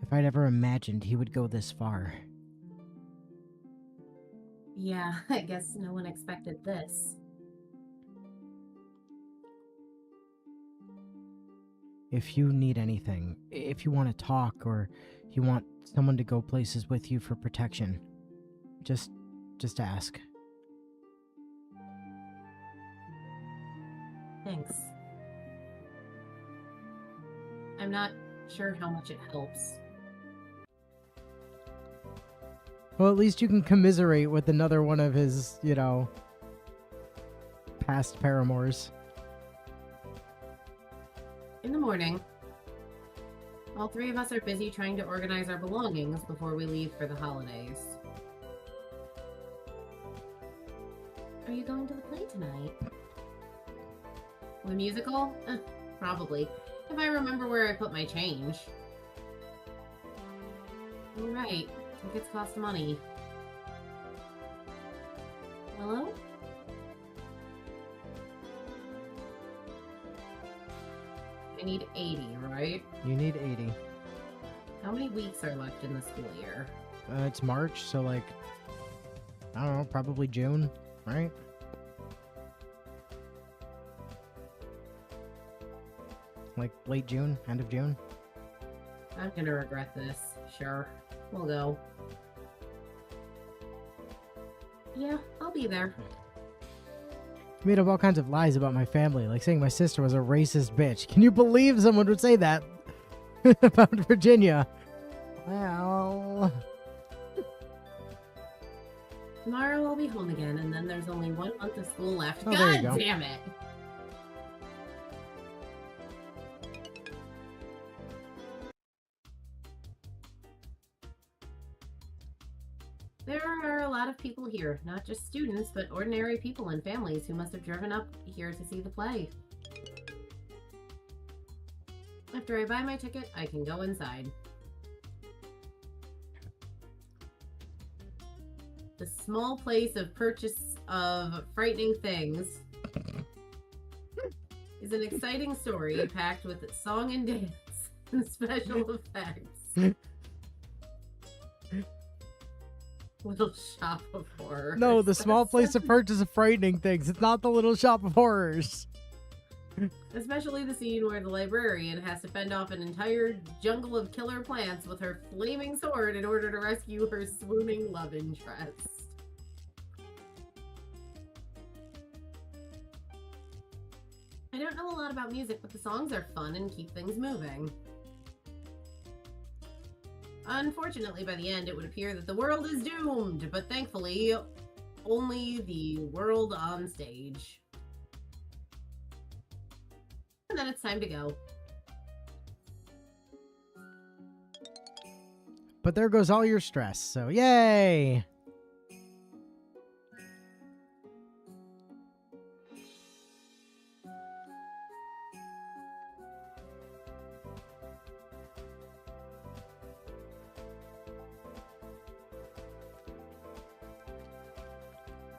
If I'd ever imagined he would go this far. Yeah, I guess no one expected this. If you need anything, if you want to talk, or you want someone to go places with you for protection, just ask. Thanks. I'm not sure how much it helps. Well, at least you can commiserate with another one of his, past paramours. In the morning, all three of us are busy trying to organize our belongings before we leave for the holidays. Are you going to the play tonight? The musical? Probably. If I remember where I put my change. All right. Tickets cost money. Hello? I need 80, right? You need 80. How many weeks are left in the school year? It's March, so I don't know, probably June, right? Like late June, end of June. I'm gonna regret this. Sure. We'll go. Yeah, I'll be there. He made up all kinds of lies about my family, like saying my sister was a racist bitch. Can you believe someone would say that about Virginia? Well... Tomorrow I'll be home again, and then there's only 1 month of school left. Oh, there you God go. damn it! There are a lot of people here, not just students, but ordinary people and families who must have driven up here to see the play. After I buy my ticket, I can go inside. The small place of purchase of frightening things is an exciting story packed with song and dance and special effects. Little Shop of Horrors. No, the small place to purchase of frightening things. It's not the Little Shop of Horrors. Especially the scene where the librarian has to fend off an entire jungle of killer plants with her flaming sword in order to rescue her swooning love interest. I don't know a lot about music, but the songs are fun and keep things moving. Unfortunately, by the end, it would appear that the world is doomed, but thankfully, only the world on stage. And then it's time to go. But there goes all your stress, so yay!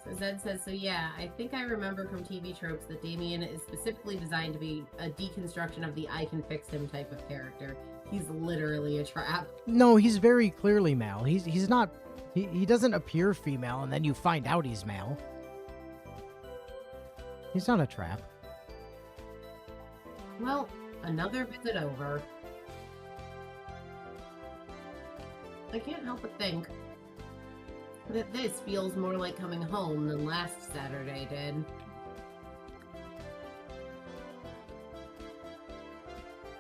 So Zed says, so yeah, I think I remember from TV tropes that Damien is specifically designed to be a deconstruction of the I can fix him type of character. He's literally a trap. No, he's very clearly male. He's not... He doesn't appear female and then you find out he's male. He's not a trap. Well, another visit over. I can't help but think that this feels more like coming home than last Saturday did.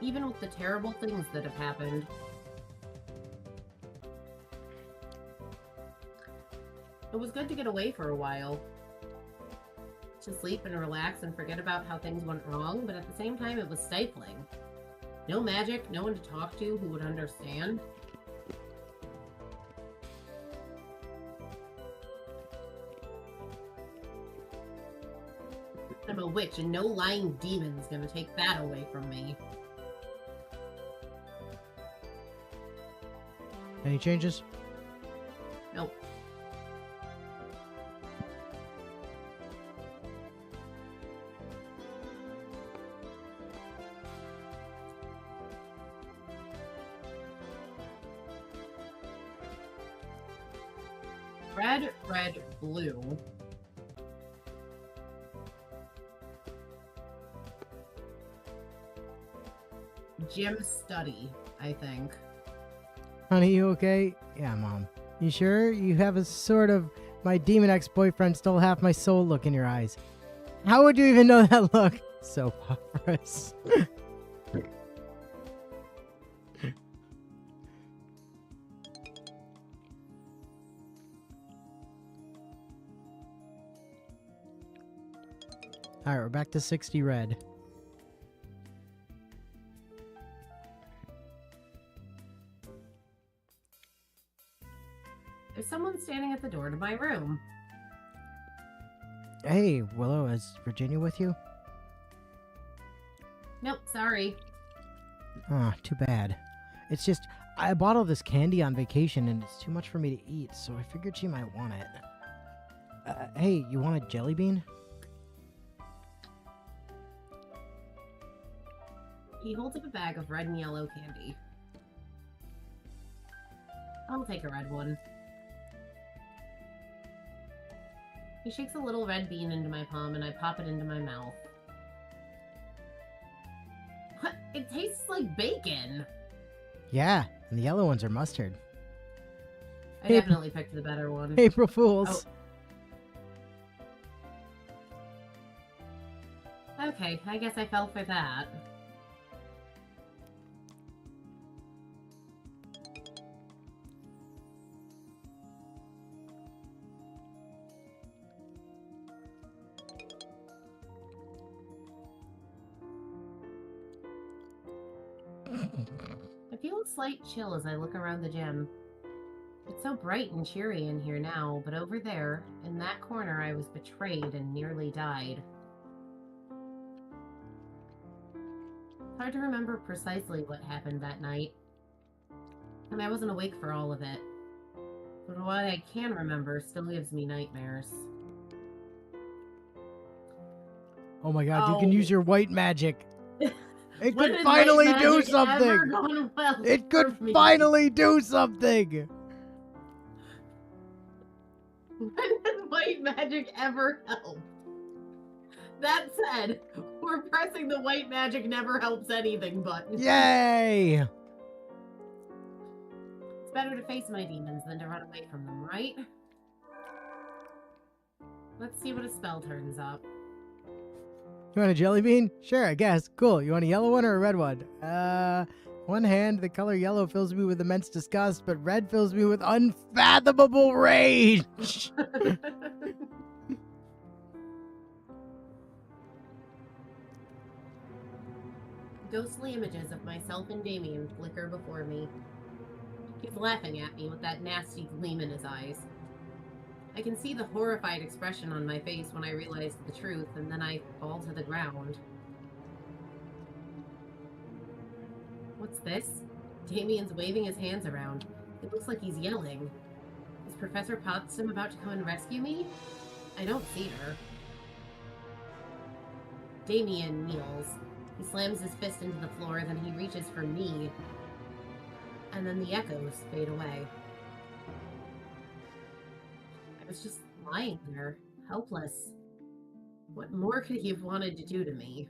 Even with the terrible things that have happened. It was good to get away for a while. To sleep and relax and forget about how things went wrong, but at the same time it was stifling. No magic, no one to talk to who would understand. I'm a witch and no lying demon's gonna take that away from me. Any changes? Nope. Red, red, blue. Gym study, I think. Honey, you okay? Yeah, Mom. You sure? You have a sort of my demon ex-boyfriend stole half my soul look in your eyes. How would you even know that look? So operas. Alright, we're back to 60 red. There's someone standing at the door to my room. Hey, Willow, is Virginia with you? Nope, sorry. Ah, too bad. It's just, I bought all this candy on vacation and it's too much for me to eat, so I figured she might want it. Hey, you want a jelly bean? He holds up a bag of red and yellow candy. I'll take a red one. He shakes a little red bean into my palm and I pop it into my mouth. What? It tastes like bacon! Yeah, and the yellow ones are mustard. I Hey, definitely picked the better one. April Fools. Okay, I guess I fell for that. I feel a slight chill as I look around the gym. It's so bright and cheery in here now, but over there, in that corner, I was betrayed and nearly died. It's hard to remember precisely what happened that night. And I wasn't awake for all of it. But what I can remember still gives me nightmares. Oh my god, you can Oh. use your white magic. It When could has finally white do magic ever something. gone well It could for me? finally do something. When has white magic ever helped? That said, we're pressing the white magic never helps anything button. Yay! It's better to face my demons than to run away from them, right? Let's see what a spell turns up. You want a jelly bean? Sure, I guess. Cool. You want a yellow one or a red one? One hand, the color yellow fills me with immense disgust, but red fills me with unfathomable rage. Ghostly images of myself and Damien flicker before me. He's laughing at me with that nasty gleam in his eyes. I can see the horrified expression on my face when I realize the truth, and then I fall to the ground. What's this? Damien's waving his hands around. It looks like he's yelling. Is Professor Potsdam about to come and rescue me? I don't see her. Damien kneels. He slams his fist into the floor, then he reaches for me. And then the echoes fade away. I was just lying there, helpless. What more could he have wanted to do to me?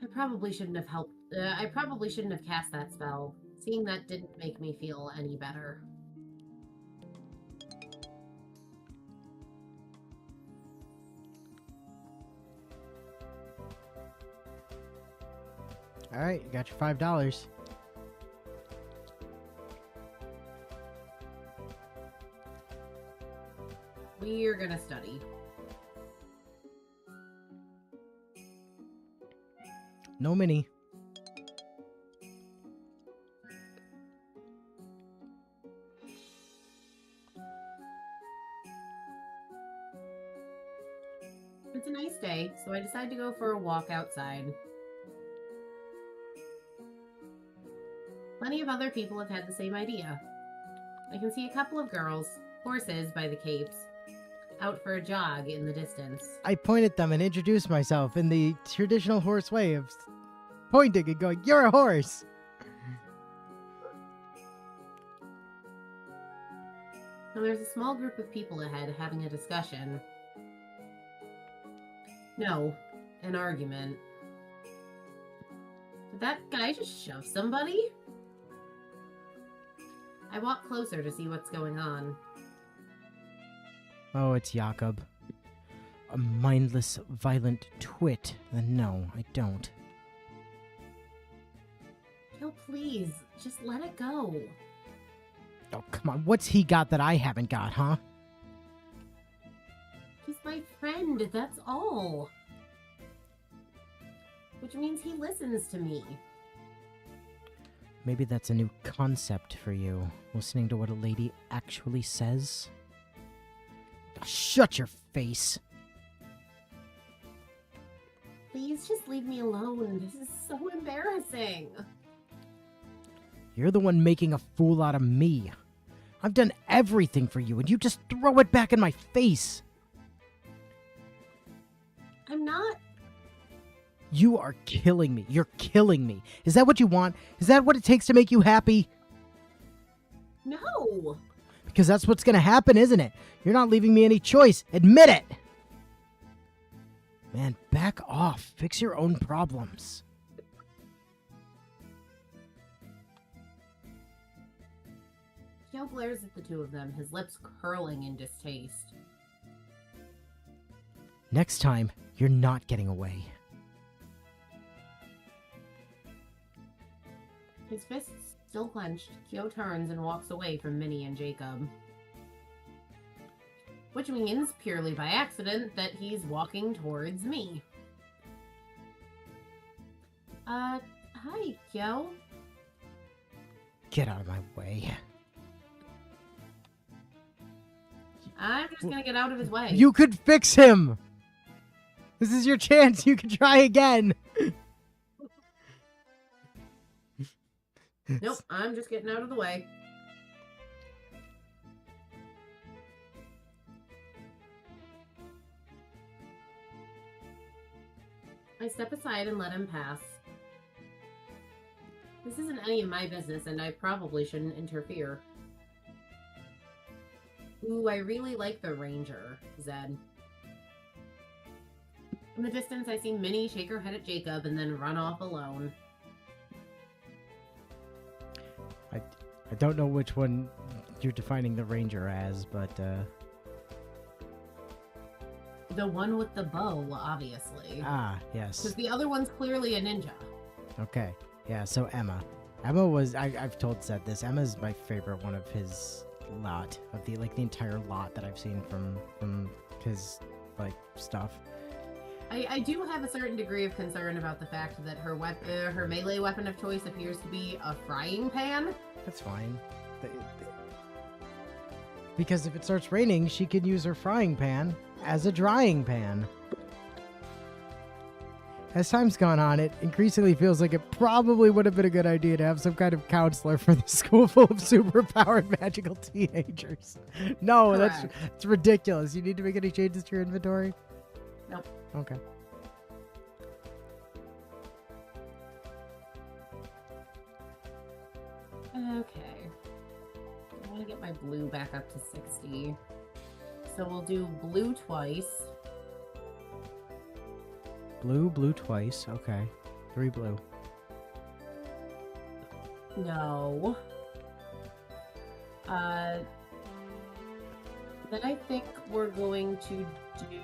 I probably shouldn't have cast that spell. Seeing that didn't make me feel any better. All right, you got your $5. We're gonna study. No mini. It's a nice day, so I decide to go for a walk outside. Plenty of other people have had the same idea. I can see a couple of girls, horses by the capes, out for a jog in the distance. I point at them and introduce myself in the traditional horse way of pointing and going, "You're a horse." And there's a small group of people ahead having a discussion. No, an argument. Did that guy just shove somebody? I walk closer to see what's going on. Oh, it's Jakob. A mindless, violent twit. Then no, I don't. Yo, please, just let it go. Oh, come on. What's he got that I haven't got, huh? He's my friend, that's all. Which means he listens to me. Maybe that's a new concept for you. Listening to what a lady actually says. Oh, shut your face. Please just leave me alone. This is so embarrassing. You're the one making a fool out of me. I've done everything for you, and you just throw it back in my face. I'm not. You are killing me. You're killing me. Is that what you want? Is that what it takes to make you happy? No. Because that's what's going to happen, isn't it? You're not leaving me any choice. Admit it. Man, back off. Fix your own problems. Joe glares at the two of them, his lips curling in distaste. Next time, you're not getting away. His fists still clenched, Kyo turns and walks away from Minnie and Jacob. Which means, purely by accident, that he's walking towards me. Hi, Kyo. Get out of my way. I'm just gonna get out of his way. You could fix him. This is your chance. You can try again. Nope, I'm just getting out of the way. I step aside and let him pass. This isn't any of my business, and I probably shouldn't interfere. Ooh, I really like the ranger, Zed. In the distance, I see Minnie shake her head at Jacob and then run off alone. I don't know which one you're defining the ranger as, but The one with the bow, obviously. yes. Because the other one's clearly a ninja. Okay. Yeah, so Emma. Emma was I've told Seth this. Emma's my favorite one of his lot of the entire lot that I've seen from his stuff. I do have a certain degree of concern about the fact that her melee weapon of choice appears to be a frying pan. That's fine. Because if it starts raining, she can use her frying pan as a drying pan. As time's gone on, it increasingly feels like it probably would have been a good idea to have some kind of counselor for the school full of superpowered magical teenagers. No, Correct. that's ridiculous. You need to make any changes to your inventory? Nope. Okay. Okay. I want to get my blue back up to 60. So we'll do blue twice. Blue twice. Okay. 3 blue. No. Then I think we're going to do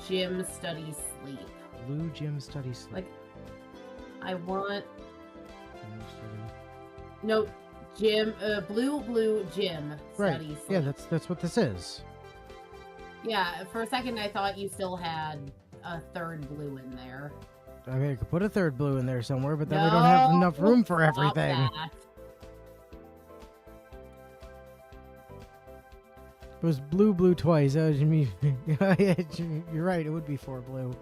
gym, study, sleep. Blue, gym, study, sleep. Like, I want... Gym, study. No, gym, blue, gym, Right. study, sleep. Yeah, that's what this is. Yeah, for a second I thought you still had a third blue in there. I mean, I could put a 3rd blue in there somewhere, but then we don't have enough room for Stop everything. that. It was blue twice. You mean, yeah, you're right. It would be 4 blue.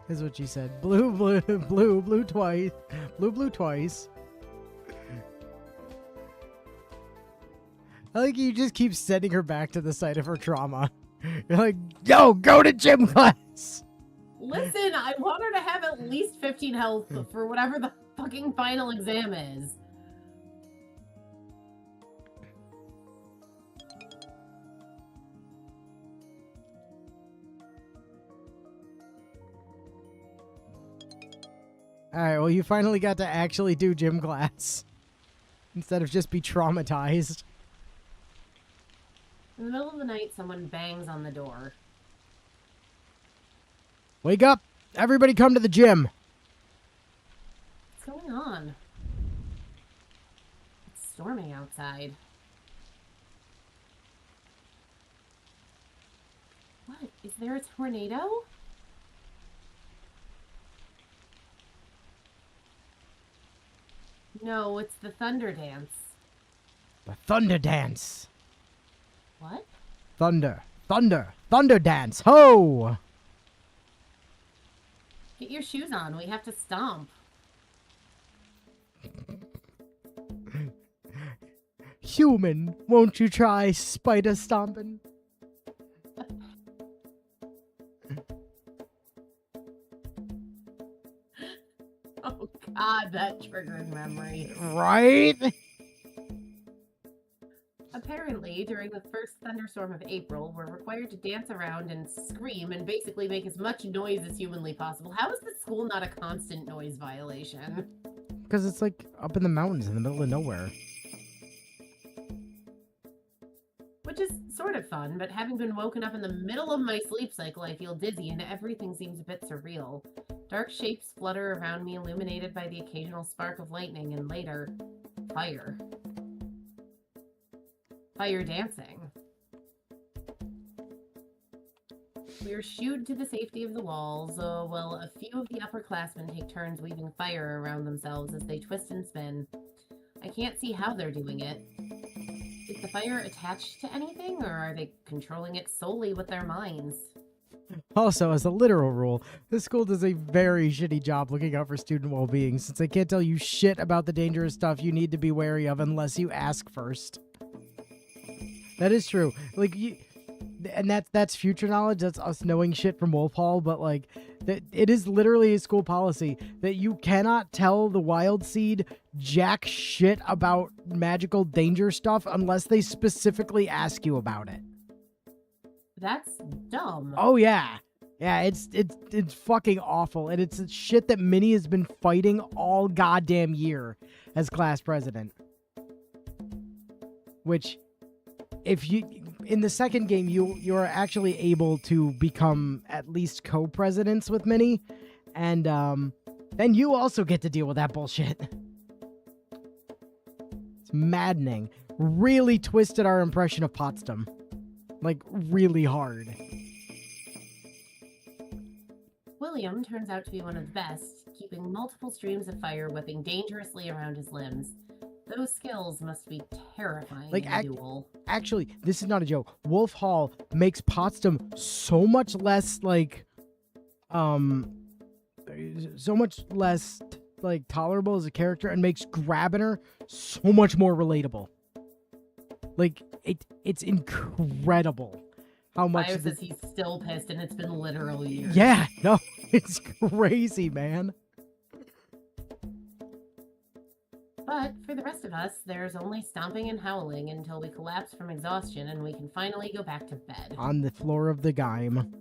Is what she said. Blue twice. Blue twice. I think you just keep sending her back to the site of her trauma. You're like, yo, go to gym class. Listen, I want her to have at least 15 health for whatever the fucking final exam is. Alright, well, you finally got to actually do gym class. Instead of just be traumatized. In the middle of the night, someone bangs on the door. Wake up! Everybody come to the gym! What's going on? It's storming outside. What? Is there a tornado? No, it's the Thunder Dance. The Thunder Dance! What? Thunder Dance! Ho! Get your shoes on. We have to stomp. Human, won't you try spider stomping? Oh god, that triggered memories. Right? Apparently, during the first thunderstorm of April, we're required to dance around and scream and basically make as much noise as humanly possible. How is the school not a constant noise violation? Because it's like up in the mountains in the middle of nowhere. Which is sort of fun, but having been woken up in the middle of my sleep cycle, I feel dizzy and everything seems a bit surreal. Dark shapes flutter around me, illuminated by the occasional spark of lightning, and later, fire. Fire dancing. We are shooed to the safety of the walls, while a few of the upperclassmen take turns weaving fire around themselves as they twist and spin. I can't see how they're doing it. Is the fire attached to anything, or are they controlling it solely with their minds? Also, as a literal rule, this school does a very shitty job looking out for student well-being, since they can't tell you shit about the dangerous stuff you need to be wary of unless you ask first. That is true. Like, and that's future knowledge. That's us knowing shit from Wolf Hall. But like, That it is literally a school policy that you cannot tell the wild seed jack shit about magical danger stuff unless they specifically ask you about it. That's dumb. Oh yeah. Yeah, it's fucking awful, and it's shit that Minnie has been fighting all goddamn year as class president. Which, if you in the second game, you are actually able to become at least co-presidents with Minnie, and then you also get to deal with that bullshit. It's maddening. Really twisted our impression of Potsdam, like really hard. William turns out to be one of the best, keeping multiple streams of fire whipping dangerously around his limbs. Those skills must be terrifying Like, in a duel. Actually, this is not a joke. Wolf Hall makes Potsdam so much less tolerable as a character, and makes Grabiner so much more relatable. Like it's incredible how much. Bio says he's still pissed, and it's been literal years. Yeah, no, it's crazy, man. But for the rest of us, there's only stomping and howling until we collapse from exhaustion and we can finally go back to bed. On the floor of the Gaim.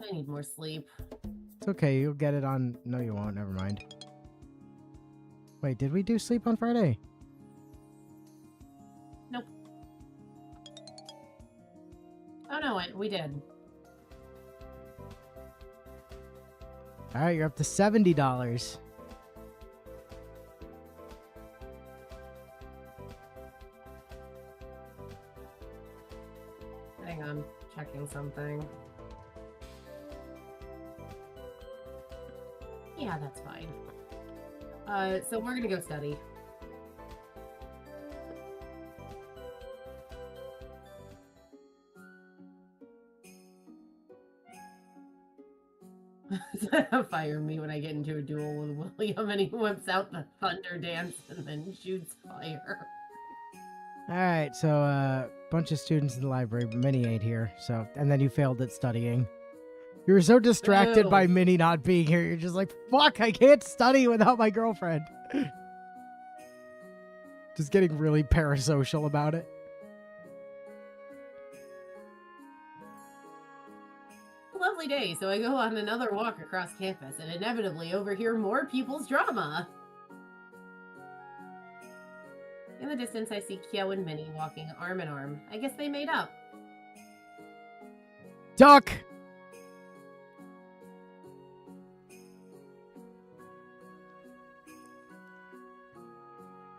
I need more sleep. It's okay, you'll get it on... No, you won't, never mind. Wait, did we do sleep on Friday? Nope. Oh no, we did. Alright, you're up to $70. Hang on, checking something. Yeah, that's fine. So we're gonna go study. Fire me when I get into a duel with William and he whips out the thunder dance and then shoots fire. Alright, so a bunch of students in the library, but Minnie ain't here, so... And then you failed at studying. You were so distracted by Minnie not being here, you're just like, fuck, I can't study without my girlfriend. Just getting really parasocial about it. Lovely day, so I go on another walk across campus and inevitably overhear more people's drama. In the distance, I see Kyo and Minnie walking arm in arm. I guess they made up. Duck!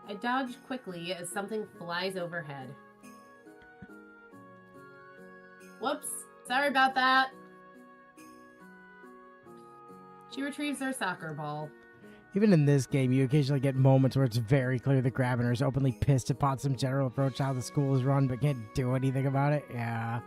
I dodge quickly as something flies overhead. Whoops, sorry about that. She retrieves her soccer ball. Even in this game, you occasionally get moments where it's very clear that Grabiner is openly pissed at Potsdam's general approach to how the school is run, but can't do anything about it. Yeah.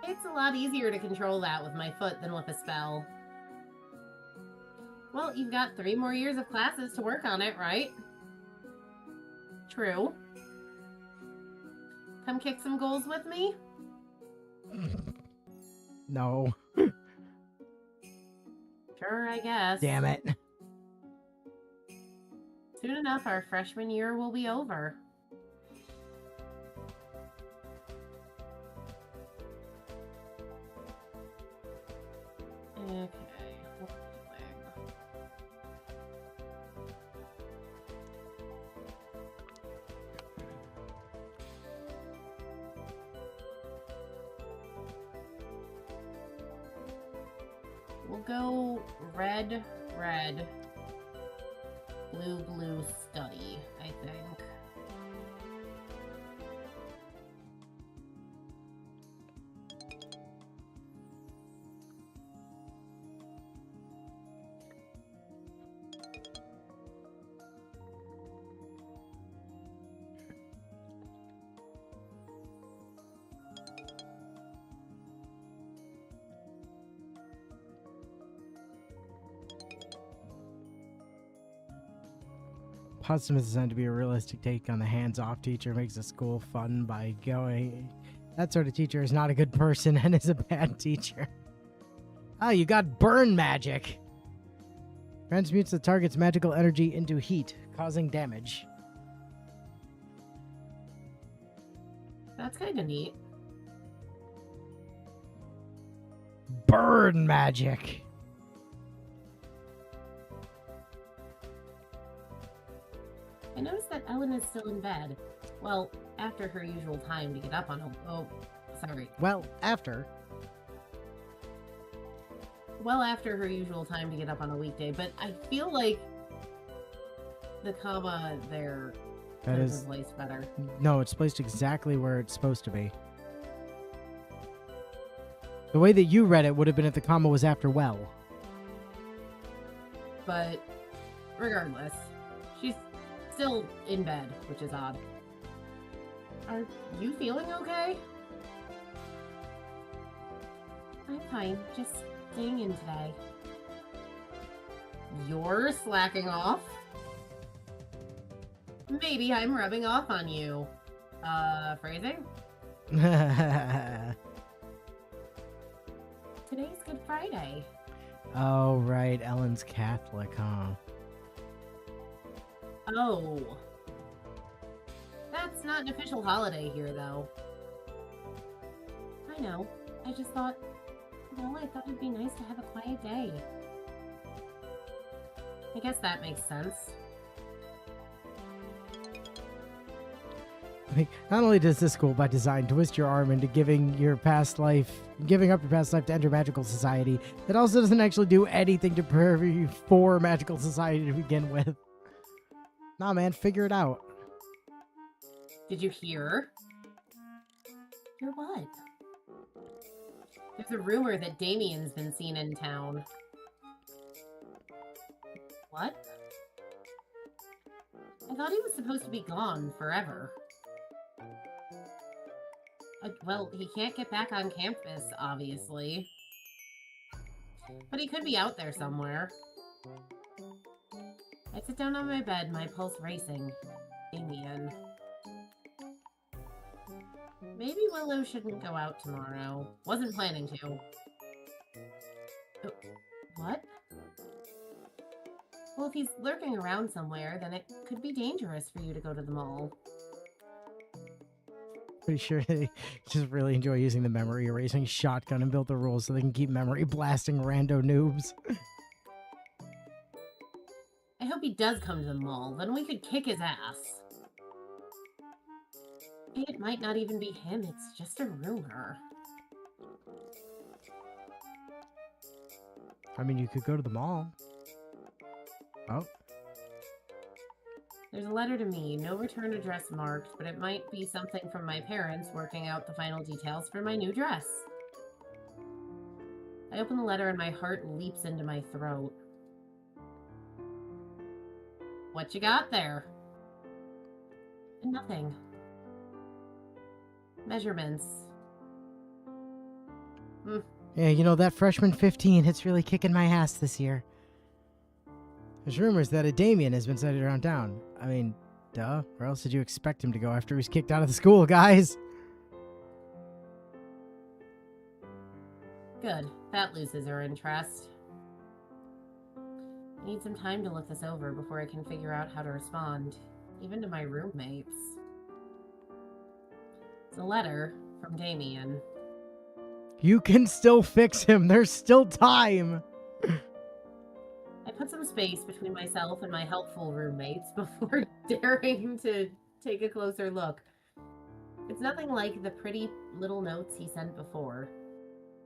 It's a lot easier to control that with my foot than with a spell. Well, you've got 3 more years of classes to work on it, right? True. Come kick some goals with me? No. Sure, I guess. Damn it. Soon enough, our freshman year will be over. Okay. We'll go red, red, blue, blue study, I think. Potsdam is designed to be a realistic take on the hands-off teacher, makes the school fun by going. That sort of teacher is not a good person and is a bad teacher. Oh, you got burn magic. Transmutes the target's magical energy into heat, causing damage. That's kind of neat. Burn magic. I noticed that Ellen is still in bed. Well, after her usual time to get up on a... Oh, sorry. Well, after Her usual time to get up on a weekday, but I feel like the comma there that could is have placed better. no, it's placed exactly where it's supposed to be. The way that you read it would have been if the comma was after well. But regardless, she's still in bed, which is odd. Are you feeling okay? I'm fine, just staying in today. You're slacking off? Maybe I'm rubbing off on you. Phrasing? Today's Good Friday. Oh, right. Ellen's Catholic, huh? Oh. That's not an official holiday here, though. I know. I just thought, well, I thought it'd be nice to have a quiet day. I guess that makes sense. Like, not only does this school by design twist your arm into giving up your past life to enter magical society, it also doesn't actually do anything to prepare you for magical society to begin with. Nah, man, figure it out. Did you hear? Hear what? There's a rumor that Damien's been seen in town. What? I thought he was supposed to be gone forever. Well, he can't get back on campus, obviously. But he could be out there somewhere. I sit down on my bed, my pulse racing. Damien. Maybe Willow shouldn't go out tomorrow. Wasn't planning to. Oh, what? Well, if he's lurking around somewhere, then it could be dangerous for you to go to the mall. Pretty sure they just really enjoy using the memory erasing shotgun and built the rules so they can keep memory blasting rando noobs. I hope he does come to the mall, then we could kick his ass. It might not even be him, it's just a rumor. I mean, you could go to the mall. Oh. There's a letter to me, no return address marked, but it might be something from my parents working out the final details for my new dress. I open the letter and my heart leaps into my throat. What you got there? Nothing. Measurements. Yeah, you know, that freshman 15, it's really kicking my ass this year. There's rumors that a Damien has been sighted around town. I mean, duh. Where else did you expect him to go after he was kicked out of the school, guys? Good. That loses her interest. I need some time to look this over before I can figure out how to respond, even to my roommates. It's a letter from Damien. You can still fix him. There's still time. I put some space between myself and my helpful roommates before daring to take a closer look. It's nothing like the pretty little notes he sent before.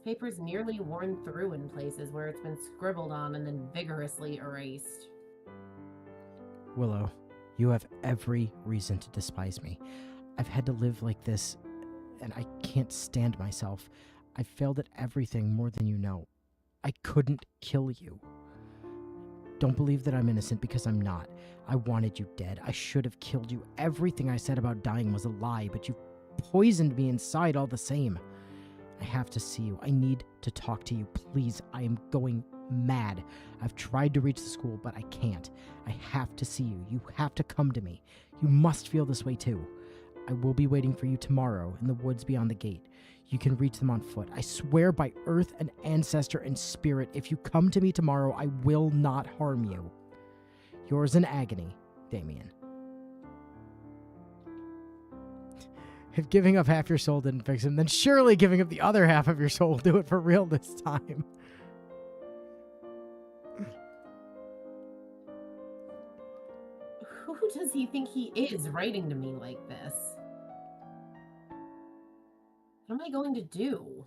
Paper's nearly worn through in places where it's been scribbled on and then vigorously erased. Willow, you have every reason to despise me. I've had to live like this, and I can't stand myself. I failed at everything more than you know. I couldn't kill you. Don't believe that I'm innocent because I'm not. I wanted you dead. I should have killed you. Everything I said about dying was a lie, but you poisoned me inside all the same. I have to see you. I need to talk to you. Please, I am going mad. I've tried to reach the school, but I can't. I have to see you. You have to come to me. You must feel this way too. I will be waiting for you tomorrow in the woods beyond the gate. You can reach them on foot. I swear by earth and ancestor and spirit, if you come to me tomorrow, I will not harm you. Yours in agony, Damien. If giving up half your soul didn't fix him, then surely giving up the other half of your soul will do it for real this time. Who does he think he is writing to me like this? What am I going to do?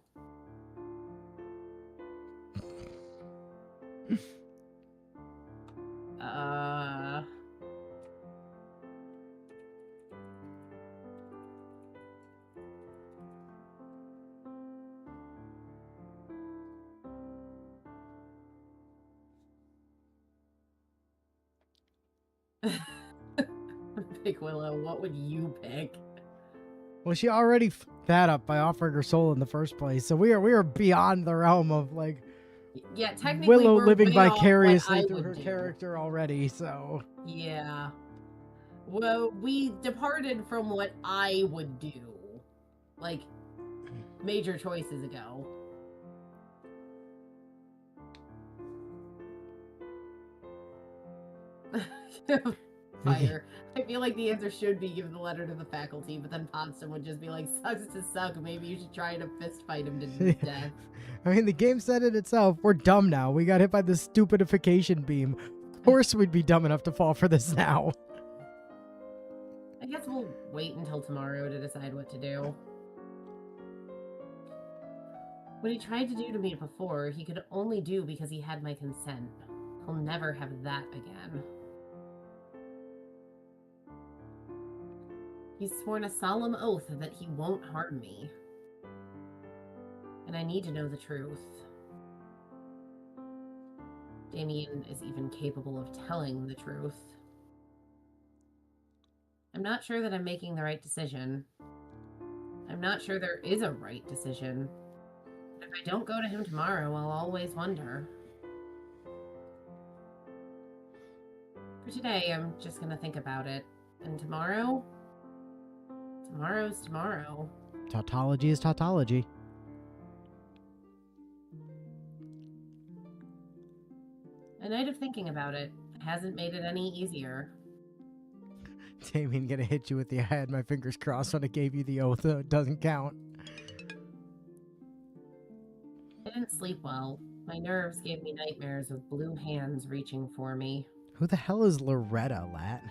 Big Willow, what would you pick? Well, she already fucked that up by offering her soul in the first place, so we are beyond the realm of like Yeah, technically Willow we're living way off what vicariously I through would her do. character already. So Yeah. Well, we departed from what I would do, like, major choices ago. Fire. I feel like the answer should be give the letter to the faculty, but then Potsdam would just be like, sucks to suck, maybe you should try to fist fight him to death. I mean, the game said it itself. We're dumb now. We got hit by the stupidification beam. Of course, we'd be dumb enough to fall for this now. I guess we'll wait until tomorrow to decide what to do. What he tried to do to me before, he could only do because he had my consent. He'll never have that again. He's sworn a solemn oath that he won't harm me. And I need to know the truth. Damien is even capable of telling the truth. I'm not sure that I'm making the right decision. I'm not sure there is a right decision. If I don't go to him tomorrow, I'll always wonder. For today, I'm just gonna think about it. And tomorrow? Tomorrow's tomorrow. Tautology is tautology. A night of thinking about it hasn't made it any easier. Damien gonna hit you with the I had my fingers crossed when I gave you the oath, though it doesn't count. I didn't sleep well. My nerves gave me nightmares with blue hands reaching for me. Who the hell is Loretta, Lat?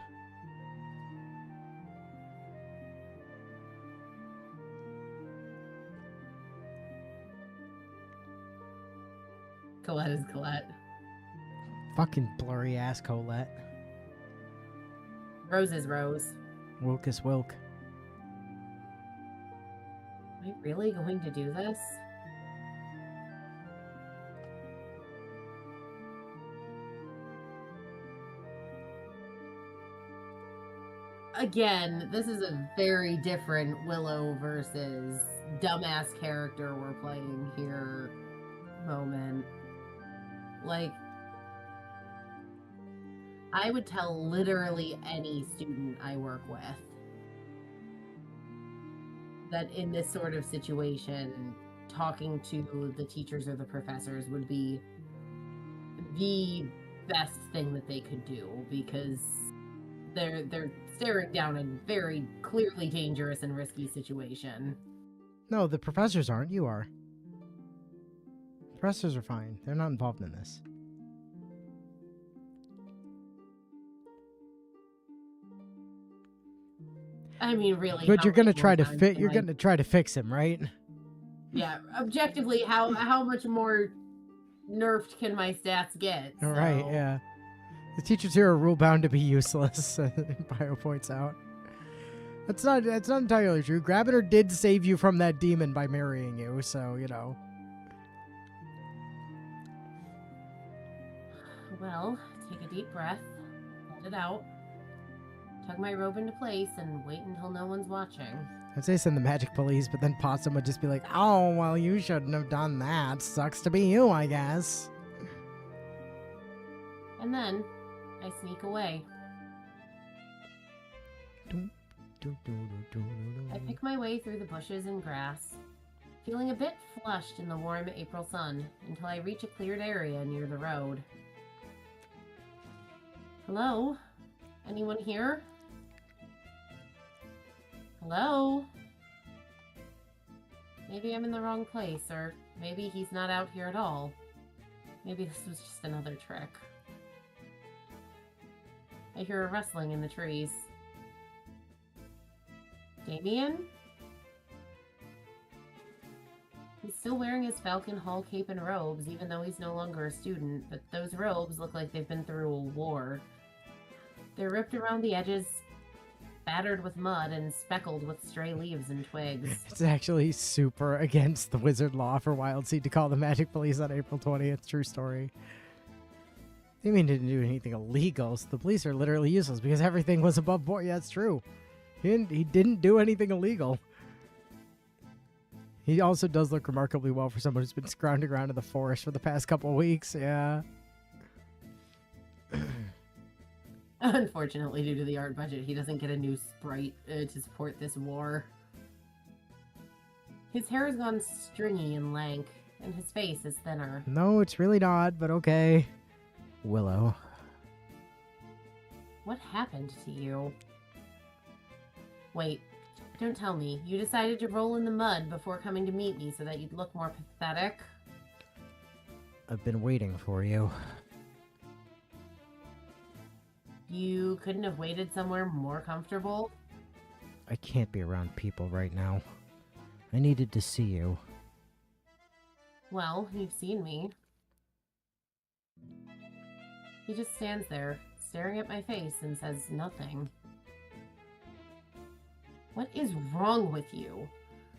Colette is Colette. Fucking blurry ass Colette. Rose is Rose. Wilk is Wilk. Am I really going to do this? Again, this is a very different Willow versus dumbass character we're playing here moment. Like, I would tell literally any student I work with that in this sort of situation, talking to the teachers or the professors would be the best thing that they could do, because they're staring down a very clearly dangerous and risky situation. No, the professors aren't. You are. Professors are fine. They're not involved in this. I mean, really. But how you're gonna many try more to times fit. can You're I- gonna try to fix him, right? Yeah, objectively, how much more nerfed can my stats get? All right. So- Yeah. The teachers here are rule bound to be useless. Bio points out. That's not entirely true. Grabiner did save you from that demon by marrying you, so you know. Well, take a deep breath, let it out, tug my robe into place, and wait until no one's watching. I'd say send the magic police, but then Possum would just be like, "Oh, well, you shouldn't have done that. Sucks to be you, I guess." And then I sneak away. I pick my way through the bushes and grass, feeling a bit flushed in the warm April sun until I reach a cleared area near the road. Hello? Anyone here? Hello? Maybe I'm in the wrong place, or maybe he's not out here at all. Maybe this was just another trick. I hear a rustling in the trees. Damien? He's still wearing his Falcon Hall cape and robes, even though he's no longer a student, but those robes look like they've been through a war. They're ripped around the edges, battered with mud, and speckled with stray leaves and twigs. It's actually super against the wizard law for Wild Seed to call the Magic Police on April 20th. True story. Damien didn't do anything illegal, so the police are literally useless because everything was above board. Yeah, it's true. He didn't do anything illegal. He also does look remarkably well for someone who's been scrounging around in the forest for the past couple of weeks. Yeah. Unfortunately, due to the art budget, he doesn't get a new sprite to support this war. His hair has gone stringy and lank, and his face is thinner. No, it's really not, but okay. Willow. What happened to you? Wait, don't tell me. You decided to roll in the mud before coming to meet me so that you'd look more pathetic? I've been waiting for you. You couldn't have waited somewhere more comfortable? I can't be around people right now. I needed to see you. Well, you've seen me. He just stands there, staring at my face and says nothing. What is wrong with you?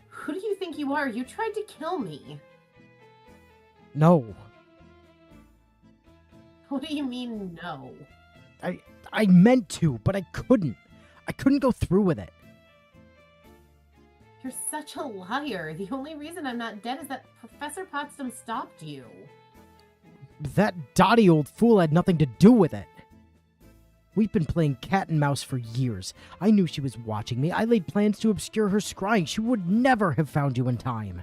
Who do you think you are? You tried to kill me. No. What do you mean, no? I meant to, but I couldn't. I couldn't go through with it. You're such a liar. The only reason I'm not dead is that Professor Potsdam stopped you. That dotty old fool had nothing to do with it. We've been playing cat and mouse for years. I knew she was watching me. I laid plans to obscure her scrying. She would never have found you in time.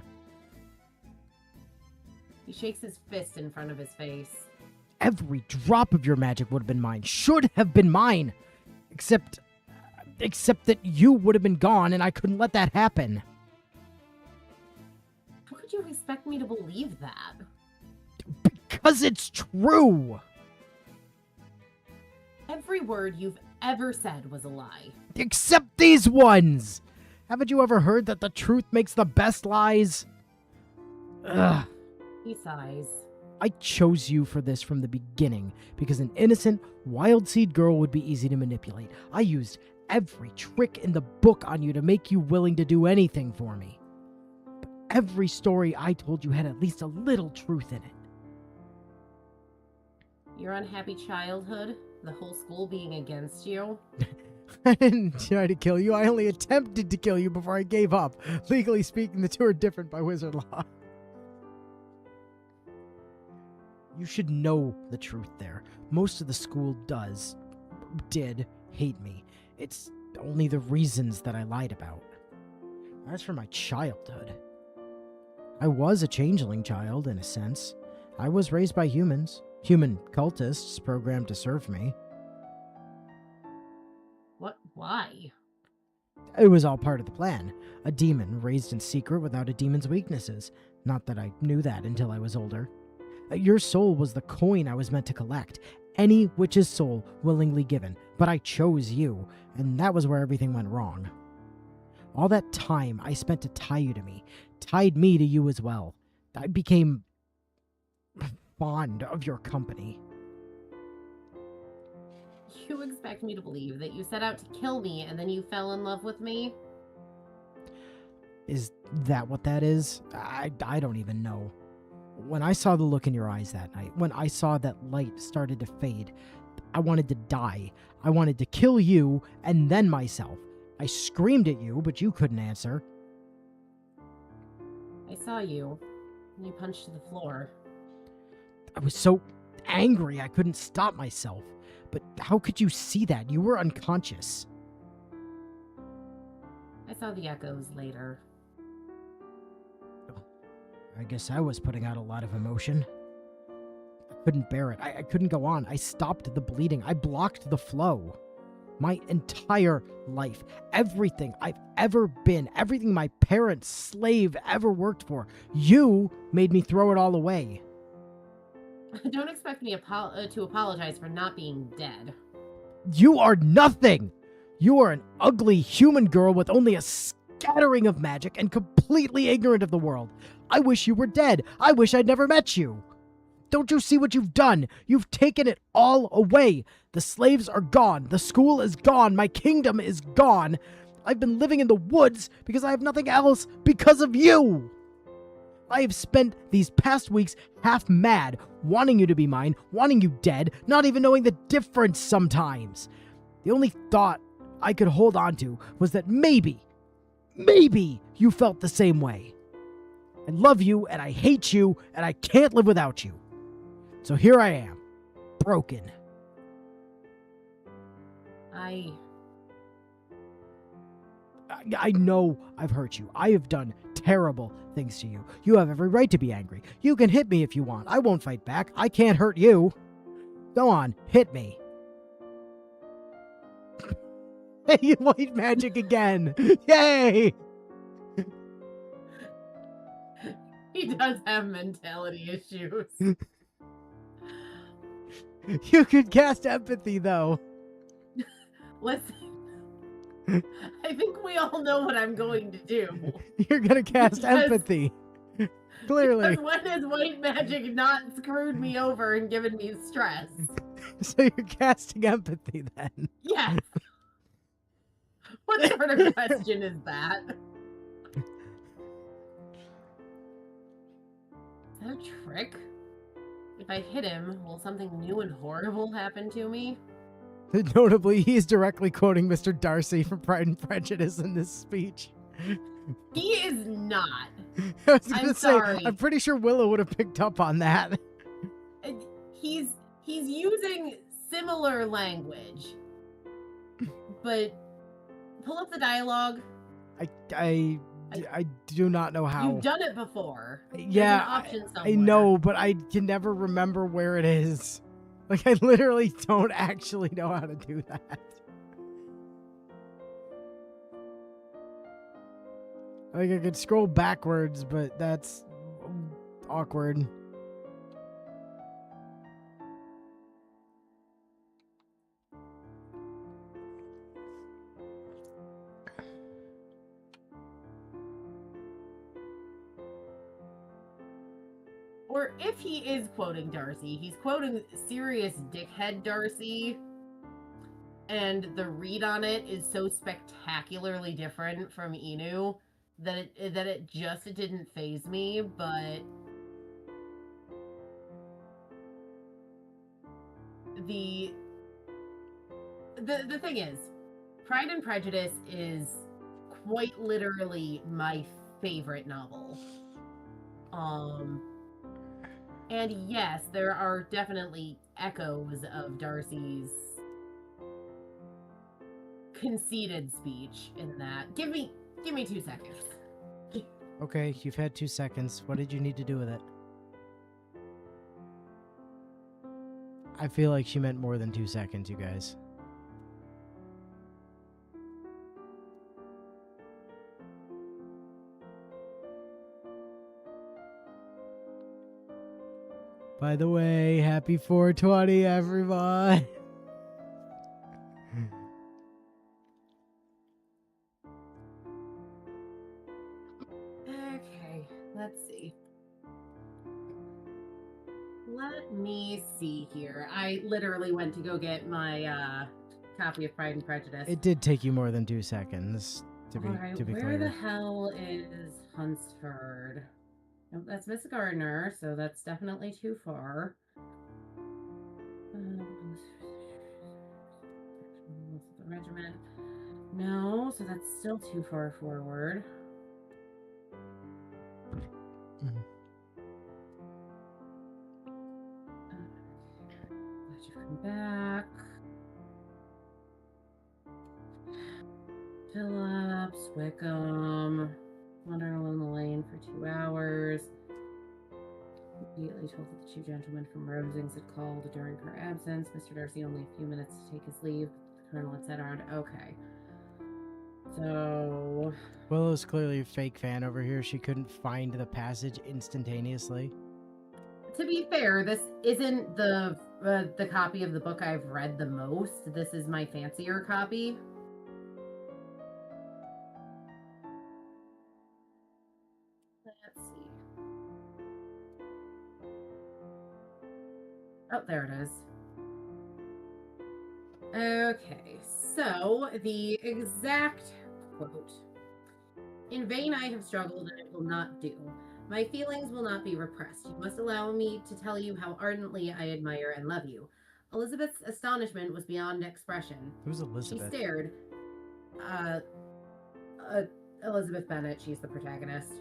He shakes his fist in front of his face. Every drop of your magic would have been mine. Should have been mine. Except that you would have been gone and I couldn't let that happen. How could you expect me to believe that? Because it's true. Every word you've ever said was a lie. Except these ones. Haven't you ever heard that the truth makes the best lies? Ugh. He sighs. I chose you for this from the beginning because an innocent, wild seed girl would be easy to manipulate. I used every trick in the book on you to make you willing to do anything for me. But every story I told you had at least a little truth in it. Your unhappy childhood, the whole school being against you. I didn't try to kill you. I only attempted to kill you before I gave up. Legally speaking, the two are different by wizard law. You should know the truth there. Most of the school did hate me. It's only the reasons that I lied about. As for my childhood, I was a changeling child, in a sense. I was raised by humans. Human cultists programmed to serve me. What? Why? It was all part of the plan. A demon raised in secret without a demon's weaknesses. Not that I knew that until I was older. Your soul was the coin I was meant to collect. Any witch's soul willingly given. But I chose you, and that was where everything went wrong. All that time I spent to tie you to me, tied me to you as well. I became fond of your company. You expect me to believe that you set out to kill me and then you fell in love with me? Is that what that is? I don't even know. When I saw the look in your eyes that night, when I saw that light started to fade, I wanted to die. I wanted to kill you and then myself. I screamed at you, but you couldn't answer. I saw you, and you punched the floor. I was so angry I couldn't stop myself. But how could you see that? You were unconscious. I saw the echoes later. I guess I was putting out a lot of emotion. I couldn't bear it. I couldn't go on. I stopped the bleeding. I blocked the flow. My entire life, everything I've ever been, everything my parents' slave ever worked for, you made me throw it all away. Don't expect me to apologize for not being dead. You are nothing! You are an ugly human girl with only a scattering of magic and completely ignorant of the world. I wish you were dead. I wish I'd never met you. Don't you see what you've done? You've taken it all away. The slaves are gone. The school is gone. My kingdom is gone. I've been living in the woods because I have nothing else because of you. I have spent these past weeks half mad, wanting you to be mine, wanting you dead, not even knowing the difference sometimes. The only thought I could hold on to was that maybe you felt the same way. I love you, and I hate you, and I can't live without you. So here I am, broken. I know I've hurt you. I have done terrible things to you. You have every right to be angry. You can hit me if you want. I won't fight back. I can't hurt you. Go on, hit me. Hey, white magic again. Yay! He does have mentality issues. You could cast empathy, though. Listen, I think we all know what I'm going to do. You're gonna cast empathy. Clearly. Because when has white magic not screwed me over and given me stress? So you're casting empathy, then? Yes. What sort of question is that? Is that a trick? If I hit him, will something new and horrible happen to me? Notably, he's directly quoting Mr. Darcy from Pride and Prejudice in this speech. He is not. I was gonna I'm say, sorry. I'm pretty sure Willow would have picked up on that. He's using similar language. But pull up the dialogue. I do not know how. You've done it before. There's Yeah, an option I somewhere. know, but I can never remember where it is. Like, I literally don't actually know how to do that. Like, I could scroll backwards, but that's awkward. Or if he is quoting Darcy, he's quoting serious dickhead Darcy. And the read on it is so spectacularly different from Inu that it just didn't faze me, but the thing is, Pride and Prejudice is quite literally my favorite novel. And yes, there are definitely echoes of Darcy's conceited speech in that. Give me 2 seconds. Okay, you've had 2 seconds. What did you need to do with it? I feel like she meant more than 2 seconds, you guys. By the way, happy 420, everyone. Okay, let's see. Let me see here. I literally went to go get my copy of Pride and Prejudice. It did take you more than 2 seconds, to be Alright, clear. where the hell is Hunsford? Nope, that's Miss Gardner, so that's definitely too far. The regiment. No, so that's still too far forward. to come back. Phillips, Wickham, wandering along the lane for 2 hours. Immediately told that the two gentlemen from Rosings had called during her absence. Mr. Darcy only a few minutes to take his leave. The Colonel had said around. Okay. So. Willow's clearly a fake fan over here. She couldn't find the passage instantaneously. To be fair, this isn't the copy of the book I've read the most. This is my fancier copy. Let's see. Oh, there it is. Okay, so the exact quote. In vain I have struggled, and it will not do. My feelings will not be repressed. You must allow me to tell you how ardently I admire and love you. Elizabeth's astonishment was beyond expression. Who's Elizabeth? She stared. Elizabeth Bennet, she's the protagonist.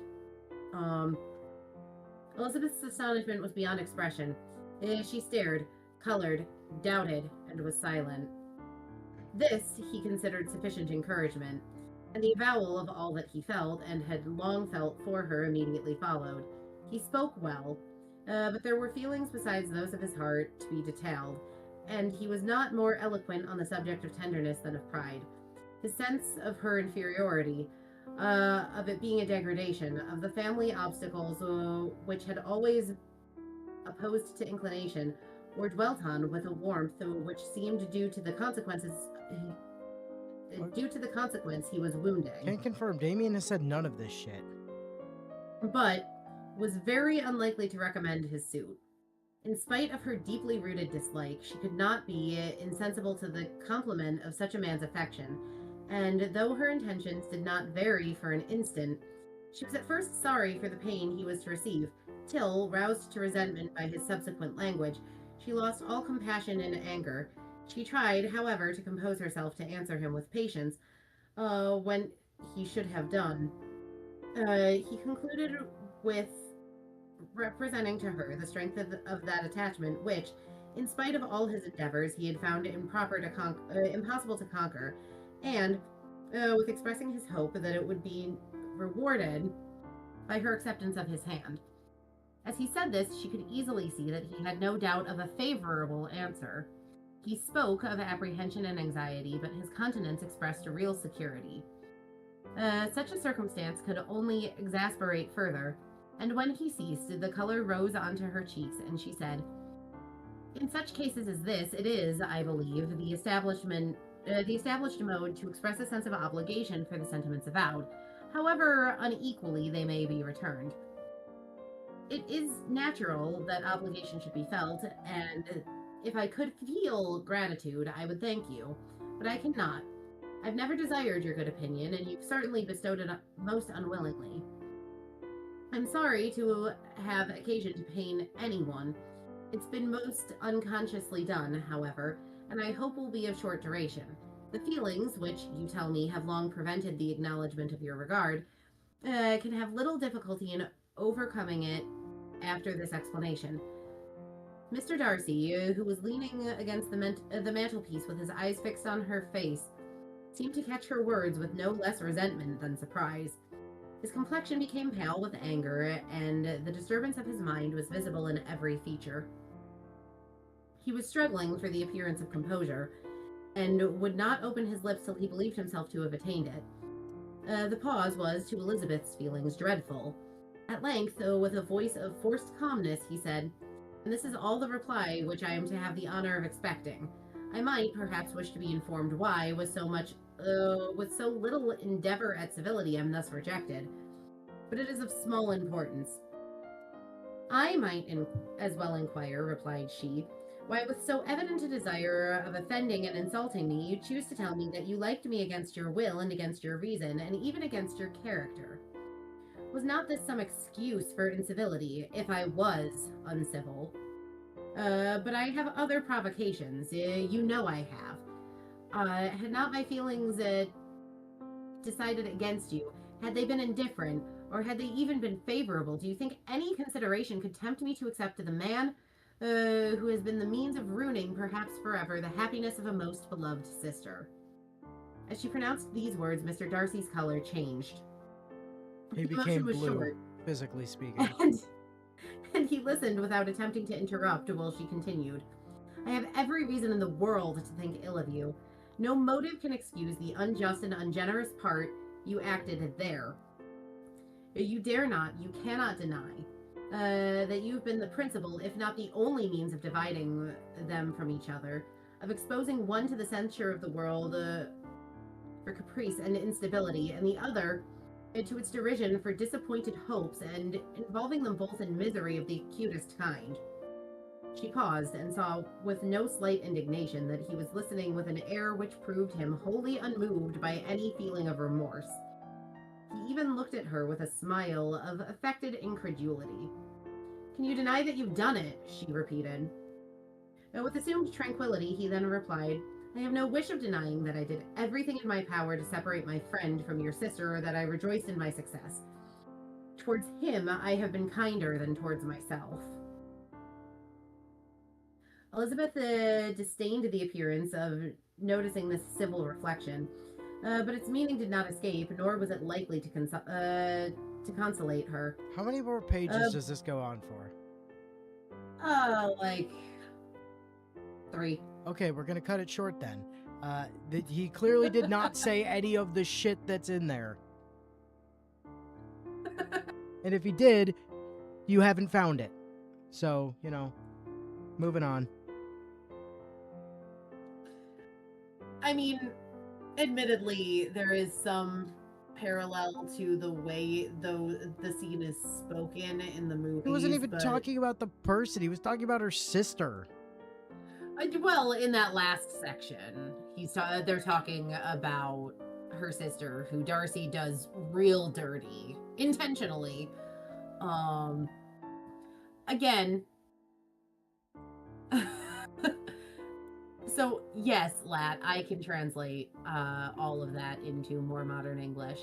Elizabeth's astonishment was beyond expression. She stared, colored, doubted, and was silent. This he considered sufficient encouragement, and the avowal of all that he felt and had long felt for her immediately followed. He spoke well, but there were feelings besides those of his heart to be detailed, and he was not more eloquent on the subject of tenderness than of pride. His sense of her inferiority, of it being a degradation, of the family obstacles which had always opposed to inclination, were dwelt on with a warmth which seemed due to the consequences. Due to the consequence he was wounding. Can't confirm. Damien has said none of this shit. But was very unlikely to recommend his suit. In spite of her deeply rooted dislike, she could not be insensible to the compliment of such a man's affection, and though her intentions did not vary for an instant, she was at first sorry for the pain he was to receive, till, roused to resentment by his subsequent language, she lost all compassion and anger. She tried, however, to compose herself to answer him with patience, when he should have done. He concluded with representing to her the strength of that attachment which, in spite of all his endeavors, he had found impossible to conquer, and with expressing his hope that it would be rewarded by her acceptance of his hand. As he said this, she could easily see that he had no doubt of a favorable answer. He spoke of apprehension and anxiety, but his countenance expressed a real security. Such a circumstance could only exasperate further, and when he ceased, the color rose onto her cheeks, and she said, "In such cases as this, it is, I believe, the established mode to express a sense of obligation for the sentiments avowed, however unequally they may be returned. It is natural that obligation should be felt, and if I could feel gratitude, I would thank you, but I cannot. I've never desired your good opinion, and you've certainly bestowed it most unwillingly. I'm sorry to have occasion to pain anyone. It's been most unconsciously done, however, and I hope will be of short duration. The feelings, which you tell me have long prevented the acknowledgement of your regard, can have little difficulty in overcoming it after this explanation." Mr. Darcy, who was leaning against the mantelpiece with his eyes fixed on her face, seemed to catch her words with no less resentment than surprise. His complexion became pale with anger, and the disturbance of his mind was visible in every feature. He was struggling for the appearance of composure, and would not open his lips till he believed himself to have attained it. The pause was, to Elizabeth's feelings, dreadful. At length, with a voice of forced calmness, he said, "And this is all the reply which I am to have the honor of expecting. I might, perhaps, wish to be informed why, with so little endeavor at civility, I am thus rejected. But it is of small importance." "I might as well inquire," replied she, "why, with so evident a desire of offending and insulting me, you choose to tell me that you liked me against your will and against your reason, and even against your character. Was not this some excuse for incivility, if I was uncivil? But I have other provocations, you know I have. Had not my feelings decided against you, had they been indifferent, or had they even been favorable, do you think any consideration could tempt me to accept the man who has been the means of ruining, perhaps forever, the happiness of a most beloved sister. As she pronounced these words, Mr. Darcy's color changed. He The became motion was blue, short, physically speaking. and he listened without attempting to interrupt while she continued. I have every reason in the world to think ill of you. No motive can excuse the unjust and ungenerous part you acted there. You dare not, you cannot deny that you've been the principal, if not the only means of dividing them from each other, of exposing one to the censure of the world for caprice and instability, and the other to its derision for disappointed hopes, and involving them both in misery of the acutest kind. She paused and saw with no slight indignation that he was listening with an air which proved him wholly unmoved by any feeling of remorse. He even looked at her with a smile of affected incredulity. Can you deny that you've done it? She repeated. With assumed tranquility, he then replied, I have no wish of denying that I did everything in my power to separate my friend from your sister, or that I rejoiced in my success. Towards him, I have been kinder than towards myself. Elizabeth disdained the appearance of noticing this civil reflection, but its meaning did not escape, nor was it likely to consolate her. How many more pages does this go on for? Like 3. Okay, we're gonna cut it short then. He clearly did not say any of the shit that's in there. And if he did, you haven't found it. So, moving on. I mean, admittedly, there is some parallel to the way the scene is spoken in the movie. He wasn't even talking about the person. He was talking about her sister. Well, in that last section, they're talking about her sister, who Darcy does real dirty, intentionally. Again. So, yes, Lat, I can translate all of that into more modern English.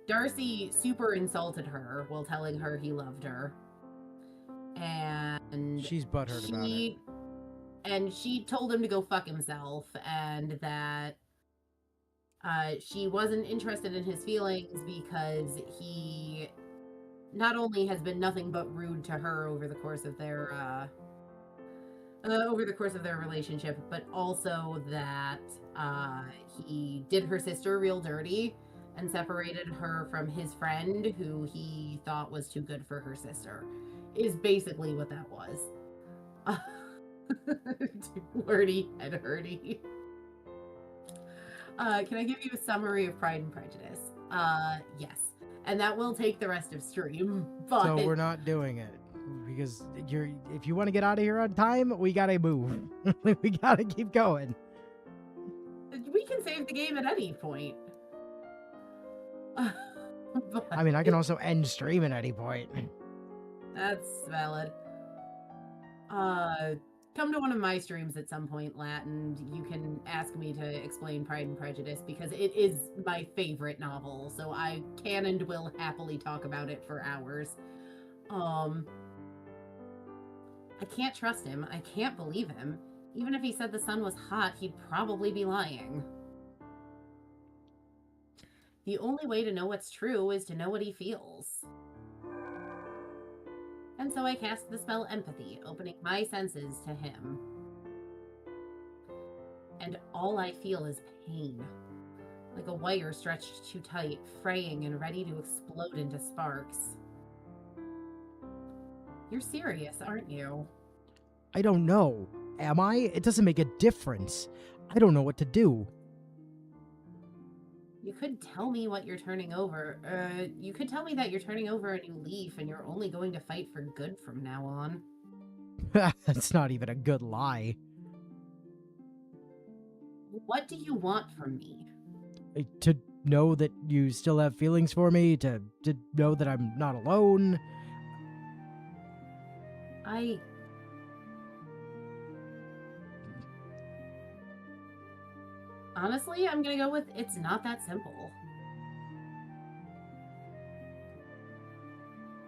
Darcy super insulted her while telling her he loved her. And she's butthurt about it. And she told him to go fuck himself, and that she wasn't interested in his feelings because he not only has been nothing but rude to her over the course of their relationship, but also that he did her sister real dirty and separated her from his friend, who he thought was too good for her sister, is basically what that was. Wordy and hurdy. Can I give you a summary of Pride and Prejudice? Yes. And that will take the rest of stream, but... So we're not doing it. Because if you want to get out of here on time, we gotta move. We gotta keep going. We can save the game at any point. I mean, I can also end stream at any point. That's valid. Come to one of my streams at some point, Lat, and you can ask me to explain Pride and Prejudice, because it is my favorite novel, so I can and will happily talk about it for hours. I can't trust him. I can't believe him. Even if he said the sun was hot, he'd probably be lying. The only way to know what's true is to know what he feels. And so I cast the spell Empathy, opening my senses to him. And all I feel is pain. Like a wire stretched too tight, fraying and ready to explode into sparks. You're serious, aren't you? I don't know. Am I? It doesn't make a difference. I don't know what to do. You could tell me what you're turning over. You could tell me that you're turning over a new leaf and you're only going to fight for good from now on. That's not even a good lie. What do you want from me? To know that you still have feelings for me, to know that I'm not alone. Honestly, I'm gonna go with it's not that simple.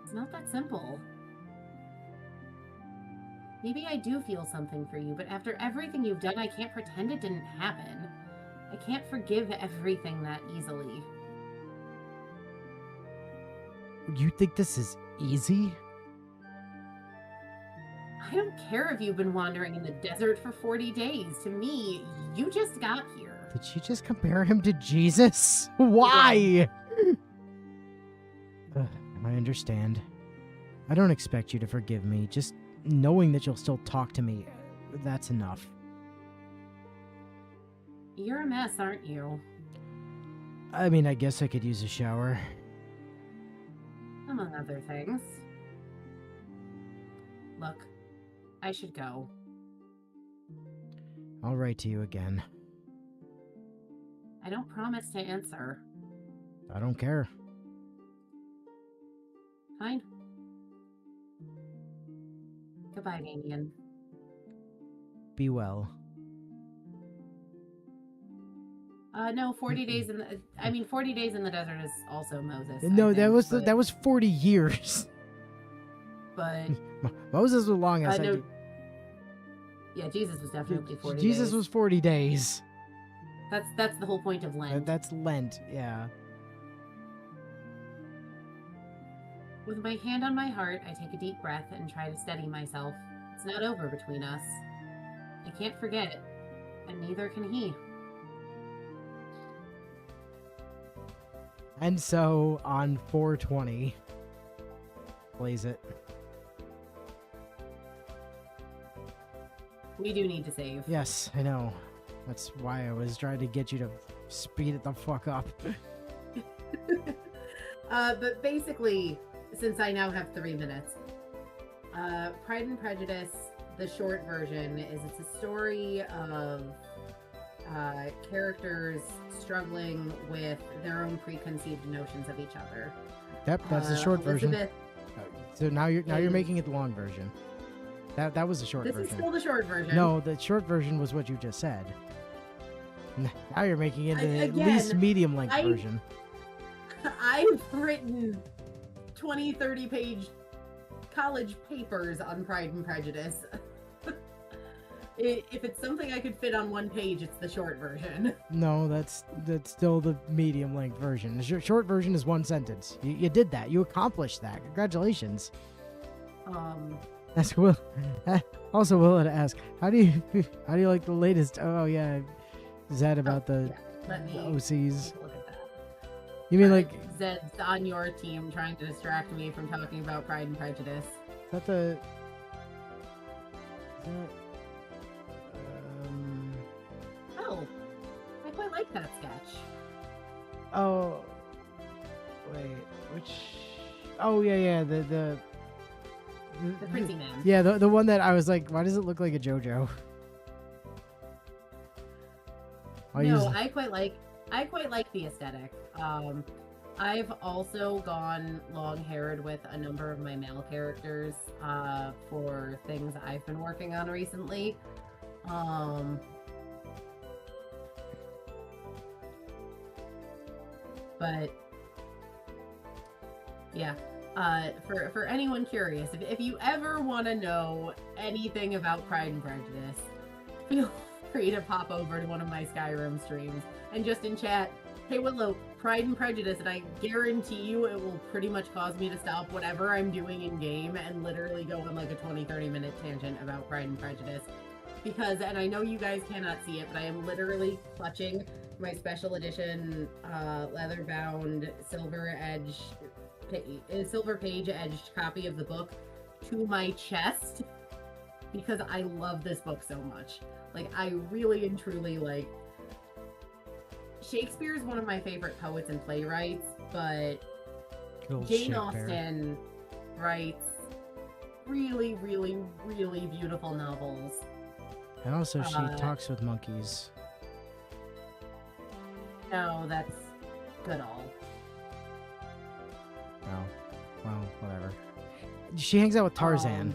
It's not that simple. Maybe I do feel something for you, but after everything you've done, I can't pretend it didn't happen. I can't forgive everything that easily. You think this is easy? I don't care if you've been wandering in the desert for 40 days. To me, you just got here. Did she just compare him to Jesus? Why? I understand. I don't expect you to forgive me. Just knowing that you'll still talk to me, that's enough. You're a mess, aren't you? I mean, I guess I could use a shower. Among other things. Look, I should go. I'll write to you again. I don't promise to answer. I don't care. Fine. Goodbye, Damien. Be well. No, 40 days in the... I mean, 40 days in the desert is also Moses. No, I think, that was 40 years. But... Moses was long as no, yeah, Jesus was definitely 40 Jesus days. was 40 days. That's the whole point of Lent. That's Lent, yeah. With my hand on my heart, I take a deep breath and try to steady myself. It's not over between us. I can't forget, and neither can he. And so on 420, plays it. We do need to save. Yes, I know. That's why I was trying to get you to speed it the fuck up. But basically, since I now have 3 minutes, Pride and Prejudice, the short version, is it's a story of characters struggling with their own preconceived notions of each other. Yep, that's the short version. Elizabeth, So now you're making it the long version. That was the short this version. is still the short version. No, the short version was what you just said. Now you're making it the Again, least medium length version. I've written 20, 30 page college papers on Pride and Prejudice. If it's something I could fit on one page, it's the short version. No, that's still the medium length version. The short version is one sentence. You did that. You accomplished that. Congratulations. That's Will. Also, Will had to ask, how do you like the latest? Oh yeah, is that about the Let me OCs? take a look at that. You mean like Zed's on your team trying to distract me from talking about Pride and Prejudice. is that the? Is that, Oh, I quite like that sketch. oh, wait, which? Oh yeah, the Princy Man. Yeah, the one that I was like, why does it look like a JoJo? I quite like the aesthetic. I've also gone long-haired with a number of my male characters for things I've been working on recently. But yeah, for anyone curious, if you ever want to know anything about Pride and Prejudice, feel free to pop over to one of my Skyrim streams and just in chat, hey Willow, Pride and Prejudice, and I guarantee you it will pretty much cause me to stop whatever I'm doing in game and literally go on like a 20-30 minute tangent about Pride and Prejudice. Because, and I know you guys cannot see it, but I am literally clutching my special edition leather-bound silver page edged copy of the book to my chest because I love this book so much. Like, I really and truly like Shakespeare is one of my favorite poets and playwrights, but Jane Austen writes really, really, really beautiful novels. And also, she talks with monkeys. No, that's Goodall. Oh, well, whatever. She hangs out with Tarzan.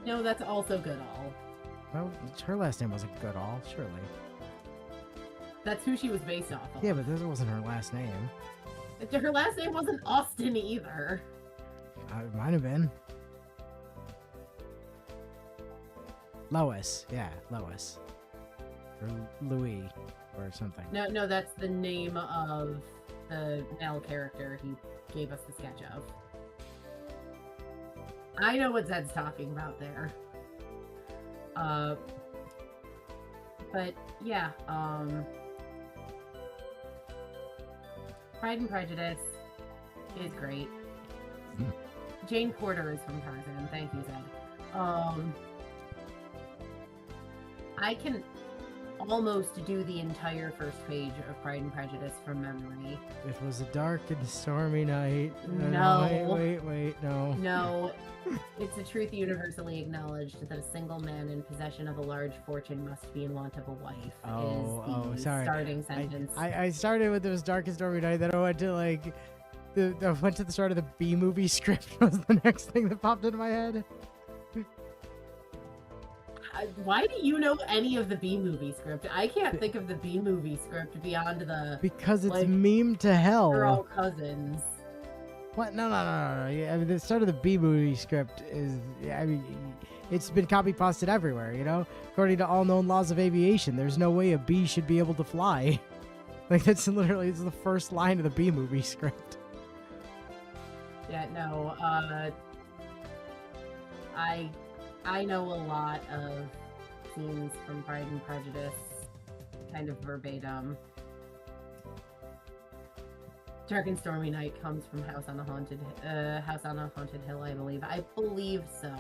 No, that's also Goodall. Well, her last name wasn't Goodall, surely. That's who she was based off of. Yeah, but this wasn't her last name. Her last name wasn't Austen either. It might have been. Lois. Yeah, Lois. Or Louis or something. No, that's the name of the male character he gave us the sketch of. I know what Zed's talking about there. But yeah, Pride and Prejudice is great. Jane Porter is from Tarzan. Thank you, Zed. I can almost do the entire first page of Pride and Prejudice from memory. It was a dark and stormy night. No. Wait, no. No, it's a truth universally acknowledged that a single man in possession of a large fortune must be in want of a wife. Is the Sorry. starting sentence. I started with it was dark and stormy night, then I went to like I went to the start of the B movie script was the next thing that popped into my head. Why do you know any of the B movie script? I can't think of the B movie script beyond the Because it's like, meme to hell. we're all cousins. What? No. Yeah, I mean, the start of the B movie script is, yeah, I mean, it's been copy pasted everywhere, you know? According to all known laws of aviation, there's no way a bee should be able to fly. Like, that's literally it's the first line of the B movie script. Yeah, no, I know a lot of scenes from Pride and Prejudice, kind of verbatim. Dark and Stormy Night comes from House on a Haunted Hill, I believe. I believe so.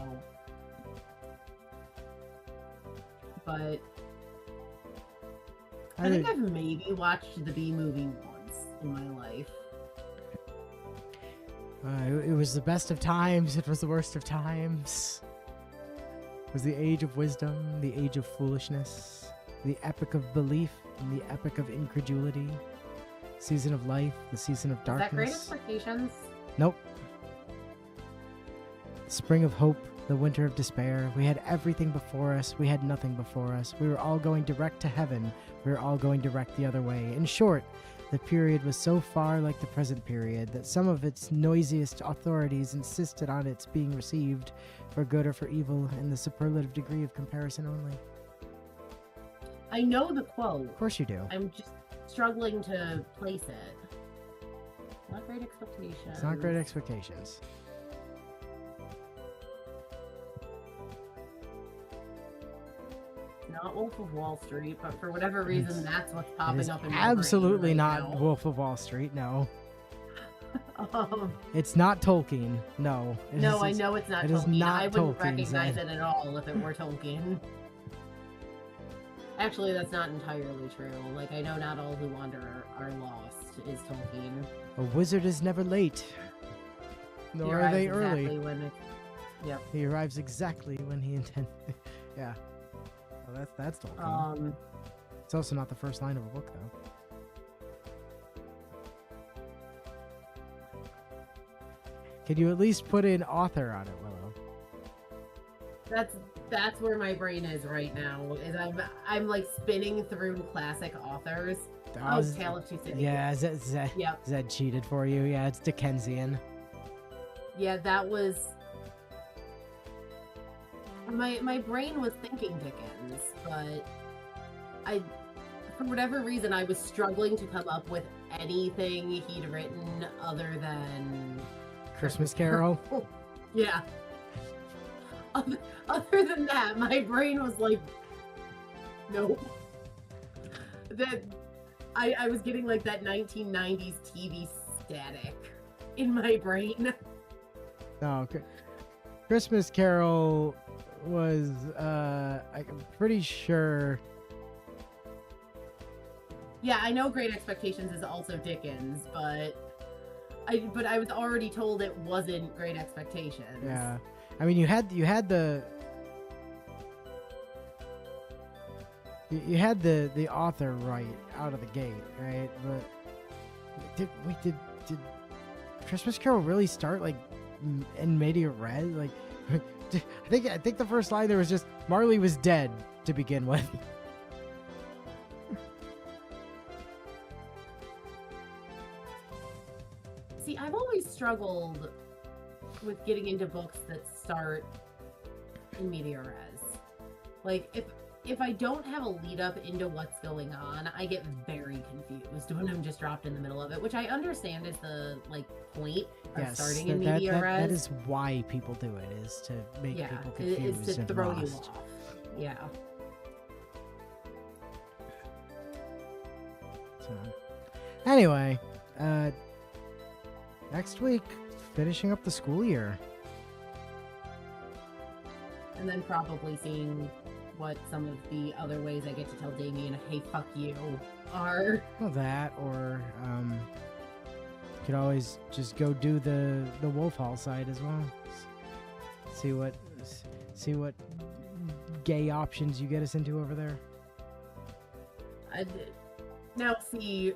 But I think I've maybe watched the B movie once in my life. It was the best of times. It was the worst of times. It was the age of wisdom, the age of foolishness, the epic of belief, and the epic of incredulity. Season of life, the season of darkness. Is that Great Expectations? Nope. Spring of hope, the winter of despair. We had everything before us. We had nothing before us. We were all going direct to heaven. We were all going direct the other way. In short, the period was so far like the present period that some of its noisiest authorities insisted on its being received for good or for evil in the superlative degree of comparison only. I know the quote. Of course you do. I'm just struggling to place it. Not Great Expectations. It's not Great Expectations. Not Wolf of Wall Street, but for whatever reason, that's what's It popping is up in my absolutely brain right not now. Wolf of Wall Street, no. Um, It's not Tolkien, no. no, I know it's not it is Tolkien. not I wouldn't Tolkien, recognize Zed. it at all if it were Tolkien. Actually, that's not entirely true. Like, I know not all who wander are lost is Tolkien. A wizard is never late, He nor are arrives they exactly early. when Yep. He arrives exactly when he intends. Yeah. Well, that's Tolkien. It's also not the first line of a book, though. Can you at least put in author on it, Willow? That's where my brain is right now. Is I'm like spinning through classic authors. Oh, Tale of Two Cities. Yeah, Zed Yep. cheated for you. Yeah, it's Dickensian. Yeah, that was my brain was thinking Dickens, but for whatever reason I was struggling to come up with anything he'd written other than Christmas Carol. Yeah. Other than that, my brain was like, nope. That I was getting like that 1990s TV static in my brain. No, Christmas Carol was, I'm pretty sure. Yeah, I know Great Expectations is also Dickens, but I was already told it wasn't Great Expectations. Yeah, I mean, you had the you had the author right out of the gate, right? But did Christmas Carol really start like in media res? Like, I think the first line there was just Marley was dead to begin with. See, I've always struggled with getting into books that start in media res. Like if I don't have a lead up into what's going on, I get very confused when I'm just dropped in the middle of it, which I understand is the like point of Yes, starting in that, media that, res. that is why people do it, is to make yeah, people it- confused it's to and throw lost. you off. Yeah. So, anyway, next week, finishing up the school year. And then probably seeing what some of the other ways I get to tell Damien, hey, fuck you, are. Well, that, or could always just go do the Wolf Hall side as well. See what gay options you get us into over there. Now, see,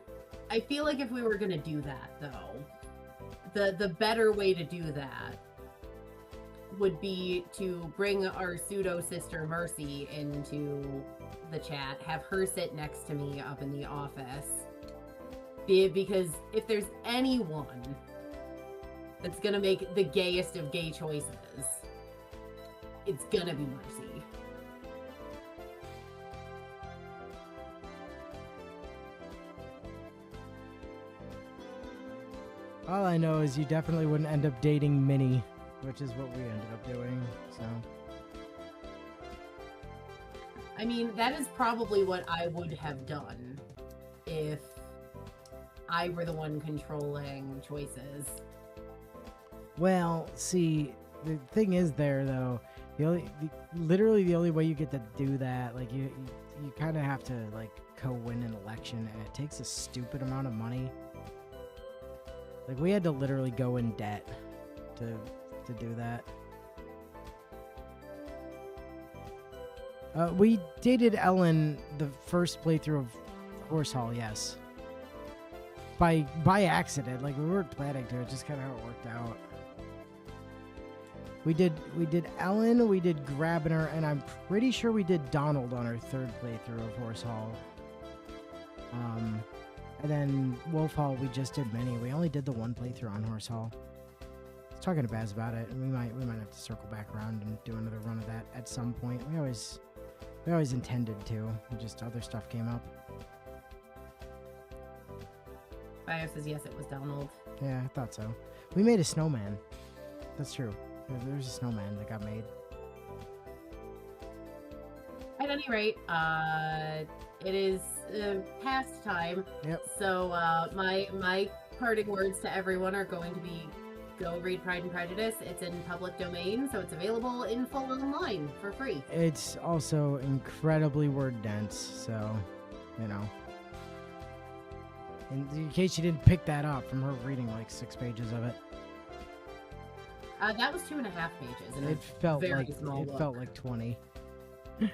I feel like if we were gonna do that, though, the better way to do that would be to bring our pseudo sister Mercy into the chat, have her sit next to me up in the office. Because if there's anyone that's gonna make the gayest of gay choices, it's gonna be Mercy. All I know is you definitely wouldn't end up dating Minnie, which is what we ended up doing, so. I mean, that is probably what I would have done if I were the one controlling choices. Well, see, the thing is there, though, literally the only way you get to do that, like, you kind of have to, like, co-win an election, and it takes a stupid amount of money. Like, we had to literally go in debt to do that. We dated Ellen the first playthrough of Horse Hall, yes. By accident, like, we weren't planning to, it's just kind of how it worked out. We did Ellen, we did Grabner, and I'm pretty sure we did Donald on our third playthrough of Horse Hall. And then Wolf Hall, we just did Mini. We only did the one playthrough on Horse Hall. I was talking to Baz about it, and we might have to circle back around and do another run of that at some point. We always intended to. Just other stuff came up. Bio says yes, it was Donald. Yeah, I thought so. We made a snowman. That's true. There's a snowman that got made. At any rate, it is past time. Yep. So my parting words to everyone are going to be: go read Pride and Prejudice. It's in public domain, so it's available in full online for free. It's also incredibly word dense, so, you know. In case you didn't pick that up from her reading like 6 pages of it. That was 2.5 pages, and It felt very like small book. felt like 20. We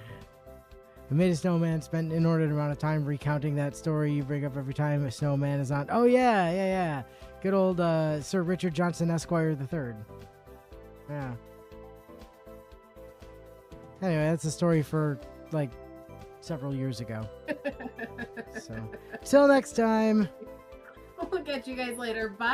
made a snowman, spent an inordinate amount of time recounting that story you bring up every time a snowman is on. Oh yeah. Good old Sir Richard Johnson Esquire III. Yeah. Anyway, that's a story for like several years ago. So, till next time. We'll catch you guys later. Bye.